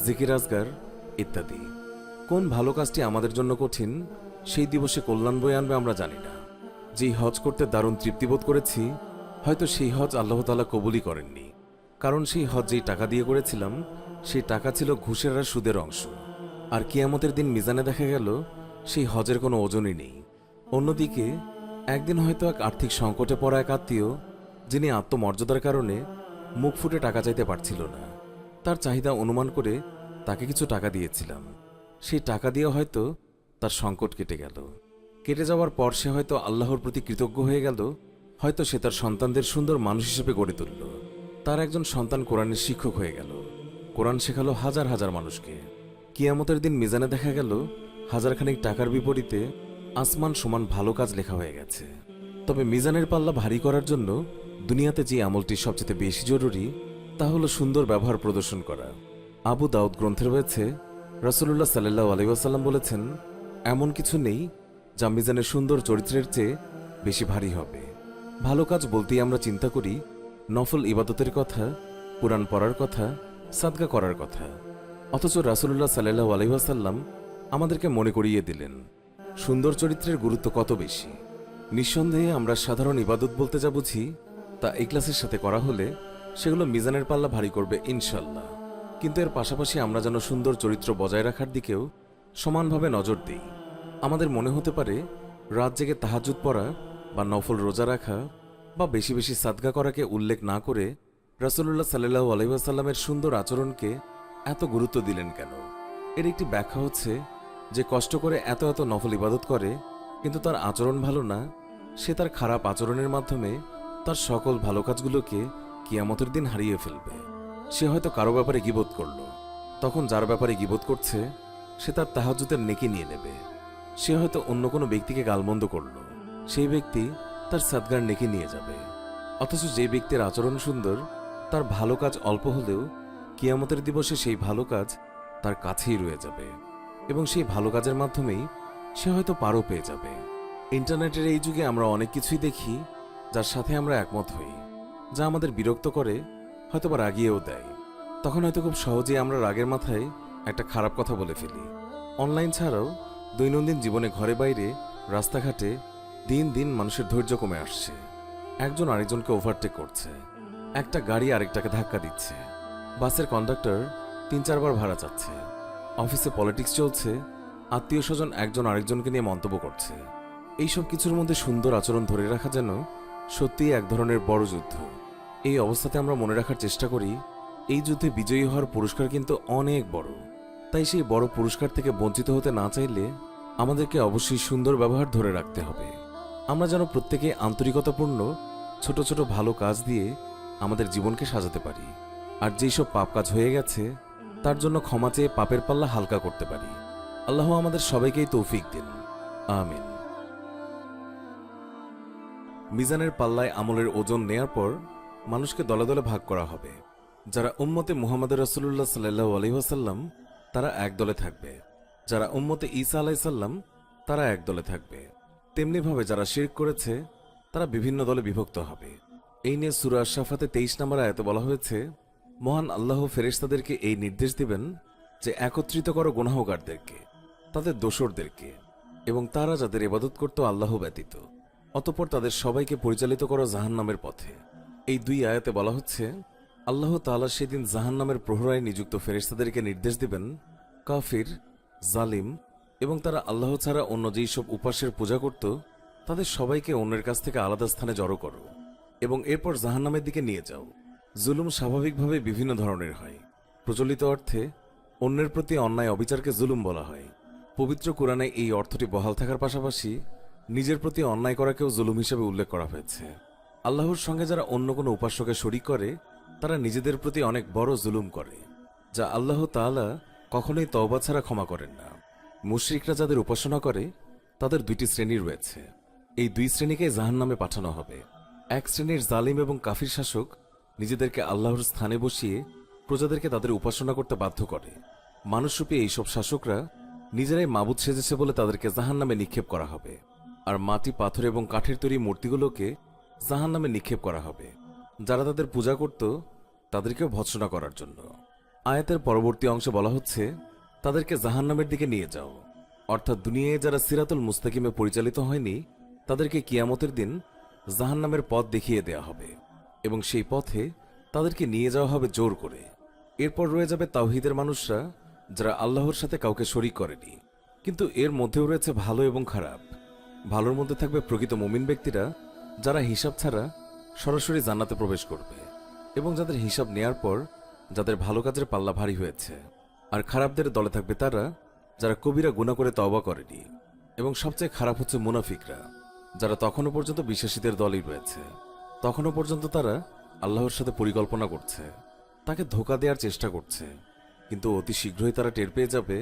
জিকির আজগার ইত্যাদি। কোন ভালো কাজটি আমাদের জন্য কঠিন সেই দিবসে কল্যাণ বয়ে আনবে আমরা জানি না। যেই হজ করতে দারুণ তৃপ্তিবোধ করেছি, হয়তো সেই হজ আল্লাহ তাআলা কবুলই করেননি, কারণ সেই হজ যেই টাকা দিয়ে করেছিলাম সেই টাকা ছিল ঘুষের আর সুদের অংশ। আর কিয়ামতের দিন মিজানে দেখা গেল সেই হজের কোনো ওজনই নেই। অন্যদিকে একদিন হয়তো এক আর্থিক সংকটে পড়া এক আত্মীয়, যিনি আত্মমর্যাদার কারণে মুখ ফুটে টাকা চাইতে পারছিল না, তার চাহিদা অনুমান করে তাকে কিছু টাকা দিয়েছিলাম। সেই টাকা দিয়ে হয়তো তার সংকট কেটে গেল। কেটে যাওয়ার পর সে হয়তো আল্লাহর প্রতি কৃতজ্ঞ হয়ে গেল, হয়তো সে তার সন্তানদের সুন্দর মানুষ হিসেবে গড়ে তুলল। তার একজন সন্তান কোরআনের শিক্ষক হয়ে গেল, কোরআন শেখালো হাজার হাজার মানুষকে। কিয়ামতের দিন মিজানে দেখা গেল হাজারখানেক টাকার বিপরীতে আসমান সমান ভালো কাজ লেখা হয়ে গেছে। তবে মিজানের পাল্লা ভারী করার জন্য দুনিয়াতে যে আমলটি সবচেয়ে বেশি জরুরি তা হলো সুন্দর ব্যবহার প্রদর্শন করা। আবু দাউদ গ্রন্থে রয়েছে, রাসূলুল্লাহ সাল্লাল্লাহু আলাইহি ওয়াসাল্লাম বলেছেন, এমন কিছু নেই যা মিজানের সুন্দর চরিত্রের চেয়ে বেশি ভারী হবে। ভালো কাজ বলতেই আমরা চিন্তা করি নফল ইবাদতের কথা, কুরআন পড়ার কথা, সাদকা করার কথা। অথচ রাসূলুল্লাহ সাল্লাল্লাহু আলাইহি ওয়াসাল্লাম আমাদেরকে মনে করিয়ে দিলেন সুন্দর চরিত্রের গুরুত্ব কত বেশি। নিঃসন্দেহে আমরা সাধারণ ইবাদত বলতে যা বুঝি তা ইখলাসের সাথে করা হলে সেগুলো মিজানের পাল্লা ভারী করবে ইনশাল্লাহ। কিন্তু এর পাশাপাশি আমরা যেন সুন্দর চরিত্র বজায় রাখার দিকেও সমানভাবে নজর দিই। আমাদের মনে হতে পারে রাত জেগে তাহাজ্জুদ পড়া বা নফল রোজা রাখা বা বেশি বেশি সাদকা করাকে উল্লেখ না করে রাসূলুল্লাহ সাল্লাল্লাহু আলাইহি ওয়াসাল্লামের সুন্দর আচরণকে এত গুরুত্ব দিলেন কেন? এর একটি ব্যাখ্যা হচ্ছে যে কষ্ট করে এত এত নফল ইবাদত করে কিন্তু তার আচরণ ভালো না, সে তার খারাপ আচরণের মাধ্যমে তার সকল ভালো কাজগুলোকে কিয়ামতের দিন হারিয়ে ফেলবে। সে হয়তো কারো ব্যাপারে গীবত করল, তখন যার ব্যাপারে গীবত করছে সে তার তাহাজ্জুদের নেকি নিয়ে নেবে। সে হয়তো অন্য কোনো ব্যক্তিকে গালমন্দ করল, সেই ব্যক্তি তার সাদগার নেকি নিয়ে যাবে। অথচ যে ব্যক্তির আচরণ সুন্দর, তার ভালো কাজ অল্প হলেও কিয়ামতের দিবসে সেই ভালো কাজ তার কাছেই রয়ে যাবে, এবং সেই ভালো কাজের মাধ্যমেই সে হয়তো পারও পেয়ে যাবে। ইন্টারনেটের এই যুগে আমরা অনেক কিছুই দেখি যার সাথে আমরা একমত হই, যা আমাদের বিরক্ত করে, হয়তো বা রাগিয়েও দেয়। তখন হয়তো খুব সহজেই আমরা রাগের মাথায় একটা খারাপ কথা বলে ফেলি। অনলাইন ছাড়াও দৈনন্দিন জীবনে ঘরে বাইরে রাস্তাঘাটে দিন দিন মানুষের ধৈর্য কমে আসছে। একজন আরেকজনকে ওভারটেক করছে, একটা গাড়ি আরেকটাকে ধাক্কা দিচ্ছে, বাসের কন্ডাক্টর 3-4 বার ভাড়া চাচ্ছে, অফিসে পলিটিক্স চলছে, আত্মীয় স্বজন একজন আরেকজনকে নিয়ে মন্তব্য করছে। এইসব কিছুর মধ্যে সুন্দর আচরণ ধরে রাখা যেন সত্যিই এক ধরনের বড় যুদ্ধ। এই অবস্থাতে আমরা মনে রাখার চেষ্টা করি এই যুদ্ধে বিজয়ী হওয়ার পুরস্কার কিন্তু অনেক বড়। তাই সেই বড় পুরস্কার থেকে বঞ্চিত হতে না চাইলে আমাদেরকে অবশ্যই সুন্দর ব্যবহার ধরে রাখতে হবে। আমরা যেন প্রত্যেকে আন্তরিকতাপূর্ণ ছোট ছোট ভালো কাজ দিয়ে আমাদের জীবনকে সাজাতে পারি, আর যেই সব পাপ কাজ হয়ে গেছে তার জন্য ক্ষমা চেয়ে পাপের পাল্লা হালকা করতে পারি। আল্লাহ আমাদের সবাইকেই তৌফিক দিন, আমিন। মিজানের পাল্লায় আমলের ওজন নেয়ার পর মানুষকে দলে দলে ভাগ করা হবে। যারা উম্মতে মুহাম্মদ রাসূলুল্লাহ সাল্লাল্লাহু আলাইহি ওয়াসাল্লাম তারা এক দলে থাকবে, যারা উম্মতে ঈসা আলাইহিস সালাম তারা এক দলে থাকবে। তেমনিভাবে যারা শিরক করেছে তারা বিভিন্ন দলে বিভক্ত হবে। এই নিয়ে সূরা আশ-শাফাতে 23 নম্বর আয়াতে বলা হয়েছে, মহান আল্লাহ ফেরেশতাদেরকে এই নির্দেশ দিবেন যে একত্রিত করো গুনাহগারদেরকে, তাদের দোসরদেরকে এবং তারা যাদের ইবাদত করত আল্লাহ ব্যতীত, অতঃপর তাদের সবাইকে পরিচালিত করো জাহান্নামের পথে। এই দুই আয়াতে বলা হচ্ছে আল্লাহ তাআলা সেদিন জাহান্নামের প্রহরায় নিযুক্ত ফেরেশতাদেরকে নির্দেশ দিবেন, কাফির, জালিম এবং তারা আল্লাহ ছাড়া অন্য যেই সব উপাস্যের পূজা করত তাদের সবাইকে অন্যের কাছ থেকে আলাদা স্থানে জড়ো করো এবং এরপর জাহান্নামের দিকে নিয়ে যাও। জুলুম স্বাভাবিকভাবে বিভিন্ন ধরনের হয়। প্রচলিত অর্থে অন্যের প্রতি অন্যায় অবিচারকে জুলুম বলা হয়। পবিত্র কোরআনে এই অর্থটি বহাল থাকার পাশাপাশি নিজের প্রতি অন্যায় করাকেও জুলুম হিসেবে উল্লেখ করা হয়েছে। আল্লাহর সঙ্গে যারা অন্য কোনো উপাস্যকে শরীক করে তারা নিজেদের প্রতি অনেক বড় জুলুম করে, যা আল্লাহ তাআলা কখনোই তওবা ছাড়া ক্ষমা করেন না। মুশরিকরা যাদের উপাসনা করে তাদের দুইটি শ্রেণী রয়েছে। এই দুই শ্রেণীকে জাহান্নামে পাঠানো হবে। এক শ্রেণীর জালিম এবং কাফির শাসক নিজেদেরকে আল্লাহর স্থানে বসিয়ে প্রজাদেরকে তাদের উপাসনা করতে বাধ্য করে। মানুষরূপী এইসব শাসকরা নিজেরাই মাবুদ সেজেছে বলে তাদেরকে জাহান্নামে নিক্ষেপ করা হবে, আর মাটি, পাথর এবং কাঠের তৈরি মূর্তিগুলোকে জাহান্নামে নিক্ষেপ করা হবে। যারা তাদের পূজা করত তাদেরকেও ভৎসনা করার জন্য। আয়াতের পরবর্তী অংশে বলা হচ্ছে, তাদেরকে জাহান্নামের দিকে নিয়ে যাও, অর্থাৎ দুনিয়ায় যারা সিরাতুল মুস্তাকিমে পরিচালিত হয়নি তাদেরকে কিয়ামতের দিন জাহান্নামের পথ দেখিয়ে দেয়া হবে এবং সেই পথে তাদেরকে নিয়ে যাওয়া হবে জোর করে। এরপর রয়ে যাবে তাওহীদের মানুষরা, যারা আল্লাহর সাথে কাউকে শরীক করেনি। কিন্তু এর মধ্যেও রয়েছে ভালো এবং খারাপ। ভালোর মধ্যে থাকবে প্রকৃত মুমিন ব্যক্তিরা, যারা হিসাব ছাড়া সরাসরি জান্নাতে প্রবেশ করবে এবং যাদের হিসাব নেয়ার পর যাদের ভালো কাজের পাল্লা ভারী হয়েছে। আর খারাপদের দলে থাকবে তারা, যারা কবিরা গুনাহ করে তওবা করেনি। এবং সবচেয়ে খারাপ হচ্ছে মুনাফিকরা, যারা তখনও পর্যন্ত বিশ্বাসীদের দলই রয়েছে। তখনও পর্যন্ত তারা আল্লাহর সাথে পরিকল্পনা করছে, তাকে ধোঁকা দেওয়ার চেষ্টা করছে, কিন্তু অতি শীঘ্রই তারা টের পেয়ে যাবে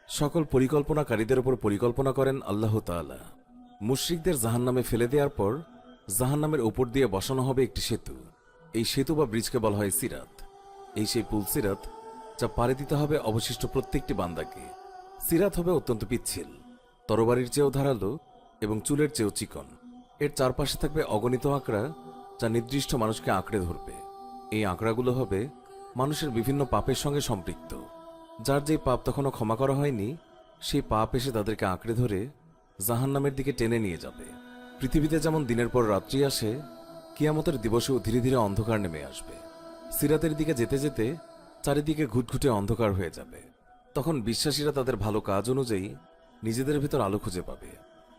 সকল পরিকল্পনাকারীদের উপর পরিকল্পনা করেন আল্লাহ তাআলা। মুশরিকদের জাহান্নামে ফেলে দেওয়ার পর জাহান্নামের উপর দিয়ে বসানো হবে একটি সেতু। এই সেতু বা ব্রিজকে বলা হয় সিরাত। এই সেই পুল সিরাত যা পাড়ি দিতে হবে অবশিষ্ট প্রত্যেকটি বান্দাকে। সিরাত হবে অত্যন্ত পিচ্ছিল, তরবারির চেয়েও ধারালো এবং চুলের চেয়েও চিকন। এর চারপাশে থাকবে অগণিত আঁকড়া যা নির্দিষ্ট মানুষকে আঁকড়ে ধরবে। এই আঁকড়াগুলো হবে মানুষের বিভিন্ন পাপের সঙ্গে সম্পৃক্ত। যার যেই পাপ তখনও ক্ষমা করা হয়নি সেই পাপ এসে তাদেরকে আঁকড়ে ধরে জাহান্নামের দিকে টেনে নিয়ে যাবে। পৃথিবীতে যেমন দিনের পর রাত্রি আসে, কিয়ামতের দিবসেও ধীরে ধীরে অন্ধকার নেমে আসবে। সিরাতের দিকে যেতে যেতে চারিদিকে ঘুটঘুটে অন্ধকার হয়ে যাবে। তখন বিশ্বাসীরা তাদের ভালো কাজ অনুযায়ী নিজেদের ভেতর আলো খুঁজে পাবে।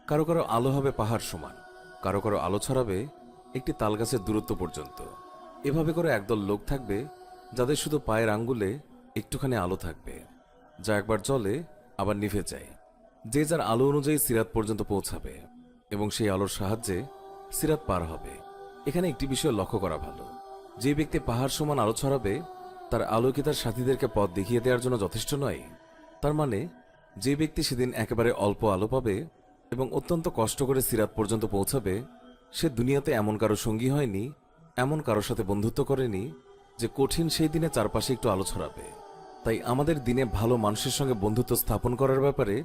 কারো কারো আলো হবে পাহাড় সমান, কারো কারো আলো ছড়াবে একটি তালগাছের দূরত্ব পর্যন্ত। এভাবে করে একদল লোক থাকবে যাদের শুধু পায়ের আঙ্গুলে একটুখানি আলো থাকবে, যা একবার জ্বলে আবার নিভে যায়। যে যার আলো অনুযায়ী সিরাত পর্যন্ত পৌঁছাবে এবং সেই আলোর সাহায্যে সিরাত পার হবে। এখানে একটি বিষয় লক্ষ্য করা ভালো, যে ব্যক্তি পাহাড় সমান আলো ছড়াবে তার আলো কি তার সাথীদেরকে পথ দেখিয়ে দেওয়ার জন্য যথেষ্ট নয়? তার মানে যে ব্যক্তি সেদিন একেবারে অল্প আলো পাবে এবং অত্যন্ত কষ্ট করে সিরাত পর্যন্ত পৌঁছাবে, সে দুনিয়াতে এমন কারো সঙ্গী হয়নি, এমন কারোর সাথে বন্ধুত্ব করেনি যে কঠিন সেই দিনে চারপাশে একটু আলো ছড়াবে। তাই আমাদের দিনে ভালো মানুষের সঙ্গে বন্ধুত্ব স্থাপন করার ব্যাপারে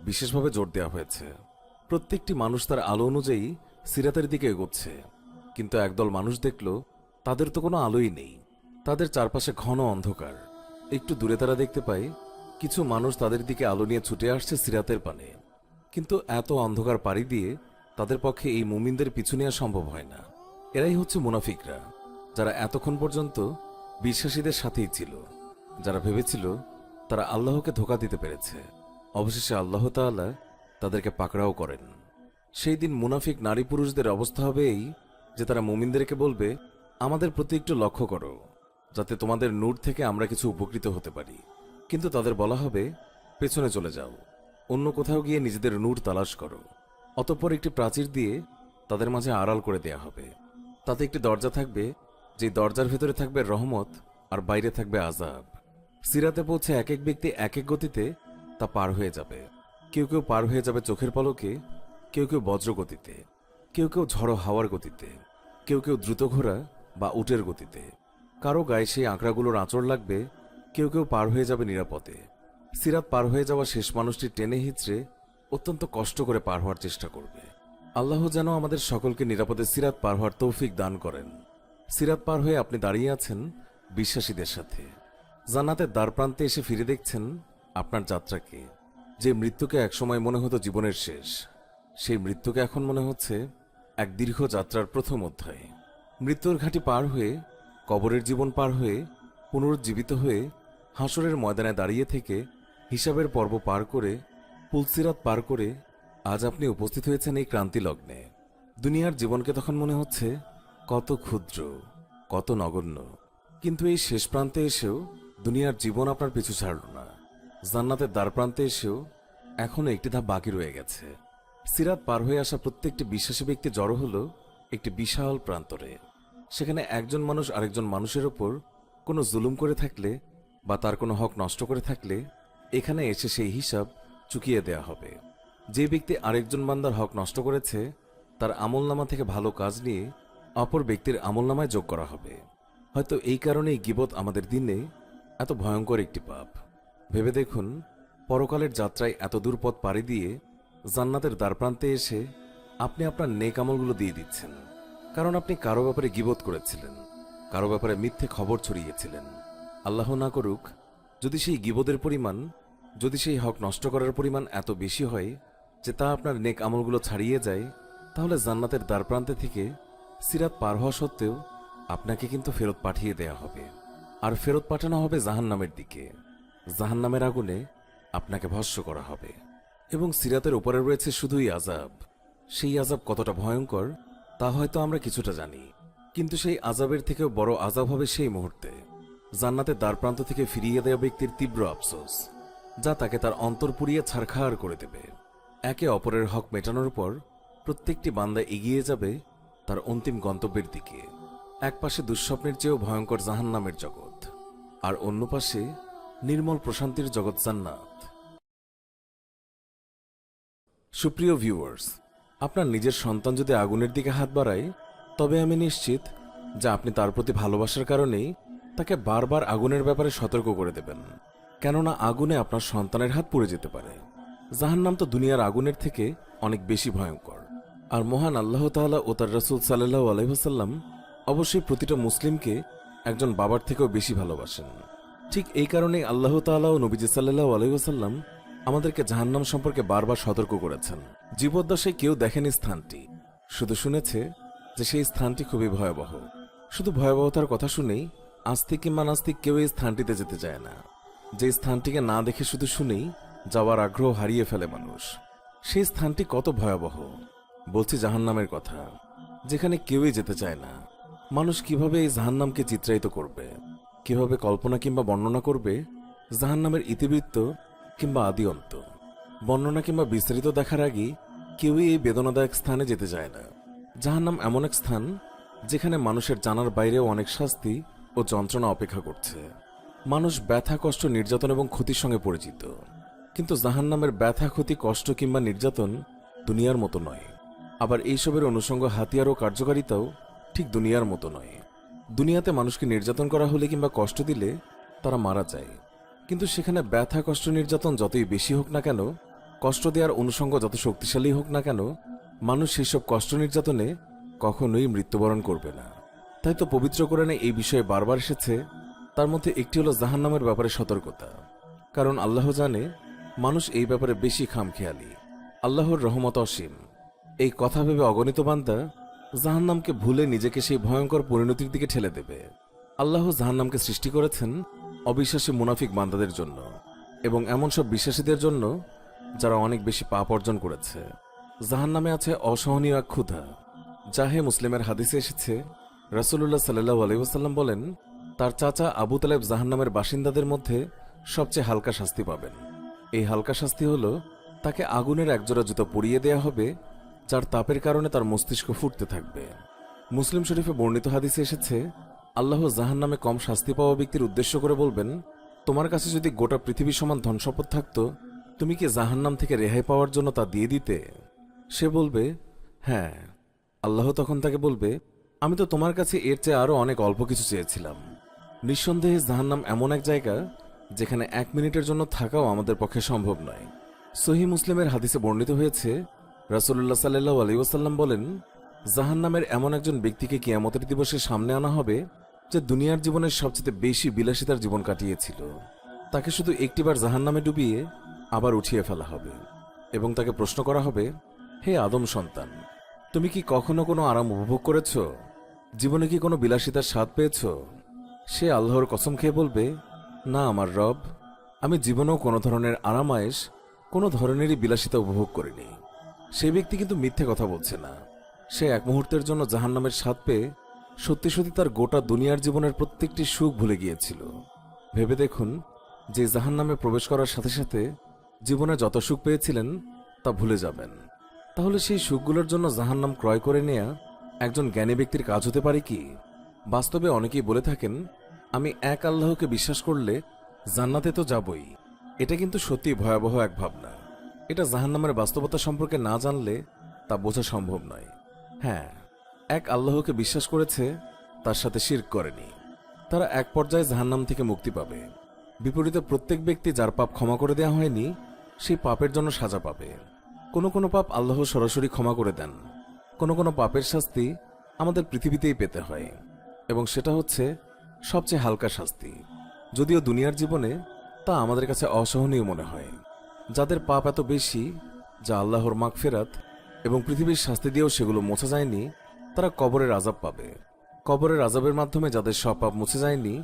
বিশেষভাবে জোর দেওয়া হয়েছে। প্রত্যেকটি মানুষ তার আলো অনুযায়ী সিরাতের দিকে এগোচ্ছে, কিন্তু একদল মানুষ দেখল তাদের তো কোনো আলোই নেই, তাদের চারপাশে ঘন অন্ধকার। একটু দূরে তারা দেখতে পায় কিছু মানুষ তাদের দিকে আলো নিয়ে ছুটে আসছে সিরাতের পানে, কিন্তু এত অন্ধকার পাড়ি দিয়ে তাদের পক্ষে এই মুমিনদের পিছু নেওয়া সম্ভব হয় না। এরাই হচ্ছে মুনাফিকরা, যারা এতক্ষণ পর্যন্ত বিশ্বাসীদের সাথেই ছিল, যারা ভেবেছিল তারা আল্লাহকে ধোঁকা দিতে পেরেছে। অবশেষে আল্লাহ তাআলা তাদেরকে পাকড়াও করেন। সেই দিন মুনাফিক নারী পুরুষদের অবস্থা হবে এই যে তারা মুমিনদেরকে বলবে, আমাদের প্রতি একটু লক্ষ্য করো, যাতে তোমাদের নূর থেকে আমরা কিছু উপকৃত হতে পারি। কিন্তু তাদের বলা হবে, পেছনে চলে যাও, অন্য কোথাও গিয়ে নিজেদের নূর তালাশ করো। অতঃপর একটি প্রাচীর দিয়ে তাদের মাঝে আড়াল করে দেয়া হবে। তাতে একটি দরজা থাকবে, যে দরজার ভেতরে থাকবে রহমত আর বাইরে থাকবে আযাব। সিরাতে পৌঁছে এক এক ব্যক্তি এক এক গতিতে তা পার হয়ে যাবে। কেউ কেউ পার হয়ে যাবে চোখের পলকে, কেউ কেউ বজ্রগতিতে, কেউ কেউ ঝড়ো হাওয়ার গতিতে, কেউ কেউ দ্রুত ঘোড়া বা উটের গতিতে। কারো গায়ে সেই আঁকড়াগুলোর আঁচড় লাগবে, কেউ কেউ পার হয়ে যাবে নিরাপদে। সিরাত পার হয়ে যাওয়া শেষ মানুষটি টেনে হিচড়ে অত্যন্ত কষ্ট করে পার হওয়ার চেষ্টা করবে। আল্লাহ যেন আমাদের সকলকে নিরাপদে সিরাত পার হওয়ার তৌফিক দান করেন। সিরাত পার হয়ে আপনি দাঁড়িয়ে আছেন বিশ্বাসীদের সাথে। জান্নাতের দ্বারপ্রান্তে এসে ফিরে দেখছেন আপনার যাত্রাকে। যে মৃত্যুকে একসময় মনে হতো জীবনের শেষ, সেই মৃত্যুকে এখন মনে হচ্ছে এক দীর্ঘ যাত্রার প্রথম অধ্যায়। মৃত্যুর ঘাটি পার হয়ে, কবরের জীবন পার হয়ে, পুনরুজ্জীবিত হয়ে হাসরের ময়দানে দাঁড়িয়ে থেকে হিসাবের পর্ব পার করে, পুলসিরাত পার করে আজ আপনি উপস্থিত হয়েছেন এই ক্রান্তি লগ্নে। দুনিয়ার জীবনকে তখন মনে হচ্ছে কত ক্ষুদ্র, কত নগণ্য। কিন্তু এই শেষ প্রান্তে এসেও দুনিয়ার জীবন আপনার পিছু ছাড়ল না। জান্নাতের দ্বার প্রান্তে এসেও এখনো একটি ধাপ বাকি রয়ে গেছে। সিরাত পার হয়ে আসা প্রত্যেকটি বিশ্বাসী ব্যক্তি জড়ো হলো একটি বিশাল প্রান্তরে। সেখানে একজন মানুষ আরেকজন মানুষের ওপর কোনো জুলুম করে থাকলে বা তার কোনো হক নষ্ট করে থাকলে এখানে এসে সেই হিসাব চুকিয়ে দেয়া হবে। যে ব্যক্তি আরেকজন বান্দার হক নষ্ট করেছে তার আমলনামা থেকে ভালো কাজ নিয়ে অপর ব্যক্তির আমলনামায় যোগ করা হবে। হয়তো এই কারণেই গীবত আমাদের দিনে এত ভয়ঙ্কর একটি পাপ। ভেবে দেখুন, পরকালের যাত্রায় এত দূর পথ পাড়ি দিয়ে জান্নাতের দ্বারপ্রান্তে এসে আপনি আপনার নেক আমলগুলো দিয়ে দিচ্ছেন, কারণ আপনি কারো ব্যাপারে গীবত করেছিলেন, কারো ব্যাপারে মিথ্যে খবর ছড়িয়েছিলেন। আল্লাহ না করুক, যদি সেই গীবতের পরিমাণ, যদি সেই হক নষ্ট করার পরিমাণ এত বেশি হয় যে তা আপনার নেক আমলগুলো ছাড়িয়ে যায়, তাহলে জান্নাতের দ্বারপ্রান্তে থেকে সিরাত পার হওয়া সত্ত্বেও আপনাকে কিন্তু ফেরত পাঠিয়ে দেয়া হবে। আর ফেরত পাঠানো হবে জাহান্নামের দিকে। জাহান্নামের আগুনে আপনাকে ভস্ম করা হবে। এবং সিরাতের উপরে রয়েছে শুধুই আযাব। সেই আযাব কতটা ভয়ঙ্কর তা হয়তো আমরা কিছুটা জানি, কিন্তু সেই আযাবের থেকেও বড় আযাব হবে সেই মুহূর্তে জান্নাতের দ্বারপ্রান্ত থেকে ফিরিয়ে দেওয়া ব্যক্তির তীব্র আফসোস, যা তাকে তার অন্তর পুড়িয়ে ছারখার করে দেবে। একে অপরের হক মেটানোর পর প্রত্যেকটি বান্দা এগিয়ে যাবে তার অন্তিম গন্তব্যের দিকে। এক পাশে দুঃস্বপ্নের চেয়েও ভয়ঙ্কর জাহান্নামের জগৎ, আর অন্য পাশে নির্মল প্রশান্তির জগৎ জান্নাত। সুপ্রিয় ভিউয়ার্স, আপনার নিজের সন্তান যদি আগুনের দিকে হাত বাড়ায়, তবে আমি নিশ্চিত যে আপনি তার প্রতি ভালোবাসার কারণেই তাকে বারবার আগুনের ব্যাপারে সতর্ক করে দেবেন। কেননা আগুনে আপনার সন্তানের হাত পুড়ে যেতে পারে। জাহান্নাম তো দুনিয়ার আগুনের থেকে অনেক বেশি ভয়ঙ্কর। আর মহান আল্লাহ তাআলা ও তার রাসূল সাল্লাল্লাহু আলাইহি ওয়াসাল্লাম অবশ্যই প্রতিটা মুসলিমকে একজন বাবার থেকেও বেশি ভালোবাসেন। ঠিক এই কারণেই আল্লাহ তাআলা ও নবীজি সাল্লাল্লাহু আলাইহি ওয়াসাল্লাম আমাদেরকে জাহান্নাম সম্পর্কে বারবার সতর্ক করেছেন। জীবদ্দশায় কেউ দেখেনি স্থানটি, শুধু শুনেছে যে সেই স্থানটি খুবই ভয়াবহ। শুধু ভয়াবহতার কথা শুনেই আস্তিক কিংবা নাস্তিক কেউ এই স্থানটিতে যেতে চায় না। যে স্থানটিকে না দেখে শুধু শুনেই যাওয়ার আগ্রহ হারিয়ে ফেলে মানুষ। সেই স্থানটি কত ভয়াবহ! বলছি জাহান্নামের কথা, যেখানে কেউই যেতে চায় না। মানুষ কিভাবে এই জাহান্নামকে চিত্রায়িত করবে, কিভাবে কল্পনা কিংবা বর্ণনা করবে জাহান্নামের ইতিবৃত্ত কিংবা আদি অন্ত? বর্ণনা কিংবা বিস্তারিত দেখার আগে কেউই এই বেদনাদায়ক স্থানে যেতে চায় না। জাহান্নাম এমন এক স্থান যেখানে মানুষের জানার বাইরেও অনেক শাস্তি ও যন্ত্রণা অপেক্ষা করছে। মানুষ ব্যথা, কষ্ট, নির্যাতন এবং ক্ষতির সঙ্গে পরিচিত, কিন্তু জাহান্নামের ব্যথা, ক্ষতি, কষ্ট কিংবা নির্যাতন দুনিয়ার মতো নয়। আবার এইসবের অনুষঙ্গ হাতিয়ার ও কার্যকারিতাও ঠিক দুনিয়ার মতো নয়। দুনিয়াতে মানুষকে নির্যাতন করা হলে কিংবা কষ্ট দিলে তারা মারা যায়, কিন্তু সেখানে ব্যথা, কষ্ট, নির্যাতন যতই বেশি হোক না কেন, কষ্ট দেওয়ার অনুষঙ্গ যত শক্তিশালী হোক না কেন, মানুষ সেসব কষ্ট নির্যাতনে কখনোই মৃত্যুবরণ করবে না। তাই তো পবিত্র কোরআনে এই বিষয়ে বারবার এসেছে। তার মধ্যে একটি হলো জাহান্নামের ব্যাপারে সতর্কতা, কারণ আল্লাহ জানে মানুষ এই ব্যাপারে বেশি খামখেয়ালি। আল্লাহর রহমত অসীম। এই কথা ভেবে অগণিত বান্দা জাহান্নামকে ভুলে নিজেকে সেই ভয়ঙ্কর পরিণতির দিকে ঠেলে দেবে। আল্লাহ জাহান্নামকে সৃষ্টি করেছেন অবিশ্বাসী মুনাফিক বান্দাদের জন্য এবং এমন সব বিশ্বাসীদের জন্য যারা অনেক বেশি পাপ অর্জন করেছে। জাহান্নামে আছে অসহনীয় এক ক্ষুধা। জাহে মুসলিমের হাদিসে এসেছে, রাসূলুল্লাহ সাল্লাল্লাহু আলাইহি ওয়াসাল্লাম বলেন, তার চাচা আবু তালেব জাহান্নামের বাসিন্দাদের মধ্যে সবচেয়ে হালকা শাস্তি পাবেন। এই হালকা শাস্তি হল তাকে আগুনের একজোড়া জুতো পরিয়ে দেয়া হবে, যার তাপের কারণে তার মস্তিষ্ক ফুটতে থাকবে। মুসলিম শরীফে বর্ণিত হাদিসে এসেছে, আল্লাহ জাহান্নামে কম শাস্তি পাওয়া ব্যক্তির উদ্দেশ্য করে বলবেন, তোমার কাছে যদি গোটা পৃথিবী সমান ধনসম্পদ থাকত, তুমি কি জাহান্নাম থেকে রেহাই পাওয়ার জন্য তা দিয়ে দিতে? সে বলবে, হ্যাঁ। আল্লাহ তখন তাকে বলবে, আমি তো তোমার কাছে এর চেয়ে আরো অনেক অল্প কিছু চেয়েছিলাম। নিঃসন্দেহে জাহান্নাম এমন এক জায়গা যেখানে 1 মিনিটের জন্য থাকাও আমাদের পক্ষে সম্ভব নয়। সহিহ মুসলিমের হাদিসে বর্ণিত হয়েছে, রাসূলুল্লাহ সাল্লাল্লাহু আলাইহি ওয়াসাল্লাম বলেন, জাহান্নামের এমন একজন ব্যক্তিকে কিয়ামতের দিবসে সামনে আনা হবে যে দুনিয়ার জীবনের সবচেয়ে বেশি বিলাসিতার জীবন কাটিয়েছিল। তাকে শুধু একটিবার জাহান্নামে ডুবিয়ে আবার উঠিয়ে ফেলা হবে এবং তাকে প্রশ্ন করা হবে, হে আদম সন্তান, তুমি কি কখনো কোনো আরাম উপভোগ করেছ? জীবনে কি কোনো বিলাসিতার স্বাদ পেয়েছ? সে আল্লাহর কসম খেয়ে বলবে, না আমার রব, আমি জীবনেও কোনো ধরনের আরামায়েশ, কোনো ধরনেরই বিলাসিতা উপভোগ করিনি। সেই ব্যক্তি কিন্তু মিথ্যে কথা বলছে না। সে এক মুহূর্তের জন্য জাহান্নামের স্বাদ পেয়ে সত্যি সত্যি তার গোটা দুনিয়ার জীবনের প্রত্যেকটি সুখ ভুলে গিয়েছিল। ভেবে দেখুন, যে জাহান্নামে প্রবেশ করার সাথে সাথে জীবনে যত সুখ পেয়েছিলেন তা ভুলে যাবেন। তাহলে সেই সুখগুলোর জন্য জাহান্নাম ক্রয় করে নেয়া একজন জ্ঞানী ব্যক্তির কাজ হতে পারে কি? বাস্তবে অনেকেই বলে থাকেন, আমি এক আল্লাহকে বিশ্বাস করলে জান্নাতে তো যাবই। এটা কিন্তু সত্যি ভয়াবহ এক ভাবনা। এটা জাহান্নামের বাস্তবতা সম্পর্কে না জানলে তা বোঝা সম্ভব নয়। হ্যাঁ, এক আল্লাহকে বিশ্বাস করেছে, তার সাথে শিরক করেনি, তারা এক পর্যায়ে জাহান্নাম থেকে মুক্তি পাবে। বিপরীতে প্রত্যেক ব্যক্তি যার পাপ ক্ষমা করে দেওয়া হয়নি, সেই পাপের জন্য সাজা পাবে। কোনো কোনো পাপ আল্লাহ সরাসরি ক্ষমা করে দেন, কোনো কোনো পাপের শাস্তি আমাদের পৃথিবীতেই পেতে হয়, এবং সেটা হচ্ছে সবচেয়ে হালকা শাস্তি। যদিও দুনিয়ার জীবনে তা আমাদের কাছে অসহনীয় মনে হয়। যাদের পাপ এত বেশি যা আল্লাহর মাগফিরাত এবং পৃথিবীর শাস্তি দিয়েও সেগুলো মোছা যায়নি, তারা কবরের আযাব পাবে। কবরের আযাবের মাধ্যমে যাদের সব পাপ মুছে যায়নি,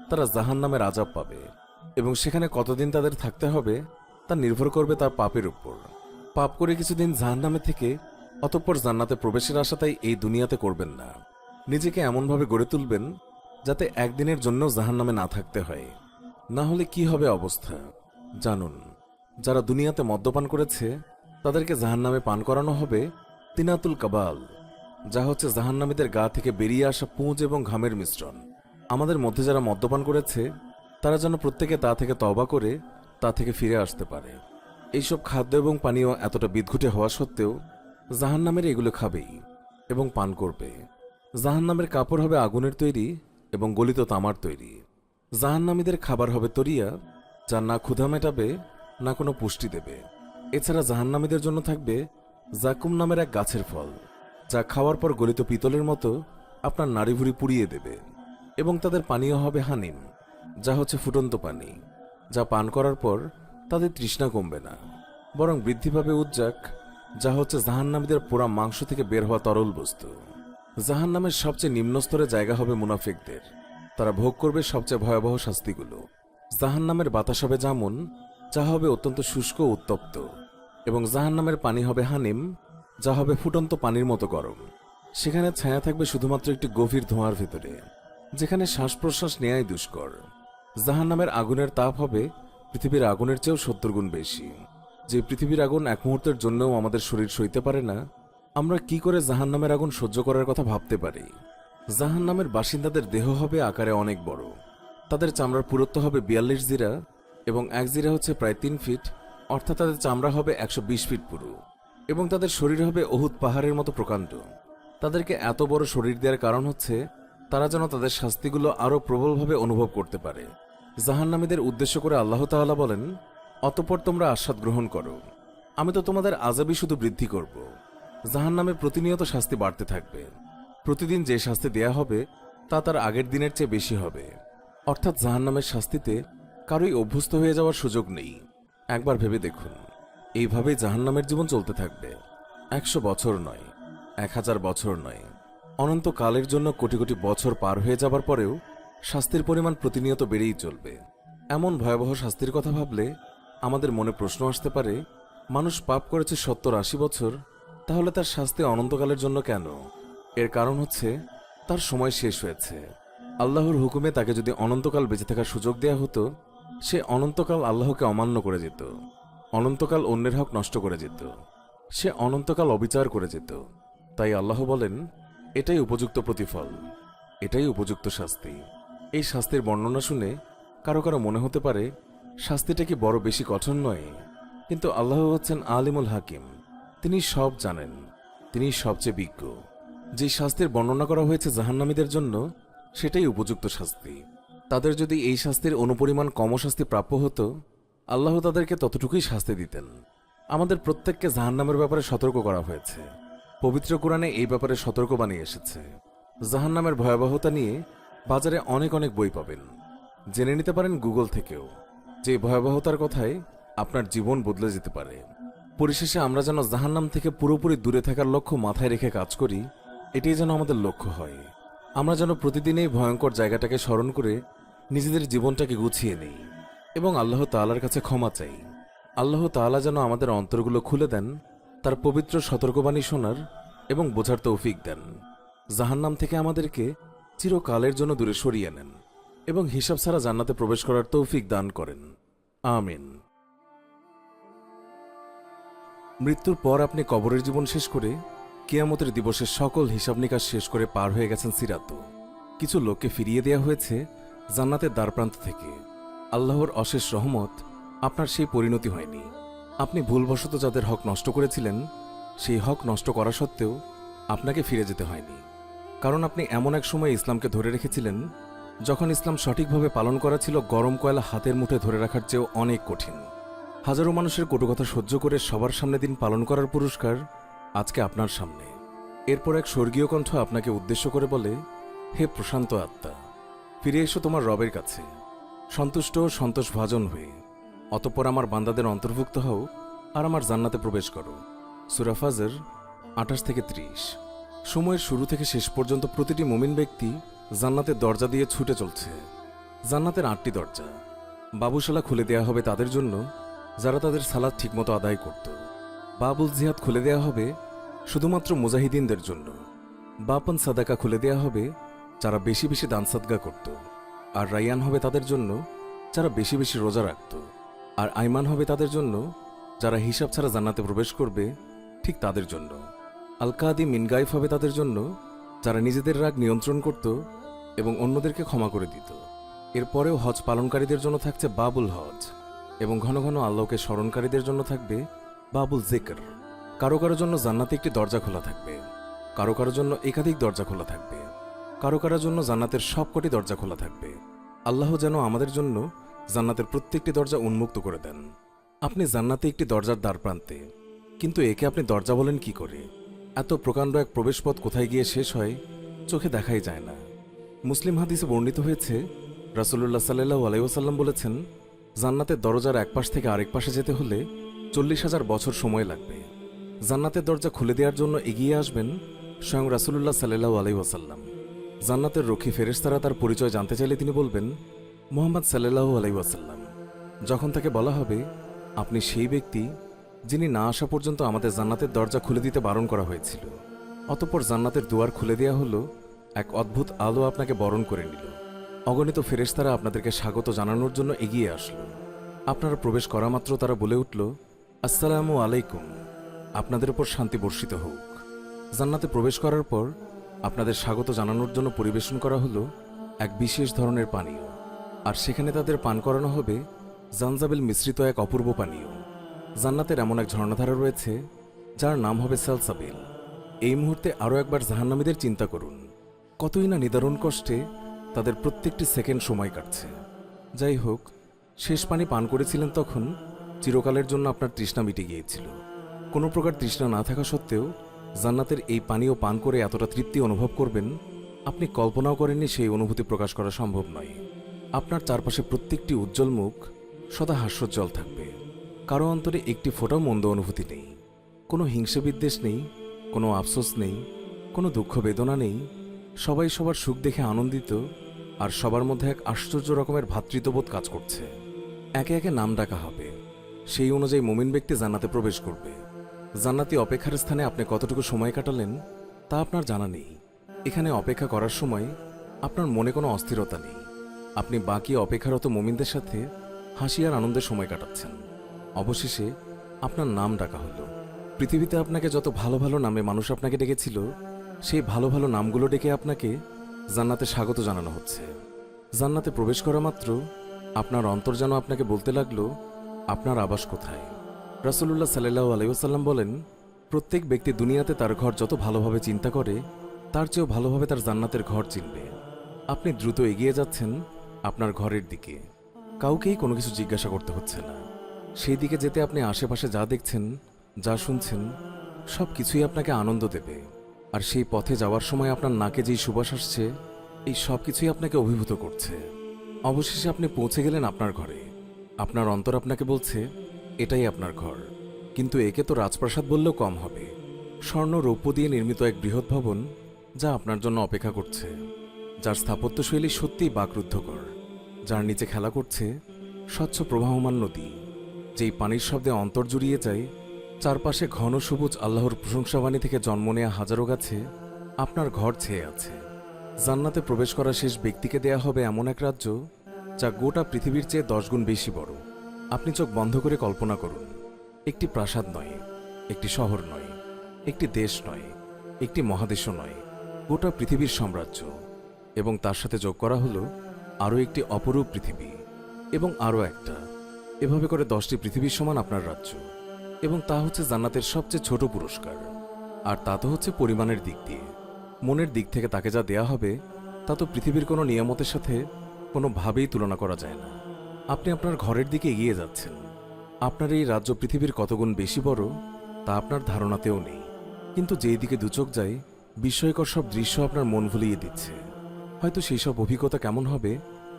তারা জাহান্নামের আযাব পাবে, এবং সেখানে কতদিন তাদের থাকতে হবে তা নির্ভর করবে তার পাপের উপর। পাপ করে কিছুদিন জাহান্নামে থেকে অতঃপর জান্নাতে প্রবেশের আশা তাই এই দুনিয়াতে করবেন না। নিজেকে এমনভাবে গড়ে তুলবেন যাতে একদিনের জন্য জাহান্নামে না থাকতে হয়। না হলে কি হবে অবস্থা জানুন। যারা দুনিয়াতে মদ্যপান করেছে তাদেরকে জাহান্নামে পান করানো হবে তিনাতুল কাবাল, যা হচ্ছে জাহান্নামীদের গা থেকে বেরিয়ে আসা পুঁজ এবং ঘামের মিশ্রণ। আমাদের মধ্যে যারা মদ্যপান করেছে তারা যেন প্রত্যেকে তা থেকে তওবা করে তা থেকে ফিরে আসতে পারে। এইসব খাদ্য এবং পানীয় এতটা বিদঘুটে হওয়া সত্ত্বেও জাহান্নামের এগুলো খাবেই এবং পান করবে। জাহান্নামের কাপড় হবে আগুনের তৈরি এবং গলিত তামার তৈরি। জাহান্নামীদের খাবার হবে তরিয়া, যা না ক্ষুধা মেটাবে না কোনো পুষ্টি দেবে। এছাড়া জাহান্নামীদের জন্য থাকবে জাকুম নামের এক গাছের ফল, যা খাওয়ার পর গলিত পিতলের মতো আপনার নাড়িভুড়ি পুড়িয়ে দেবে। এবং তাদের পানীয় হবে হানিম, যা হচ্ছে ফুটন্ত পানি, যা পান করার পর তাদের তৃষ্ণা কমবে না, বরং বৃদ্ধি পাবে উজ্জাক, যা হচ্ছে জাহান্নামীদের পোড়া মাংস থেকে বের হওয়া তরল বস্তু। জাহান্নামের সবচেয়ে নিম্ন স্তরে জায়গা হবে মুনাফিকদের। তারা ভোগ করবে সবচেয়ে ভয়াবহ শাস্তিগুলো। জাহান্নামের বাতাস হবে জামুন, যা হবে অত্যন্ত শুষ্ক ও উত্তপ্ত, এবং জাহান্নামের পানি হবে হানিম, যা হবে ফুটন্ত পানির মতো গরম। সেখানে ছায়া থাকবে শুধুমাত্র একটি গভীর ধোঁয়ার ভিতরে, যেখানে শ্বাস প্রশ্বাস নেয়াই দুষ্কর। জাহান্নামের আগুনের তাপ হবে পৃথিবীর আগুনের চেয়েও 70 গুণ বেশি। যে পৃথিবীর আগুন এক মুহূর্তের জন্যও আমাদের শরীর সইতে পারে না, আমরা কি করে জাহান্নামের আগুন সহ্য করার কথা ভাবতে পারি? জাহান্নামের বাসিন্দাদের দেহ হবে আকারে অনেক বড়। তাদের চামড়ার পুরুত্ব হবে 42 জিরা, এবং 1 জিরা হচ্ছে প্রায় 3 ফিট, অর্থাৎ তাদের চামড়া হবে 120 ফিট পুরু, এবং তাদের শরীর হবে অহুদ পাহাড়ের মতো প্রকাণ্ড। তাদেরকে এত বড় শরীর দেওয়ার কারণ হচ্ছে তারা যেন তাদের শাস্তিগুলো আরও প্রবলভাবে অনুভব করতে পারে। জাহান্নামীদের উদ্দেশ্য করে আল্লাহ তাআলা বলেন, অতঃপর তোমরা আস্বাদ গ্রহণ করো, আমি তো তোমাদের আযাবই শুধু বৃদ্ধি করব। জাহান্নামে প্রতিনিয়ত শাস্তি বাড়তে থাকবে। প্রতিদিন যে শাস্তি দেয়া হবে তা তার আগের দিনের চেয়ে বেশি হবে। অর্থাৎ জাহান্নামের শাস্তিতে কারোই অভ্যস্ত হয়ে যাওয়ার সুযোগ নেই। একবার ভেবে দেখুন, এইভাবেই জাহান্নামের জীবন চলতে থাকবে। 100 বছর নয়, 1000 বছর নয়, অনন্তকালের জন্য কোটি কোটি বছর পার হয়ে যাবার পরেও শাস্তির পরিমাণ প্রতিনিয়ত বেড়েই চলবে। এমন ভয়াবহ শাস্তির কথা ভাবলে আমাদের মনে প্রশ্ন আসতে পারে, মানুষ পাপ করেছে 70-80 বছর, তাহলে তার শাস্তি অনন্তকালের জন্য কেন? এর কারণ হচ্ছে তার সময় শেষ হয়েছে। আল্লাহর হুকুমে তাকে যদি অনন্তকাল বেঁচে থাকার সুযোগ দেওয়া হতো, সে অনন্তকাল আল্লাহকে অমান্য করে যেত, অনন্তকাল অন্যের হক নষ্ট করে যেত, সে অনন্তকাল অবিচার করে যেত। তাই আল্লাহ বলেন, এটাই উপযুক্ত প্রতিফল, এটাই উপযুক্ত শাস্তি। এই শাস্তির বর্ণনা শুনে কারো কারো মনে হতে পারে শাস্তিটা কি বড় বেশি কঠোর নয়? কিন্তু আল্লাহ হচ্ছেন আলিমুল হাকিম, তিনি সব জানেন, তিনি সবচেয়ে বিজ্ঞ। যে শাস্তির বর্ণনা করা হয়েছে জাহান্নামীদের জন্য, সেটাই উপযুক্ত শাস্তি। তাদের যদি এই শাস্তির অনুপরিমাণ কম শাস্তি প্রাপ্য হতো, আল্লাহ তাদেরকে ততটুকুই শাস্তি দিতেন। আমাদের প্রত্যেককে জাহান্নামের ব্যাপারে সতর্ক করা হয়েছে। পবিত্র কোরআনে এই ব্যাপারে সতর্ক বানিয়ে এসেছে। জাহান্নামের ভয়াবহতা নিয়ে বাজারে অনেক অনেক বই পাবেন, জেনে নিতে পারেন গুগল থেকেও, যে ভয়াবহতার কথায় আপনার জীবন বদলে যেতে পারে। পরিশেষে আমরা যেন জাহান্নাম থেকে পুরোপুরি দূরে থাকার লক্ষ্য মাথায় রেখে কাজ করি, এটাই যেন আমাদের লক্ষ্য হয়। আমরা যেন প্রতিদিন এই ভয়ঙ্কর জায়গাটাকে স্মরণ করে নিজেদের জীবনটাকে গুছিয়ে নেই এবং আল্লাহ তাআলার কাছে ক্ষমা চাই। আল্লাহ তাআলা যেন আমাদের অন্তরগুলো খুলে দেন, তার পবিত্র সতর্কবাণী শোনার এবং বোঝার তৌফিক দেন। জাহান্নাম থেকে আমাদেরকে চিরকালের জন্য দূরে সরিয়ে নেন এবং হিসাব ছাড়া জান্নাতে প্রবেশ করার তৌফিক দান করেন। আমিন। মৃত্যুর পর আপনি কবরের জীবন শেষ করে কিয়ামতের দিবসের সকল হিসাব নিকাশ শেষ করে পার হয়ে গেছেন সিরাত। কিছু লোককে ফিরিয়ে দেয়া হয়েছে জান্নাতের দ্বারপ্রান্ত থেকে। আল্লাহর অশেষ রহমত, আপনার সেই পরিণতি হয়নি। আপনি ভুলবশত যাদের হক নষ্ট করেছিলেন, সেই হক নষ্ট করা সত্ত্বেও আপনাকে ফিরে যেতে হয়নি, কারণ আপনি এমন এক সময় ইসলামকে ধরে রেখেছিলেন যখন ইসলাম সঠিকভাবে পালন করা ছিল গরম কয়লা হাতের মুঠে ধরে রাখার চেয়েও অনেক কঠিন। হাজারো মানুষের কটু কথা সহ্য করে সবার সামনে দিন পালন করার পুরস্কার আজকে আপনার সামনে। এরপর এক স্বর্গীয় কণ্ঠ আপনাকে উদ্দেশ্য করে বলে, হে প্রশান্ত আত্মা, ফিরে এসো তোমার রবের কাছে, সন্তুষ্ট ও সন্তোষভাজন হয়ে। অতঃপর আমার বান্দাদের অন্তর্ভুক্ত হও আর আমার জান্নাতে প্রবেশ করো। সূরা ফাজর 28-30। সময়ের শুরু থেকে শেষ পর্যন্ত প্রতিটি মুমিন ব্যক্তি জান্নাতের দরজা দিয়ে ছুটে চলছে। জান্নাতের 8টি দরজা। বাবুশালা খুলে দেয়া হবে তাদের জন্য যারা তাদের সালাত ঠিকমতো আদায় করত। বাবুল জিহাদ খুলে দেয়া হবে শুধুমাত্র মুজাহিদিনদের জন্য। বাপন সাদাকা খুলে দেয়া হবে যারা বেশি বেশি দান সাদগা করত। আর রাইয়ান হবে তাদের জন্য যারা বেশি বেশি রোজা রাখত। আর আইমান হবে তাদের জন্য যারা হিসাব ছাড়া জান্নাতে প্রবেশ করবে, ঠিক তাদের জন্য। আল কাদি মিন গাইফ হবে তাদের জন্য যারা নিজেদের রাগ নিয়ন্ত্রণ করত এবং অন্যদেরকে ক্ষমা করে দিত। এরপরেও হজ পালনকারীদের জন্য থাকছে বাবুল হজ, এবং ঘন ঘন আল্লাহকে স্মরণকারীদের জন্য থাকবে বাবুল জিকর। কারো কারো জন্য জান্নাতে একটি দরজা খোলা থাকবে, কারো কারো জন্য একাধিক দরজা খোলা থাকবে, কারো কারো জন্য জান্নাতের সবকটি দরজা খোলা থাকবে। আল্লাহ যেন আমাদের জন্য জান্নাতের প্রত্যেকটি দরজা উন্মুক্ত করে দেন। আপনি জান্নাতে একটি দরজার দ্বার প্রান্তে, কিন্তু একে আপনি দরজা বলেন কি করে? এত প্রকাণ্ড এক প্রবেশপথ কোথায় গিয়ে শেষ হয় চোখে দেখাই যায় না। মুসলিম হাদিসে বর্ণিত হয়েছে, রাসূলুল্লাহ সাল্লাল্লাহু আলাইহি ওয়াসাল্লাম বলেছেন, জান্নাতের দরজার এক পাশ থেকে আরেক পাশে যেতে হলে 40,000 বছর সময় লাগবে। জান্নাতের দরজা খুলে দেওয়ার জন্য এগিয়ে আসবেন স্বয়ং রাসূলুল্লাহ সাল্লাল্লাহু আলাইহি ওয়াসাল্লাম। জান্নাতের রক্ষী ফেরেশতারা তার পরিচয় জানতে চাইলে তিনি বলবেন, মুহাম্মদ সাল্লাল্লাহু আলাইহি ওয়াসাল্লাম। যখন তাকে বলা হবে, আপনি সেই ব্যক্তি যিনি না আসা পর্যন্ত আমাদের জান্নাতের দরজা খুলে দিতে বারণ করা হয়েছিল। অতঃপর জান্নাতের দুয়ার খুলে দেওয়া হলো, এক অদ্ভুত আলো আপনাকে বরণ করে নিল। অগণিত ফেরেশতারা আপনাদেরকে স্বাগত জানানোর জন্য এগিয়ে আসলো। আপনারা প্রবেশ করা মাত্র তারা বলে উঠল, আসসালামু আলাইকুম, আপনাদের উপর শান্তি বর্ষিত হোক। জান্নাতে প্রবেশ করার পর আপনাদের স্বাগত জানানোর জন্য পরিবেশন করা হলো এক বিশেষ ধরনের পানীয়, আর সেখানে তাদের পান করানো হবে জানজাবিল মিশ্রিত এক অপূর্ব পানীয়। জান্নাতের এমন এক ঝর্ণাধারা রয়েছে যার নাম হবে সালসাবিল। এই মুহূর্তে আরও একবার জাহান্নামীদের চিন্তা করুন, কতই না নিদারুণ কষ্টে তাদের প্রত্যেকটি সেকেন্ড সময় কাটছে। যাই হোক, শেষ পানি পান করেছিলেন তখন চিরকালের জন্য আপনার তৃষ্ণা মিটে গিয়েছিল। কোনো প্রকার তৃষ্ণা না থাকা সত্ত্বেও জান্নাতের এই পানীয় পান করে এতটা তৃপ্তি অনুভব করবেন, আপনি কল্পনাও করেননি সেই অনুভূতি প্রকাশ করা সম্ভব নয়। আপনার চারপাশে প্রত্যেকটি উজ্জ্বল মুখ সদা হাস্যোজ্জ্বল থাকবে, কারো অন্তরে একটি ফোঁটাও মন্দ অনুভূতি নেই, কোনো হিংসা বিদ্বেষ নেই, কোনো আফসোস নেই, কোনো দুঃখ বেদনা নেই। সবাই সবার সুখ দেখে আনন্দিত, আর সবার মধ্যে এক আশ্চর্য রকমের ভ্রাতৃত্ববোধ কাজ করছে। একে একে নাম ডাকা হবে, সেই অনুযায়ী মুমিন ব্যক্তি জান্নাতে প্রবেশ করবে। জান্নাতি অপেক্ষার স্থানে আপনি কতটুকু সময় কাটালেন তা আপনার জানা নেই। এখানে অপেক্ষা করার সময় আপনার মনে কোনো অস্থিরতা নেই। আপনি বাকি অপেক্ষারত মুমিনদের সাথে হাসি আর আনন্দের সময় কাটাচ্ছেন। অবশেষে আপনার নাম ডাকা হলো। পৃথিবীতে আপনাকে যত ভালো ভালো নামে মানুষ আপনাকে ডেকেছিল, সেই ভালো ভালো নামগুলো ডেকে আপনাকে জান্নাতে স্বাগত জানানো হচ্ছে। জান্নাতে প্রবেশ করা মাত্র আপনার অন্তর যেন আপনাকে বলতে লাগলো, আপনার আবাস কোথায়। রাসূলুল্লাহ সাল্লাল্লাহু আলাইহি ওয়াসাল্লাম বলেন, প্রত্যেক ব্যক্তি দুনিয়াতে তার ঘর যত ভালোভাবে চিন্তা করে, তার চেয়েও ভালোভাবে তার জান্নাতের ঘর চিনবে। আপনি দ্রুত এগিয়ে যাচ্ছেন আপনার ঘরের দিকে। কাউকেই কোনো কিছু জিজ্ঞাসা করতে হচ্ছে না। সেই দিকে যেতে আপনি আশেপাশে যা দেখছেন, যা শুনছেন, সব কিছুই আপনাকে আনন্দ দেবে। আর সেই পথে যাওয়ার সময় আপনার নাকে যেই সুবাস আসছে, এই সব কিছুই আপনাকে অভিভূত করছে। অবশেষে আপনি পৌঁছে গেলেন আপনার ঘরে। আপনার অন্তর আপনাকে বলছে, এটাই আপনার ঘর। কিন্তু একে তো রাজপ্রাসাদ বললেও কম হবে। স্বর্ণ রৌপ্য দিয়ে নির্মিত এক বৃহৎ ভবন, যা আপনার জন্য অপেক্ষা করছে, যার স্থাপত্যশৈলী সত্যিই বাকরুদ্ধকর, যার নিচে খেলা করছে স্বচ্ছ প্রবাহমান নদী, যেই পানির শব্দে অন্তর জুড়িয়ে যায়। চারপাশে ঘন সবুজ আল্লাহর প্রশংসাবাণী থেকে জন্ম নেয়া হাজারো গাছে আপনার ঘর ছেয়ে আছে। জান্নাতে প্রবেশ করা শেষ ব্যক্তিকে দেয়া হবে এমন এক রাজ্য, যা গোটা পৃথিবীর চেয়ে 10 গুণ বেশি বড়। আপনি চোখ বন্ধ করে কল্পনা করুন, একটি প্রাসাদ নয়, একটি শহর নয়, একটি দেশ নয়, একটি মহাদেশও নয়, গোটা পৃথিবীর সাম্রাজ্য। এবং তার সাথে যোগ করা হলো আরও একটি অপরূপ পৃথিবী, এবং আরও একটা। এভাবে করে 10টি পৃথিবীর সমান আপনার রাজ্য। এবং তা হচ্ছে জান্নাতের সবচেয়ে ছোট পুরস্কার। আর তা তো হচ্ছে পরিমাণের দিক দিয়ে। মনের দিক থেকে তাকে যা দেয়া হবে, তা তো পৃথিবীর কোনো নিয়ামতের সাথে কোনোভাবেই তুলনা করা যায় না। আপনি আপনার ঘরের দিকে এগিয়ে যাচ্ছেন। আপনার এই রাজ্য পৃথিবীর কতগুণ বেশি বড় তা আপনার ধারণাতেও নেই। কিন্তু যেই দিকে দুচোখ যায়, বিস্ময়কর সব দৃশ্য আপনার মন ভুলিয়ে দিচ্ছে। হয়তো সেই সব অভিজ্ঞতা কেমন হবে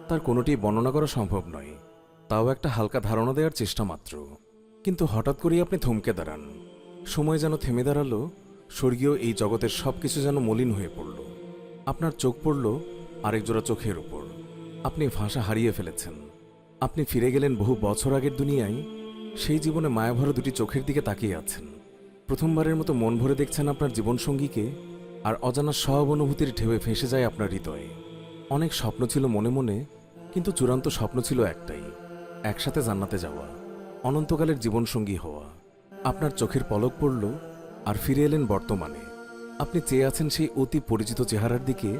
তার কোনোটি বর্ণনা করা সম্ভব নয়, তাও একটা হালকা ধারণা দেওয়ার চেষ্টা মাত্র। কিন্তু হঠাৎ করেই আপনি থমকে দাঁড়ান। সময় যেন থেমে দাঁড়ালো, স্বর্গীয় এই জগতের সব কিছু যেন মলিন হয়ে পড়ল। আপনার চোখ পড়ল আরেক জোড়া চোখের উপর। আপনি ভাষা হারিয়ে ফেলেছেন। আপনি ফিরে গেলেন বহু বছর আগের দুনিয়ায়। সেই জীবনে মায়াভরা দুটি চোখের দিকে তাকিয়ে আছেন। প্রথমবারের মতো মন ভরে দেখছেন আপনার জীবনসঙ্গীকে, আর অজানা সব অনুভূতির ঢেউয়ে ভেসে যায় আপনার হৃদয়ে। অনেক স্বপ্ন ছিল মনে মনে, কিন্তু চূড়ান্ত স্বপ্ন ছিল একটাই, একসাথে জান্নাতে যাওয়া, অনন্তকালের জীবনসঙ্গী হওয়া। আপনার চোখের পলক পড়ল আর ফিরে এলেন বর্তমানে। আপনি চেয়ে আছেন সেই অতি পরিচিত চেহারার দিকে,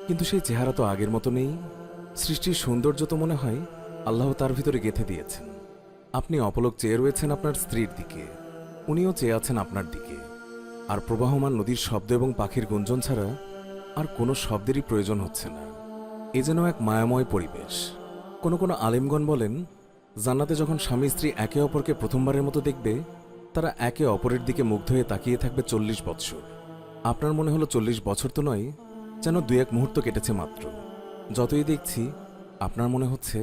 কিন্তু সেই চেহারা তো আগের মতো নেই। সৃষ্টির সৌন্দর্য তো মনে হয় আল্লাহ তার ভিতরে গেঁথে দিয়েছেন। আপনি অপলক চেয়ে রয়েছেন আপনার স্ত্রীর দিকে, উনিও চেয়ে আছেন আপনার দিকে। আর প্রবাহমান নদীর শব্দ এবং পাখির গুঞ্জন ছাড়া আর কোনো শব্দেরই প্রয়োজন হচ্ছে না। এ যেন এক মায়াময় পরিবেশ। কোনো কোনো আলেমগণ বলেন, জান্নাতে যখন স্বামী স্ত্রী একে অপরকে প্রথমবারের মতো দেখবে, তারা একে অপরের দিকে মুগ্ধ হয়ে তাকিয়ে থাকবে 40 বৎসর। আপনার মনে হলো 40 বছর তো নয়, যেন 2-1 মুহূর্ত কেটেছে মাত্র। যতই দেখছি আপনার মনে হচ্ছে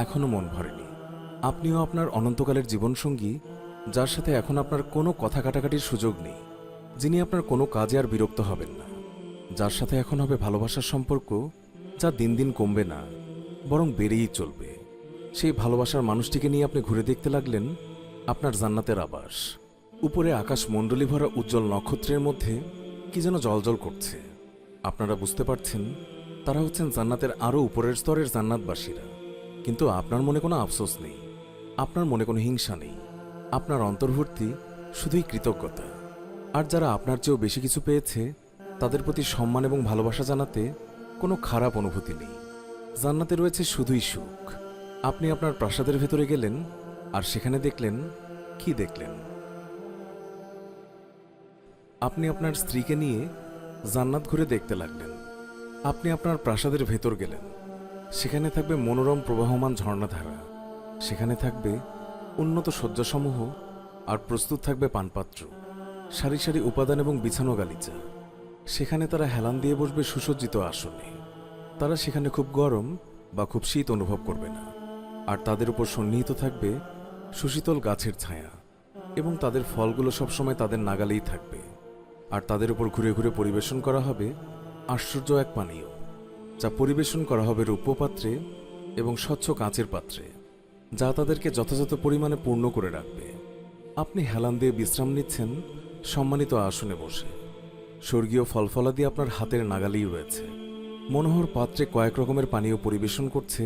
এখনও মন ভরেনি। আপনিও আপনার অনন্তকালের জীবনসঙ্গী, যার সাথে এখন আপনার কোনো কথা কাটাকাটির সুযোগ নেই, যিনি আপনার কোনো কাজে আর বিরক্ত হবেন না, যার সাথে এখন হবে ভালোবাসার সম্পর্ক, যা দিন দিন কমবে না, বরং বেড়েই চলবে। সেই ভালোবাসার মানুষটিকে নিয়ে আপনি ঘুরে দেখতে লাগলেন আপনার জান্নাতের আবাস। উপরে আকাশ মণ্ডলী ভরা উজ্জ্বল নক্ষত্রের মধ্যে কি যেন জলজল করছে। আপনারা বুঝতে পারছেন তারা হচ্ছেন জান্নাতের আরও উপরের স্তরের জান্নাতবাসীরা। কিন্তু আপনার মনে কোনো আফসোস নেই, আপনার মনে কোনো হিংসা নেই। আপনার অন্তর্ভর্তি শুধুই কৃতজ্ঞতা। আর যারা আপনার চেয়েও বেশি কিছু পেয়েছে, তাদের প্রতি সম্মান এবং ভালোবাসা জানাতে কোনো খারাপ অনুভূতি নেই। জান্নাতে রয়েছে শুধুই সুখ। আপনি আপনার প্রাসাদের ভেতরে গেলেন, আর সেখানে দেখলেন কি দেখলেন? আপনি আপনার স্ত্রীকে নিয়ে জান্নাত ঘুরে দেখতে লাগলেন। আপনি আপনার প্রাসাদের ভেতর গেলেন। সেখানে থাকবে মনোরম প্রবাহমান ঝর্ণাধারা, সেখানে থাকবে উন্নত শয্যাসমূহ, আর প্রস্তুত থাকবে পানপাত্র, সারি সারি উপাদান এবং বিছানো গালিচা। সেখানে তারা হেলান দিয়ে বসবে সুসজ্জিত আসনে। তারা সেখানে খুব গরম বা খুব শীত অনুভব করবে না। আর তাদের উপর সন্নিহিত থাকবে সুশীতল গাছের ছায়া, এবং তাদের ফলগুলো সবসময় তাদের নাগালেই থাকবে। আর তাদের উপর ঘুরে ঘুরে পরিবেশন করা হবে আশ্চর্য এক পানীয়, যা পরিবেশন করা হবে রৌপ্য পাত্রে এবং স্বচ্ছ কাঁচের পাত্রে, যা তাদেরকে যথাযথ পরিমাণে পূর্ণ করে রাখবে। আপনি হেলান দিয়ে বিশ্রাম নিচ্ছেন সম্মানিত আসনে বসে। স্বর্গীয় ফলফলাদি আপনার হাতের নাগালেই রয়েছে। মনোহর পাত্রে কয়েক রকমের পানীয় পরিবেশন করছে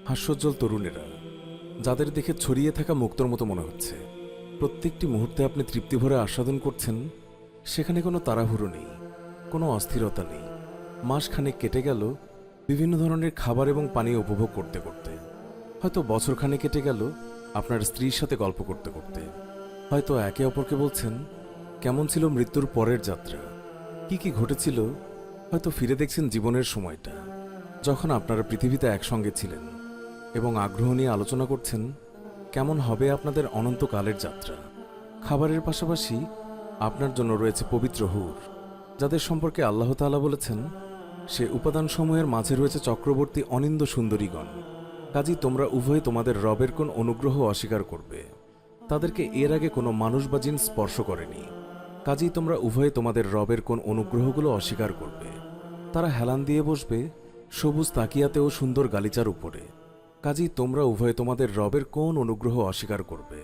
হাস্যোজ্জ্বল তরুণেরা, যাদের দেখে ছড়িয়ে থাকা মুক্তর মতো মনে হচ্ছে। প্রত্যেকটি মুহূর্তে আপনি তৃপ্তিভরে আস্বাদন করছেন। সেখানে কোনো তাড়াহুড়ো নেই, কোনো অস্থিরতা নেই। মাসখানেক কেটে গেল বিভিন্ন ধরনের খাবার এবং পানীয় উপভোগ করতে করতে। হয়তো বছরখানেক কেটে গেল আপনার স্ত্রীর সাথে গল্প করতে করতে। হয়তো একে অপরকে বলছেন কেমন ছিল মৃত্যুর পরের যাত্রা, কি কি ঘটেছিল। হয়তো ফিরে দেখছেন জীবনের সময়টা যখন আপনারা পৃথিবীতে একসঙ্গে ছিলেন, এবং আগ্রহ নিয়ে আলোচনা করছেন কেমন হবে আপনাদের অনন্তকালের যাত্রা। খাবারের পাশাপাশি আপনার জন্য রয়েছে পবিত্র হুর, যাদের সম্পর্কে আল্লাহ তাআলা বলেছেন সে উপাদানসমূহের মাঝে রয়েছে চক্রবর্তী অনিন্দ্য সুন্দরীগণ। কাজেই তোমরা উভয়ে তোমাদের রবের কোন অনুগ্রহ অস্বীকার করবে। তাদেরকে এর আগে কোনো মানুষ বা জিন স্পর্শ করেনি। কাজেই তোমরা উভয়ে তোমাদের রবের কোন অনুগ্রহগুলো অস্বীকার করবে। তারা হেলান দিয়ে বসবে সবুজ তাকিয়াতে ও সুন্দর গালিচার উপরে। কাজেই তোমরা উভয়ে তোমাদের রবের কোন অনুগ্রহ অস্বীকার করবে।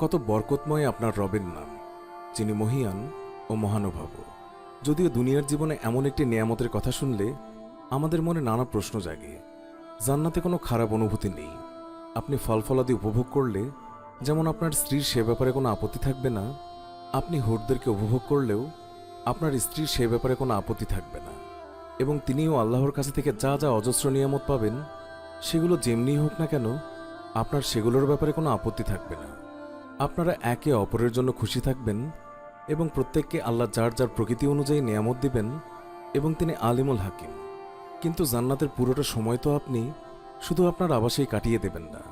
কত বরকতময় আপনার রবের নাম, যিনি মহিয়ান ও মহানুভব। যদিও দুনিয়ার জীবনে এমন একটি নিয়ামতের কথা শুনলে আমাদের মনে নানা প্রশ্ন জাগে। জান্নাতে কোনো খারাপ অনুভূতি নেই। আপনি ফলফলাদি উপভোগ করলে যেমন আপনার স্ত্রীর সে ব্যাপারে কোনো আপত্তি থাকবে না, আপনি হুরদেরকে উপভোগ করলেও আপনার স্ত্রীর সে ব্যাপারে কোনো আপত্তি থাকবে না। এবং তিনিও আল্লাহর কাছে থেকে যা যা অজস্র নিয়ামত পাবেন, সেগুলো যেমনি হোক না কেন আপনার সেগুলোর ব্যাপারে কোনো আপত্তি থাকবে না। আপনারা একে অপরের জন্য খুশি থাকবেন এবং প্রত্যেককে আল্লাহ যার যার প্রকৃতি অনুযায়ী নিয়ামত দিবেন, এবং তিনি আলিমুল হাকিম। কিন্তু জান্নাতের পুরোটা সময় তো আপনি শুধু আপনার আবাসেই কাটিয়ে দেবেন না।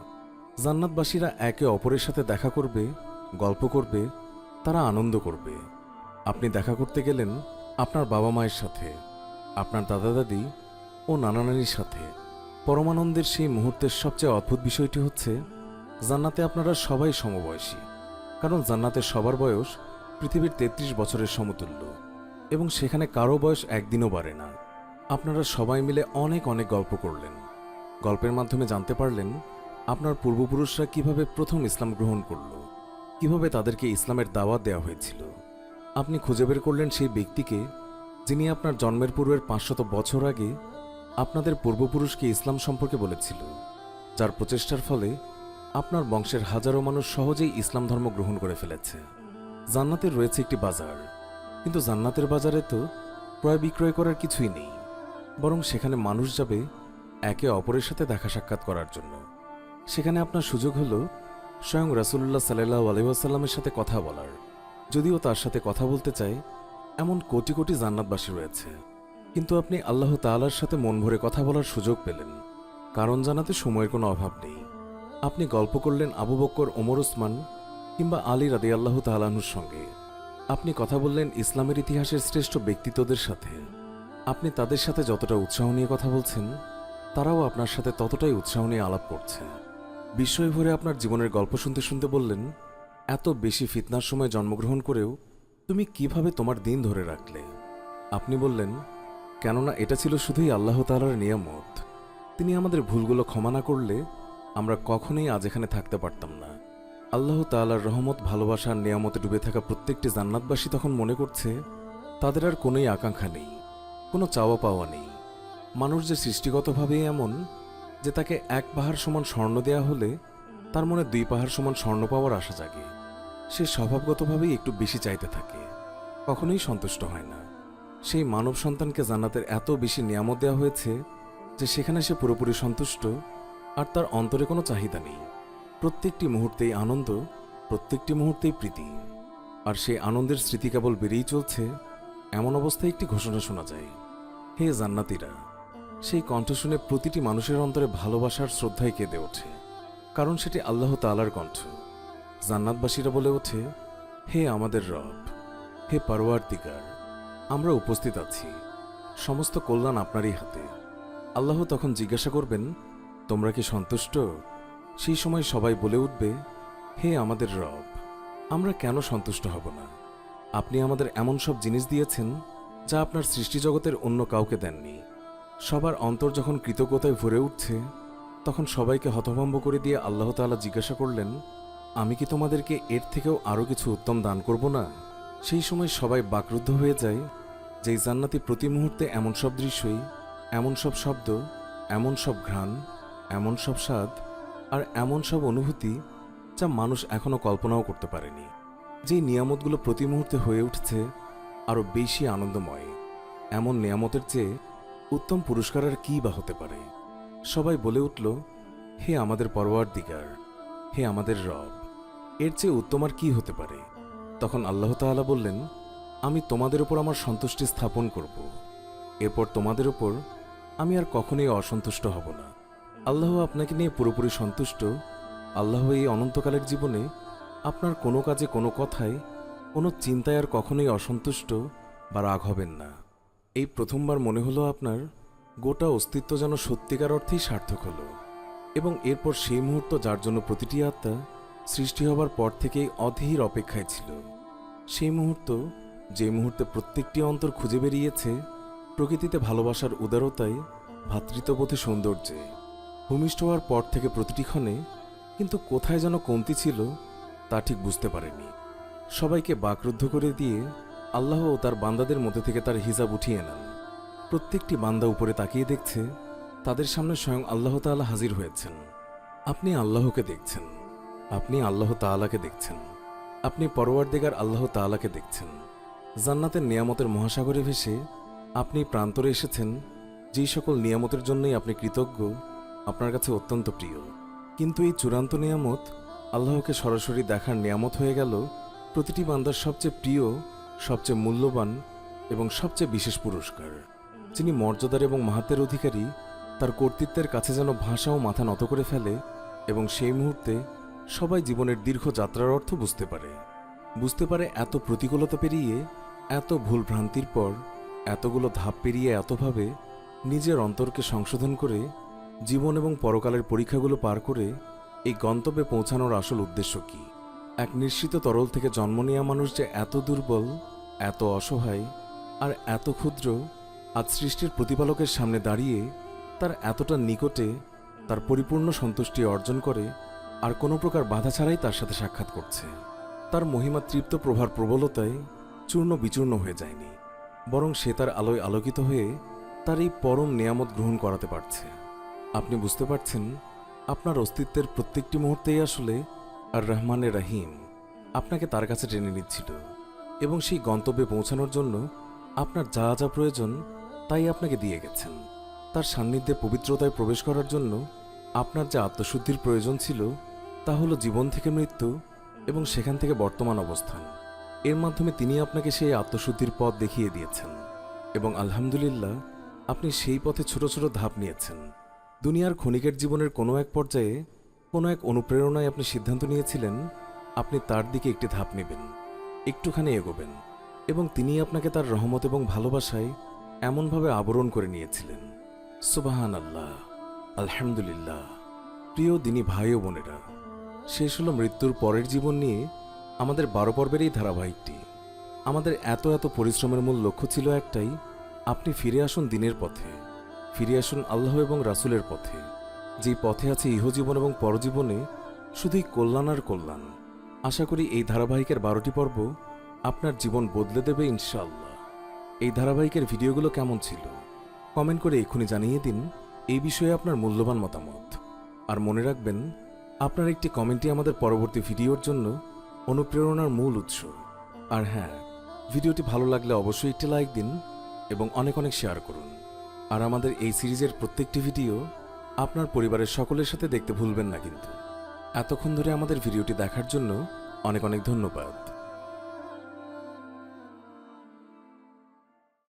জান্নাতবাসীরা একে অপরের সাথে দেখা করবে, গল্প করবে, তারা আনন্দ করবে। আপনি দেখা করতে গেলেন আপনার বাবা মায়ের সাথে, আপনার দাদা দাদি ও নানা নানির সাথে। পরমানন্দের সেই মুহূর্তের সবচেয়ে অদ্ভুত বিষয়টি হচ্ছে জান্নাতে আপনারা সবাই সমবয়সী, কারণ জান্নাতের সবার বয়স পৃথিবীর 33 বছরের সমতুল্য, এবং সেখানে কারো বয়স একদিনও বাড়ে না। আপনারা সবাই মিলে অনেক অনেক গল্প করলেন। গল্পের মাধ্যমে জানতে পারলেন আপনার পূর্বপুরুষরা কিভাবে প্রথম ইসলাম গ্রহণ করল, কিভাবে তাদেরকে ইসলামের দাওয়াত দেওয়া হয়েছিল। আপনি খুঁজে বের করলেন সেই ব্যক্তিকে যিনি আপনার জন্মের পূর্বের 500 বছর আগে আপনাদের পূর্বপুরুষকে ইসলাম সম্পর্কে বলেছিল, যার প্রচেষ্টার ফলে আপনার বংশের হাজারো মানুষ সহজেই ইসলাম ধর্ম গ্রহণ করে ফেলেছে। জান্নাতের রয়েছে একটি বাজার, কিন্তু জান্নাতের বাজারে তো ক্রয় বিক্রয় করার কিছুই নেই, বরং সেখানে মানুষ যাবে একে অপরের সাথে দেখা সাক্ষাৎ করার জন্য। সেখানে আপনার সুযোগ হলো স্বয়ং রাসূলুল্লাহ সাল্লাল্লাহু আলাইহি ওয়াসাল্লামের সাথে কথা বলার। যদিও তার সাথে কথা বলতে চায় এমন কোটি কোটি জান্নাতবাসী রয়েছে, কিন্তু আপনি আল্লাহ তাআলার সাথে মন ভরে কথা বলার সুযোগ পেলেন, কারণ জানাতে সময়ের কোনো অভাব নেই। আপনি গল্প করলেন আবু বকর, ওমর, ওসমান কিংবা আলী রাদিয়াল্লাহু তাআলা আনহুর সঙ্গে। আপনি কথা বললেন ইসলামের ইতিহাসের শ্রেষ্ঠ ব্যক্তিত্বদের সাথে। আপনি তাদের সাথে যতটা উৎসাহ নিয়ে কথা বলছেন, তারাও আপনার সাথে ততটাই উৎসাহ নিয়ে আলাপ করছে। বিস্ময় ভরে আপনার জীবনের গল্প শুনতে শুনতে বললেন, এত বেশি ফিতনার সময় জন্মগ্রহণ করেও তুমি কিভাবে তোমার দিন ধরে রাখলে? আপনি বললেন, কেননা এটা ছিল শুধুই আল্লাহ তাআলার নিয়ামত। তিনি আমাদের ভুলগুলো ক্ষমা না করলে আমরা কখনোই আজ এখানে থাকতে পারতাম না। আল্লাহ তাআলার রহমত, ভালোবাসা আর নিয়ামতে ডুবে থাকা প্রত্যেকটি জান্নাতবাসী তখন মনে করছে তাদের আর কোনোই আকাঙ্ক্ষা নেই, কোনো চাওয়া পাওয়া নেই। মানুষ যে সৃষ্টিগতভাবেই এমন যে তাকে 1 পাহাড় সমান স্বর্ণ দেয়া হলে তার মনে 2 পাহাড় সমান স্বর্ণ পাওয়ার আশা জাগে। সে স্বভাবগতভাবেই একটু বেশি চাইতে থাকে, কখনোই সন্তুষ্ট হয় না। সেই মানব সন্তানকে জান্নাতের এত বেশি নিয়ামত দেওয়া হয়েছে যে সেখানে সে পুরোপুরি সন্তুষ্ট, আর তার অন্তরে কোনো চাহিদা নেই। প্রত্যেকটি মুহূর্তেই আনন্দ, প্রত্যেকটি মুহূর্তেই প্রীতি, আর সেই আনন্দের স্মৃতি কেবল বেড়েই চলছে। এমন অবস্থায় একটি ঘোষণা শোনা যায়, হে জান্নাতীরা। সেই কণ্ঠ শুনে প্রতিটি মানুষের অন্তরে ভালোবাসার শ্রদ্ধায় কেঁদে ওঠে, কারণ সেটি আল্লাহ তাআলার কণ্ঠ। জান্নাতবাসীরা বলে ওঠে, হে আমাদের রব, হে পরওয়ারদিগার, আমরা উপস্থিত আছি, সমস্ত কল্যাণ আপনারই হাতে। আল্লাহ তখন জিজ্ঞাসা করবেন, তোমরা কি সন্তুষ্ট? সেই সময় সবাই বলে উঠবে, হে আমাদের রব, আমরা কেন সন্তুষ্ট হব না? আপনি আমাদের এমন সব জিনিস দিয়েছেন যা আপনার সৃষ্টিজগতের অন্য কাউকে দেননি। সবার অন্তর যখন কৃতজ্ঞতায় ভরে উঠছে, তখন সবাইকে হতভম্ব করে দিয়ে আল্লাহ তাআলা জিজ্ঞাসা করলেন, আমি কি তোমাদেরকে এর থেকেও আরও কিছু উত্তম দান করব না? সেই সময় সবাই বাকরুদ্ধ হয়ে যায়, যেই জান্নাতি প্রতি মুহূর্তে এমন সব দৃশ্যই, এমন সব শব্দ, এমন সব ঘ্রাণ, এমন সব স্বাদ আর এমন সব অনুভূতি যা মানুষ এখনো কল্পনাও করতে পারেনি। যেই নিয়ামতগুলো প্রতি মুহূর্তে হয়ে উঠছে আরও বেশি আনন্দময়, এমন নিয়ামতের চেয়ে উত্তম পুরস্কার আর কী বা হতে পারে? সবাই বলে উঠল, হে আমাদের পরওয়ারদিগার, হে আমাদের রব, এর চেয়ে উত্তম আর কী হতে পারে? তখন আল্লাহ তাআলা বললেন, আমি তোমাদের উপর আমার সন্তুষ্টি স্থাপন করব। এরপর তোমাদের উপর আমি আর কখনোই অসন্তুষ্ট হব না। আল্লাহ আপনাকে নিয়ে পুরোপুরি সন্তুষ্ট। আল্লাহ এই অনন্তকালের জীবনে আপনার কোনো কাজে, কোনো কথায়, কোনো চিন্তায় আর কখনোই অসন্তুষ্ট বা রাগ হবেন না। এই প্রথমবার মনে হলো আপনার গোটা অস্তিত্ব যেন সত্যিকার অর্থেই সার্থক হলো। এবং এরপর সেই মুহূর্ত যার জন্য প্রতিটি আত্মা সৃষ্টি হবার পর থেকেই অধীর অপেক্ষায় ছিল। সেই মুহূর্ত, যে মুহূর্তে প্রত্যেকটি অন্তর খুঁজে বেরিয়েছে প্রকৃতিতে ভালোবাসার উদারতায়, ভ্রাতৃত্ববোধে, সৌন্দর্যে। ভূমিষ্ঠ হওয়ার পর থেকে প্রতিটি ক্ষণে কিন্তু কোথায় যেন কমতি ছিল তা ঠিক বুঝতে পারেনি। সবাইকে বাকরুদ্ধ করে দিয়ে আল্লাহ ও তার বান্দাদের মধ্যে থেকে তার হিজাব উঠিয়ে নেন। প্রত্যেকটি বান্দা উপরে তাকিয়ে দেখছে, তাদের সামনে স্বয়ং আল্লাহ তাআলা হাজির হয়েছেন। আপনি আল্লাহকে দেখছেন, আপনি আল্লাহ তাআলাকে দেখছেন, আপনি পরওয়ারদিগার আল্লাহ তাআলাকে দেখছেন। জান্নাতের নিয়ামতের মহাসাগরে ভেসে আপনি প্রান্তরে এসেছেন, যেই সকল নিয়ামতের জন্যই আপনি কৃতজ্ঞ, আপনার কাছে অত্যন্ত প্রিয়। কিন্তু এই চূড়ান্ত নিয়ামত, আল্লাহকে সরাসরি দেখার নিয়ামত হয়ে গেল প্রতিটি বান্দার সবচেয়ে প্রিয়, সবচেয়ে মূল্যবান এবং সবচেয়ে বিশেষ পুরস্কার। যিনি মর্যাদার এবং মাহাত্ম্যের অধিকারী, তার কর্তৃত্বের কাছে যেন ভাষা ও মাথা নত করে ফেলে এবং সেই মুহূর্তে সবাই জীবনের দীর্ঘ যাত্রার অর্থ বুঝতে পারে এত প্রতিকূলতা পেরিয়ে, এত ভুল ভ্রান্তির পর, এতগুলো ধাপ পেরিয়ে, এতভাবে নিজের অন্তরকে সংশোধন করে, জীবন এবং পরকালের পরীক্ষাগুলো পার করে এই গন্তব্যে পৌঁছানোর আসল উদ্দেশ্য কি। এক নিশ্চিত তরল থেকে জন্ম নেওয়া মানুষ যে এত দুর্বল, এত অসহায় আর এত ক্ষুদ্র, আজ সৃষ্টির প্রতিপালকের সামনে দাঁড়িয়ে তার এতটা নিকটে তার পরিপূর্ণ সন্তুষ্টি অর্জন করে আর কোনো প্রকার বাধা ছাড়াই তার সাথে সাক্ষাৎ করছে। তার মহিমা তৃপ্ত প্রভার প্রবলতায় চূর্ণ বিচূর্ণ হয়ে যায়নি, বরং সে তার আলোয় আলোকিত হয়ে তার এই পরম নিয়ামত গ্রহণ করাতে পারছে। আপনি বুঝতে পারছেন, আপনার অস্তিত্বের প্রত্যেকটি মুহূর্তেই আসলে আর রহমানের রহিম আপনাকে তার কাছে টেনে নিচ্ছিল এবং সেই গন্তব্যে পৌঁছানোর জন্য আপনার যা যা প্রয়োজন তাই আপনাকে দিয়ে গেছেন। তার সান্নিধ্যে পবিত্রতায় প্রবেশ করার জন্য আপনার যে আত্মশুদ্ধির প্রয়োজন ছিল তা হলো জীবন থেকে মৃত্যু এবং সেখান থেকে বর্তমান অবস্থান। এর মাধ্যমে তিনি আপনাকে সেই আত্মশুদ্ধির পথ দেখিয়ে দিয়েছেন এবং আলহামদুলিল্লাহ আপনি সেই পথে ছোট ছোট ধাপ নিয়েছেন। দুনিয়ার ক্ষণিকের জীবনের কোনো এক পর্যায়ে, কোনো এক অনুপ্রেরণায় আপনি সিদ্ধান্ত নিয়েছিলেন আপনি তার দিকে একটি ধাপ নেবেন, একটুখানি এগোবেন, এবং তিনি আপনাকে তার রহমত এবং ভালোবাসায় এমনভাবে আবরণ করে নিয়েছিলেন। সুবহানাল্লাহ, আলহামদুলিল্লাহ। প্রিয় দিনী ভাই ও বোনেরা, শেষ হলো মৃত্যুর পরের জীবন নিয়ে আমাদের 12 পর্বের এই ধারাবাহিকটি। আমাদের এত এত পরিশ্রমের মূল লক্ষ্য ছিল একটাই, আপনি ফিরে আসুন দিনের পথে, ফিরে আসুন আল্লাহ এবং রাসূলের পথে, যেই পথে আছে ইহজীবন এবং পরজীবনে শুধুই কল্যাণ আর কল্যাণ। আশা করি এই ধারাবাহিকের 12টি পর্ব আপনার জীবন বদলে দেবে ইনশাআল্লাহ। এই ধারাবাহিকের ভিডিওগুলো কেমন ছিল কমেন্ট করে এক্ষুনি জানিয়ে দিন এই বিষয়ে আপনার মূল্যবান মতামত। আর মনে রাখবেন, আপনার একটি কমেন্টই আমাদের পরবর্তী ভিডিওর জন্য অনুপ্রেরণার মূল উৎস। আর হ্যাঁ, ভিডিওটি ভালো লাগলে অবশ্যই একটি লাইক দিন এবং অনেক অনেক শেয়ার করুন। আর আমাদের এই সিরিজের প্রত্যেকটি ভিডিও আপনার পরিবারের সকলের সাথে দেখতে ভুলবেন না কিন্তু। এতক্ষণ ধরে আমাদের ভিডিওটি দেখার জন্য অনেক অনেক ধন্যবাদ।